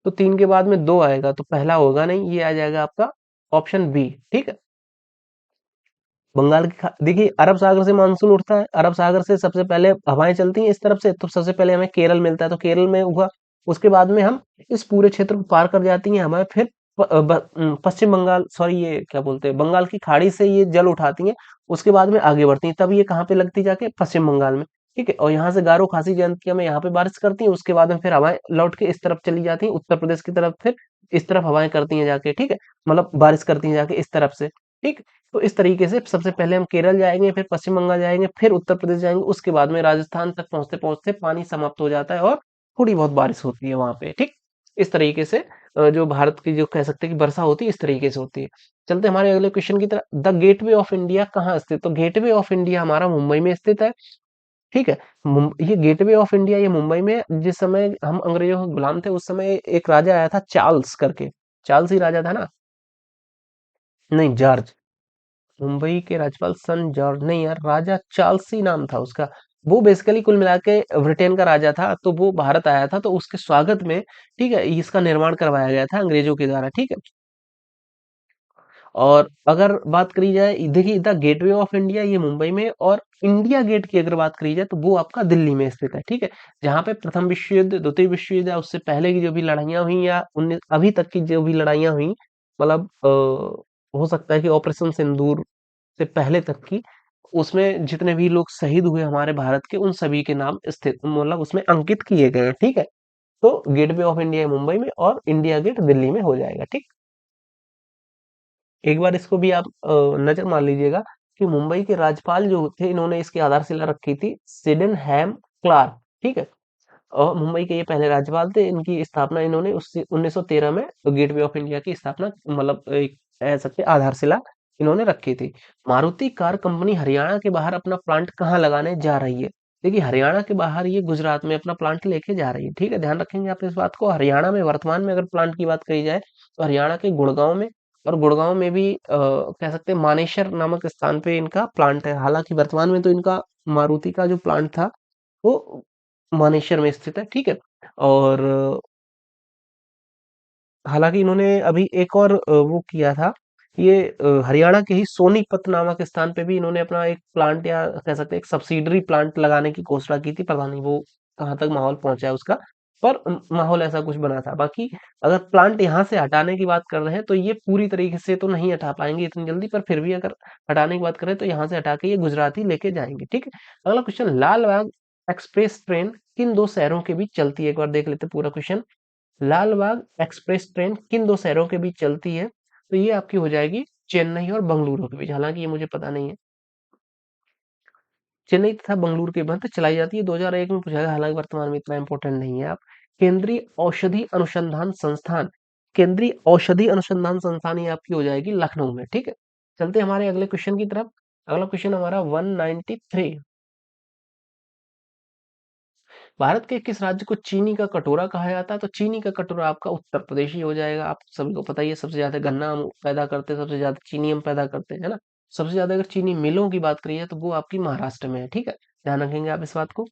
तो 3 के बाद में 2 आएगा, तो पहला होगा नहीं, ये आ जाएगा आपका ऑप्शन बी। ठीक है, बंगाल की देखिए, अरब सागर से मानसून उठता है, अरब सागर से सबसे पहले हवाएं चलती हैं इस तरफ से, तो सबसे पहले हमें केरल मिलता है, तो केरल में हुआ। उसके बाद में हम इस पूरे क्षेत्र को पार कर जाती हैं हमें, फिर पश्चिम बंगाल, सॉरी ये क्या बोलते हैं, बंगाल की खाड़ी से ये जल उठाती हैं। उसके बाद में आगे बढ़ती हैं, तब ये कहाँ पे लगती जाके? पश्चिम बंगाल में। ठीक है, और यहाँ से गारो खासी जनतिया में यहाँ पे बारिश करती हैं। उसके बाद में फिर हवाएं लौट के इस तरफ चली जाती हैं, उत्तर प्रदेश की तरफ, फिर इस तरफ हवाएं करती हैं जाके। ठीक है, मतलब बारिश करती हैं जाके इस तरफ से। ठीक, तो इस तरीके से सबसे पहले हम केरल जाएंगे, फिर पश्चिम बंगाल जाएंगे, फिर उत्तर प्रदेश जाएंगे, उसके बाद में राजस्थान तक पहुंचते पहुंचते पानी समाप्त हो जाता है और थोड़ी बहुत बारिश होती है वहां पे। ठीक, इस तरीके से जो भारत की जो कह सकते हैं कि वर्षा होती है, इस तरीके से होती है। चलते हैं हमारे अगले क्वेश्चन की तरफ। द गेटवे ऑफ इंडिया कहाँ स्थित? तो गेटवे ऑफ इंडिया हमारा मुंबई में स्थित है। ठीक है, ये गेटवे ऑफ इंडिया ये मुंबई में, जिस समय हम अंग्रेजों के गुलाम थे उस समय एक राजा आया था चार्ल्स करके। चार्ल्स ही राजा था ना? नहीं, जॉर्ज। मुंबई के राज्यपाल सन जॉर्ज नहीं यार, राजा चार्ल्स ही नाम था उसका। वो बेसिकली कुल मिला के ब्रिटेन का राजा था, तो वो भारत आया था, तो उसके स्वागत में, ठीक है, इसका निर्माण करवाया गया था अंग्रेजों के द्वारा। ठीक है, और अगर बात करी जाए, देखिए, द गेटवे ऑफ इंडिया ये मुंबई में, और इंडिया गेट की अगर बात करी जाए तो वो आपका दिल्ली में स्थित है। ठीक है, जहाँ पे प्रथम विश्व युद्ध, द्वितीय विश्व युद्ध या उससे पहले की जो भी लड़ाइयाँ हुई, या उन्नीस अभी तक की जो भी लड़ाइयाँ हुई, मतलब हो सकता है कि ऑपरेशन सिंदूर से पहले तक की, उसमें जितने भी लोग शहीद हुए हमारे भारत के, उन सभी के नाम स्थित, मतलब उसमें अंकित किए गए हैं। ठीक है, तो गेटवे ऑफ इंडिया मुंबई में और इंडिया गेट दिल्ली में हो जाएगा। ठीक, एक बार इसको भी आप नजर मार लीजिएगा कि मुंबई के राज्यपाल जो थे, इन्होंने इसकी आधारशिला रखी थी, सिडेनहैम क्लार्क। ठीक है, और मुंबई के ये पहले राज्यपाल थे। इनकी स्थापना इन्होंने उससे 1913 में गेटवे ऑफ इंडिया की स्थापना, मतलब एक कह सकते हैं आधारशिला इन्होंने रखी थी। मारुति कार कंपनी हरियाणा के बाहर अपना प्लांट कहाँ लगाने जा रही है? देखिए, हरियाणा के बाहर ये गुजरात में अपना प्लांट लेके जा रही है। ठीक है, ध्यान रखेंगे आप इस बात को। हरियाणा में वर्तमान में अगर प्लांट की बात करी जाए तो हरियाणा के गुड़गांव में, और गुड़गांव में भी कह सकते हैं मानेसर नामक स्थान पे इनका प्लांट है। हालांकि वर्तमान में तो इनका मारुति का जो प्लांट था वो मानेसर में स्थित है, ठीक है। और हालांकि इन्होंने अभी एक और वो किया था, ये हरियाणा के ही सोनीपत नामक स्थान पे भी इन्होंने अपना एक प्लांट, या कह सकते हैं एक सब्सिडरी प्लांट लगाने की घोषणा की थी। पता नहीं वो कहाँ तक माहौल पहुंचा है उसका, पर माहौल ऐसा कुछ बना था। बाकी अगर प्लांट यहाँ से हटाने की बात कर रहे हैं तो ये पूरी तरीके से तो नहीं हटा पाएंगे इतनी जल्दी, पर फिर भी अगर हटाने की बात करें तो यहाँ से हटा के ये गुजरात ही लेके जाएंगे, ठीक है। अगला क्वेश्चन, लाल बाग एक्सप्रेस ट्रेन किन दो शहरों के बीच चलती है? एक बार देख लेते हैं पूरा क्वेश्चन। लाल बाग एक्सप्रेस ट्रेन किन दो शहरों के बीच चलती है? तो ये आपकी हो जाएगी चेन्नई और बंगलुरु के बीच। हालांकि ये मुझे पता नहीं है। चेन्नई तथा बंगलुरु के मध्य चलाई जाती है, 2001 में पूछा गया, हालांकि वर्तमान में इतना इंपॉर्टेंट नहीं है। आप केंद्रीय औषधि अनुसंधान संस्थान, केंद्रीय औषधि अनुसंधान संस्थान ये आपकी हो जाएगी लखनऊ में, ठीक है। चलते हैं हमारे अगले क्वेश्चन की तरफ। अगला क्वेश्चन हमारा 193। भारत के किस राज्य को चीनी का कटोरा कहा जाता है? तो चीनी का कटोरा आपका उत्तर प्रदेश ही हो जाएगा। आप सभी को पता ही है, सबसे ज्यादा गन्ना हम पैदा करते हैं, सबसे ज्यादा चीनी हम पैदा करते हैं, है ना। सबसे ज्यादा अगर चीनी मिलों की बात करी है तो वो आपकी महाराष्ट्र में है, ठीक है। ध्यान रखेंगे आप इस बात को।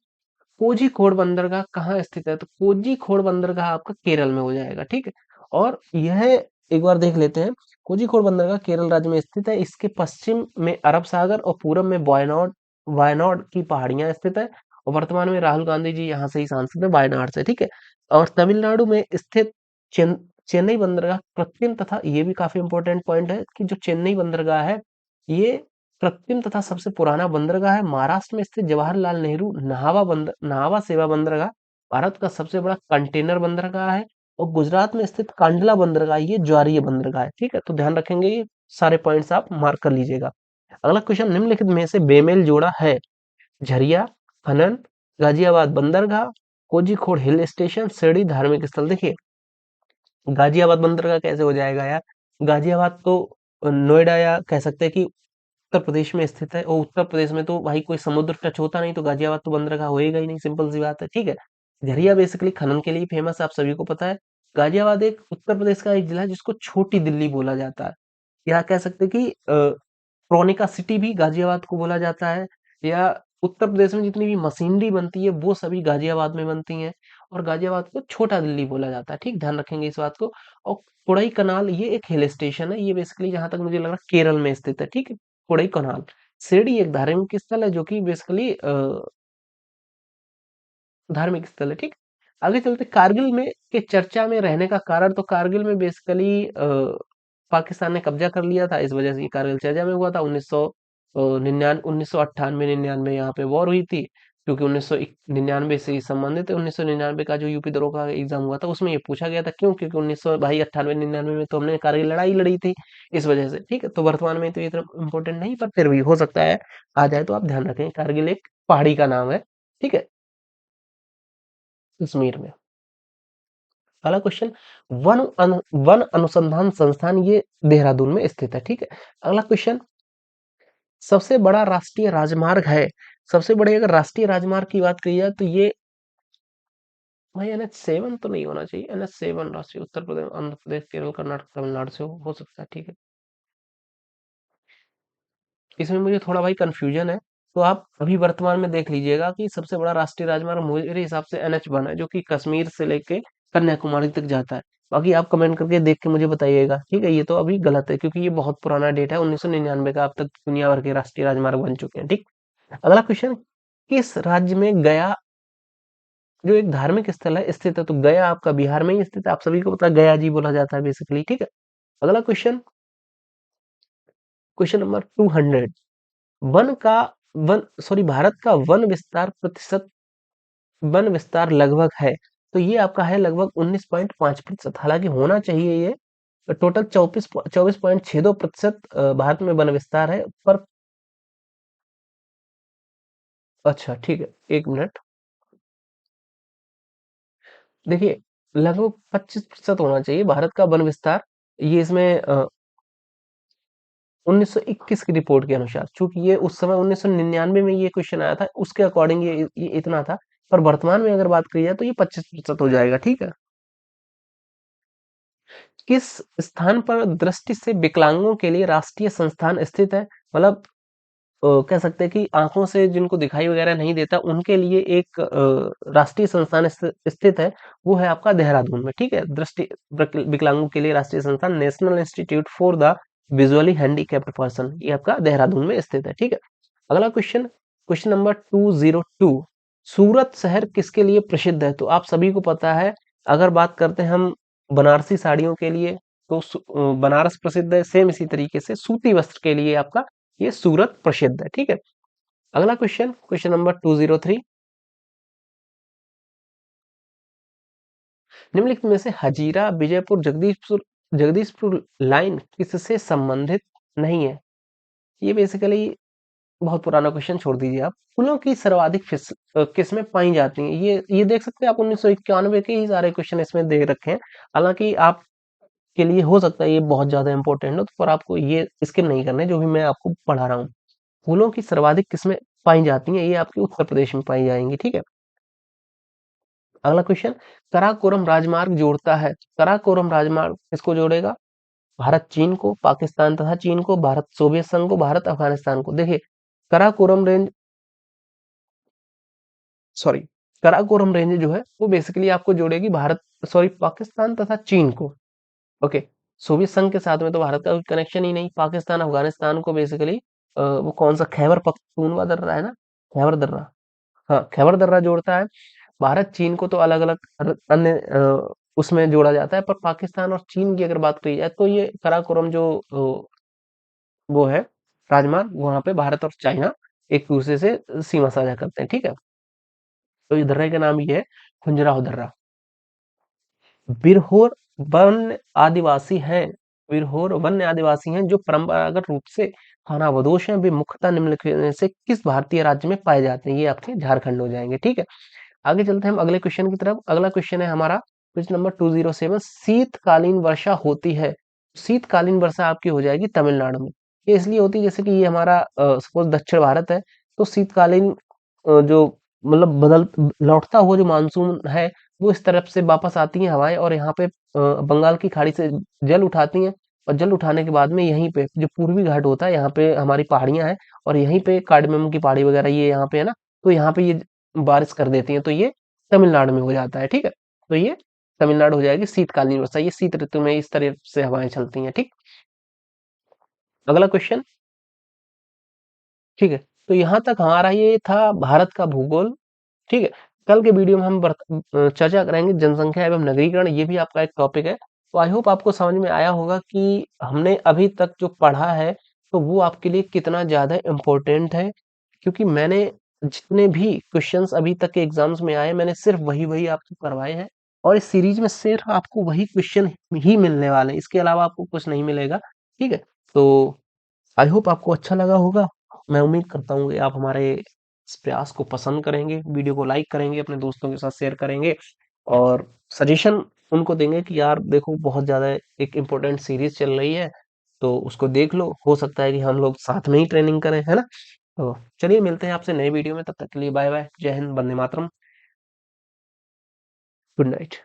कोझीकोड बंदरगाह कहाँ स्थित है? तो कोझीकोड बंदरगाह आपका केरल में हो जाएगा, ठीक है। और यह एक बार देख लेते हैं। कोझीकोड बंदरगाह केरल राज्य में स्थित है। इसके पश्चिम में अरब सागर और पूरब में वायनाड वायनाड की पहाड़ियां स्थित है। और वर्तमान में राहुल गांधी जी यहाँ से ही सांसद है, वायनाड से, ठीक है। और तमिलनाडु में स्थित चेन्नई बंदरगाह कृत्रिम तथा, ये भी काफी इंपॉर्टेंट पॉइंट है कि जो चेन्नई बंदरगाह है ये कृत्रिम तथा सबसे पुराना बंदरगाह है। महाराष्ट्र में स्थित जवाहरलाल नेहरू नाहवा सेवा बंदरगाह भारत का सबसे बड़ा कंटेनर बंदरगाह है। और गुजरात में स्थित कांडला बंदरगाह ये ज्वारीय बंदरगाह है, ठीक है। तो ध्यान रखेंगे, ये सारे पॉइंट्स आप मार्क कर लीजिएगा। अगला क्वेश्चन, निम्नलिखित में से बेमेल जोड़ा है? झरिया खनन, गाजियाबाद बंदरगाह, कोझीकोड हिल स्टेशन, शिरडी धार्मिक स्थल। देखिए, गाजियाबाद बंदरगाह कैसे हो जाएगा यार? गाजियाबाद तो नोएडा, या कह सकते हैं कि उत्तर प्रदेश में स्थित है, और उत्तर प्रदेश में तो भाई कोई समुद्र टच होता नहीं, तो गाजियाबाद तो बंदरगाह होएगा ही नहीं, सिंपल सी बात है, ठीक है। झरिया बेसिकली खनन के लिए फेमस है, आप सभी को पता है। गाजियाबाद एक उत्तर प्रदेश का एक जिला है जिसको छोटी दिल्ली बोला जाता है, या कह सकते हैं कि क्रोनिका सिटी भी गाजियाबाद को बोला जाता है। या उत्तर प्रदेश में जितनी भी मशीनरी बनती है वो सभी गाजियाबाद में बनती हैं, और गाजियाबाद को छोटा दिल्ली बोला जाता है, ठीक। ध्यान रखेंगे इस बात को। और कोडाई कनाल ये एक हिल स्टेशन है, ये बेसिकली जहां तक मुझे लग रहा है केरल में स्थित है, ठीक है। कोडाई कनाल। शिरडी एक धार्मिक स्थल है जो कि बेसिकली धार्मिक स्थल है, ठीक। आगे चलते, कारगिल में के चर्चा में रहने का कारण, तो कारगिल में बेसिकली पाकिस्तान ने कब्जा कर लिया था, इस वजह से ये कारगिल चर्चा में हुआ था। 1998 99 यहाँ पे वॉर हुई थी, क्योंकि 1999 से ही संबंधित है। 1999 का जो यूपी दरों का एग्जाम हुआ था उसमें ये पूछा गया था, क्यों? क्योंकि 1900 भाई 98 99 में तो हमने कारगिल लड़ाई लड़ी थी, इस वजह से, ठीक है। तो वर्तमान में तो ये इतना इम्पोर्टेंट नहीं, पर फिर भी हो सकता है आ जाए, तो आप ध्यान रखें, कारगिल एक पहाड़ी का नाम है, ठीक है, कश्मीर में। अगला क्वेश्चन, वन अनुसंधान संस्थान ये देहरादून में स्थित है, ठीक है। अगला क्वेश्चन, सबसे बड़ा राष्ट्रीय राजमार्ग है? सबसे बड़े अगर राष्ट्रीय राजमार्ग की बात की जाए तो ये भाई NH7 तो नहीं होना चाहिए। NH7 राष्ट्रीय, उत्तर प्रदेश, आंध्र प्रदेश, केरल, कर्नाटक, तमिलनाडु से हो सकता है, ठीक है। इसमें मुझे थोड़ा भाई कंफ्यूजन है, तो आप अभी वर्तमान में देख लीजिएगा कि सबसे बड़ा राष्ट्रीय राजमार्ग मेरे हिसाब से NH1 है, जो कि कश्मीर से लेके कन्याकुमारी तक जाता है। बाकी आप कमेंट करके देख के मुझे बताइएगा, ठीक है। ये तो अभी गलत है क्योंकि ये बहुत पुराना डेटा है, 1999 का। अब तक दुनिया भर के राष्ट्रीय राजमार्ग बन चुके हैं, ठीक। अगला क्वेश्चन, किस राज्य में गया जो एक धार्मिक स्थल है स्थित है? तो गया आपका बिहार में ही स्थित है, आप सभी को पता है, गया जी बोला जाता है बेसिकली, ठीक है। अगला क्वेश्चन, क्वेश्चन नंबर 200, वन का वन सॉरी भारत का वन विस्तार लगभग है? तो ये आपका है लगभग 19.5%। हालांकि होना चाहिए ये टोटल 24.62% भारत में वन विस्तार है, पर अच्छा ठीक है, एक मिनट। देखिए, लगभग 25% होना चाहिए भारत का वन विस्तार। ये इसमें 1921 की रिपोर्ट के अनुसार, चूंकि ये उस समय 1999 में ये क्वेश्चन आया था, उसके अकॉर्डिंग ये इतना था। पर वर्तमान में अगर बात करी जाए तो ये 25% हो जाएगा, ठीक है। किस स्थान पर दृष्टि से विकलांगों के लिए राष्ट्रीय संस्थान स्थित है? मतलब कह सकते हैं कि आँखों से जिनको दिखाई वगैरह नहीं देता, उनके लिए एक राष्ट्रीय संस्थान स्थित है, वो है आपका देहरादून में, ठीक है? दृष्टि विकलांगों के लिए राष्ट्रीय संस्थान national institute for the visually handicapped person, ये आपका देहरादून में स्थित है, ठीक है? अगला क्वेश्चन, क्वेश्चन नंबर 202, सूरत शहर किसके लिए प्रसिद्ध है? तो आप सभी को पता है, अगर बात करते हैं हम बनारसी साड़ियों के लिए, तो बनारस प्रसिद्ध है। सेम इसी तरीके से सूती वस्त्र के लिए आपका ये सूरत प्रसिद्ध है, ठीक है? अगला क्वेश्चन, क्वेश्चन नंबर 203, निम्नलिखित में से हजीरा विजयपुर जगदीशपुर जगदीशपुर लाइन किससे संबंधित नहीं है? ये बेसिकली बहुत पुराना क्वेश्चन, छोड़ दीजिए आप। फूलों की सर्वाधिक किस्में पाई जाती हैं, ये देख सकते हैं आप, 1991 के ही सारे क्वेश्चन इसमें दे रखे हैं। हालांकि आपके लिए हो सकता है ये बहुत ज्यादा इंपॉर्टेंट हो, तो पर आपको ये स्किप नहीं करना है जो भी मैं आपको पढ़ा रहा हूँ। फूलों की सर्वाधिक किस्में पाई जाती हैं, ये आपके उत्तर प्रदेश में पाई जाएंगी, ठीक है? अगला क्वेश्चन, कराकोरम राजमार्ग जोड़ता है, कराकोरम राजमार्ग किसको जोड़ेगा? भारत चीन को, पाकिस्तान तथा चीन को, भारत सोवियत संघ को, भारत अफगानिस्तान को। देखिए, Karakoram range, sorry, Karakoram range जो है वो बेसिकली आपको जोड़ेगी भारत, सॉरी, पाकिस्तान तथा चीन को। ओके, सोवियत संघ के साथ में तो भारत का कोई कनेक्शन ही नहीं। पाकिस्तान अफगानिस्तान को बेसिकली वो कौन सा खैबर पख्तूनवा दर्रा है ना, खैबर दर्रा, हाँ खैबर दर्रा जोड़ता है। भारत चीन को तो अलग अलग अन्य उसमें जोड़ा जाता है, पर पाकिस्तान और चीन की अगर बात करी जाए तो ये कराकोरम जो वो है राजमार्ग, वहां पे भारत और चाइना एक दूसरे से सीमा साझा करते हैं, ठीक है? तो इस दर्रे का नाम ये है खुंजराहो दर्रा। बिरहोर वन्य आदिवासी हैं, बिरहोर वन्य आदिवासी हैं जो परंपरागत रूप से खानाबदोश हैं, वे मुख्यतः निम्नलिखित में से किस भारतीय राज्य में पाए जाते हैं? ये आपके झारखंड हो जाएंगे, ठीक है? आगे चलते हैं हम अगले क्वेश्चन की तरफ। अगला क्वेश्चन है हमारा क्वेश्चन नंबर 207, शीतकालीन वर्षा होती है, शीतकालीन वर्षा आपकी हो जाएगी तमिलनाडु में। ये इसलिए होती है जैसे कि ये हमारा सपोज दक्षिण भारत है, तो शीतकालीन जो मतलब बदल लौटता हुआ जो मानसून है, वो इस तरफ से वापस आती हैं हवाएं और यहाँ पे बंगाल की खाड़ी से जल उठाती हैं, और जल उठाने के बाद में यहीं पे जो पूर्वी घाट होता है, यहाँ पे हमारी पहाड़ियां हैं, और यहीं पे कार्डमम की पहाड़ी वगैरह ये यहाँ पे है ना, तो यहाँ पे ये बारिश कर देती हैं, तो ये तमिलनाडु में हो जाता है, ठीक है? तो ये तमिलनाडु हो जाएगी शीतकालीन वर्षा, ये शीत ऋतु में इस तरह से हवाएं चलती हैं, ठीक? अगला क्वेश्चन, ठीक है? तो यहाँ तक हमारा ये था भारत का भूगोल, ठीक है? कल के वीडियो में हम चर्चा करेंगे जनसंख्या एवं नगरीकरण, ये भी आपका एक टॉपिक है। तो आई होप आपको समझ में आया होगा कि हमने अभी तक जो पढ़ा है, तो वो आपके लिए कितना ज़्यादा इम्पोर्टेंट है, क्योंकि मैंने जितने भी क्वेश्चंस अभी तक के एग्जाम्स में आए, मैंने सिर्फ वही आपको करवाए हैं, और इस सीरीज में सिर्फ आपको वही क्वेश्चन ही मिलने वाले हैं, इसके अलावा आपको कुछ नहीं मिलेगा, ठीक है? तो आई होप आपको अच्छा लगा होगा। मैं उम्मीद करता हूँ कि आप हमारे इस प्रयास को पसंद करेंगे, वीडियो को लाइक करेंगे, अपने दोस्तों के साथ शेयर करेंगे, और सजेशन उनको देंगे कि यार देखो बहुत ज़्यादा एक इम्पोर्टेंट सीरीज चल रही है, तो उसको देख लो, हो सकता है कि हम लोग साथ में ही ट्रेनिंग करें, है ना? तो चलिए मिलते हैं आपसे नए वीडियो में, तब तक के लिए बाय बाय, जय हिंद, वंदे मातरम, गुड नाइट।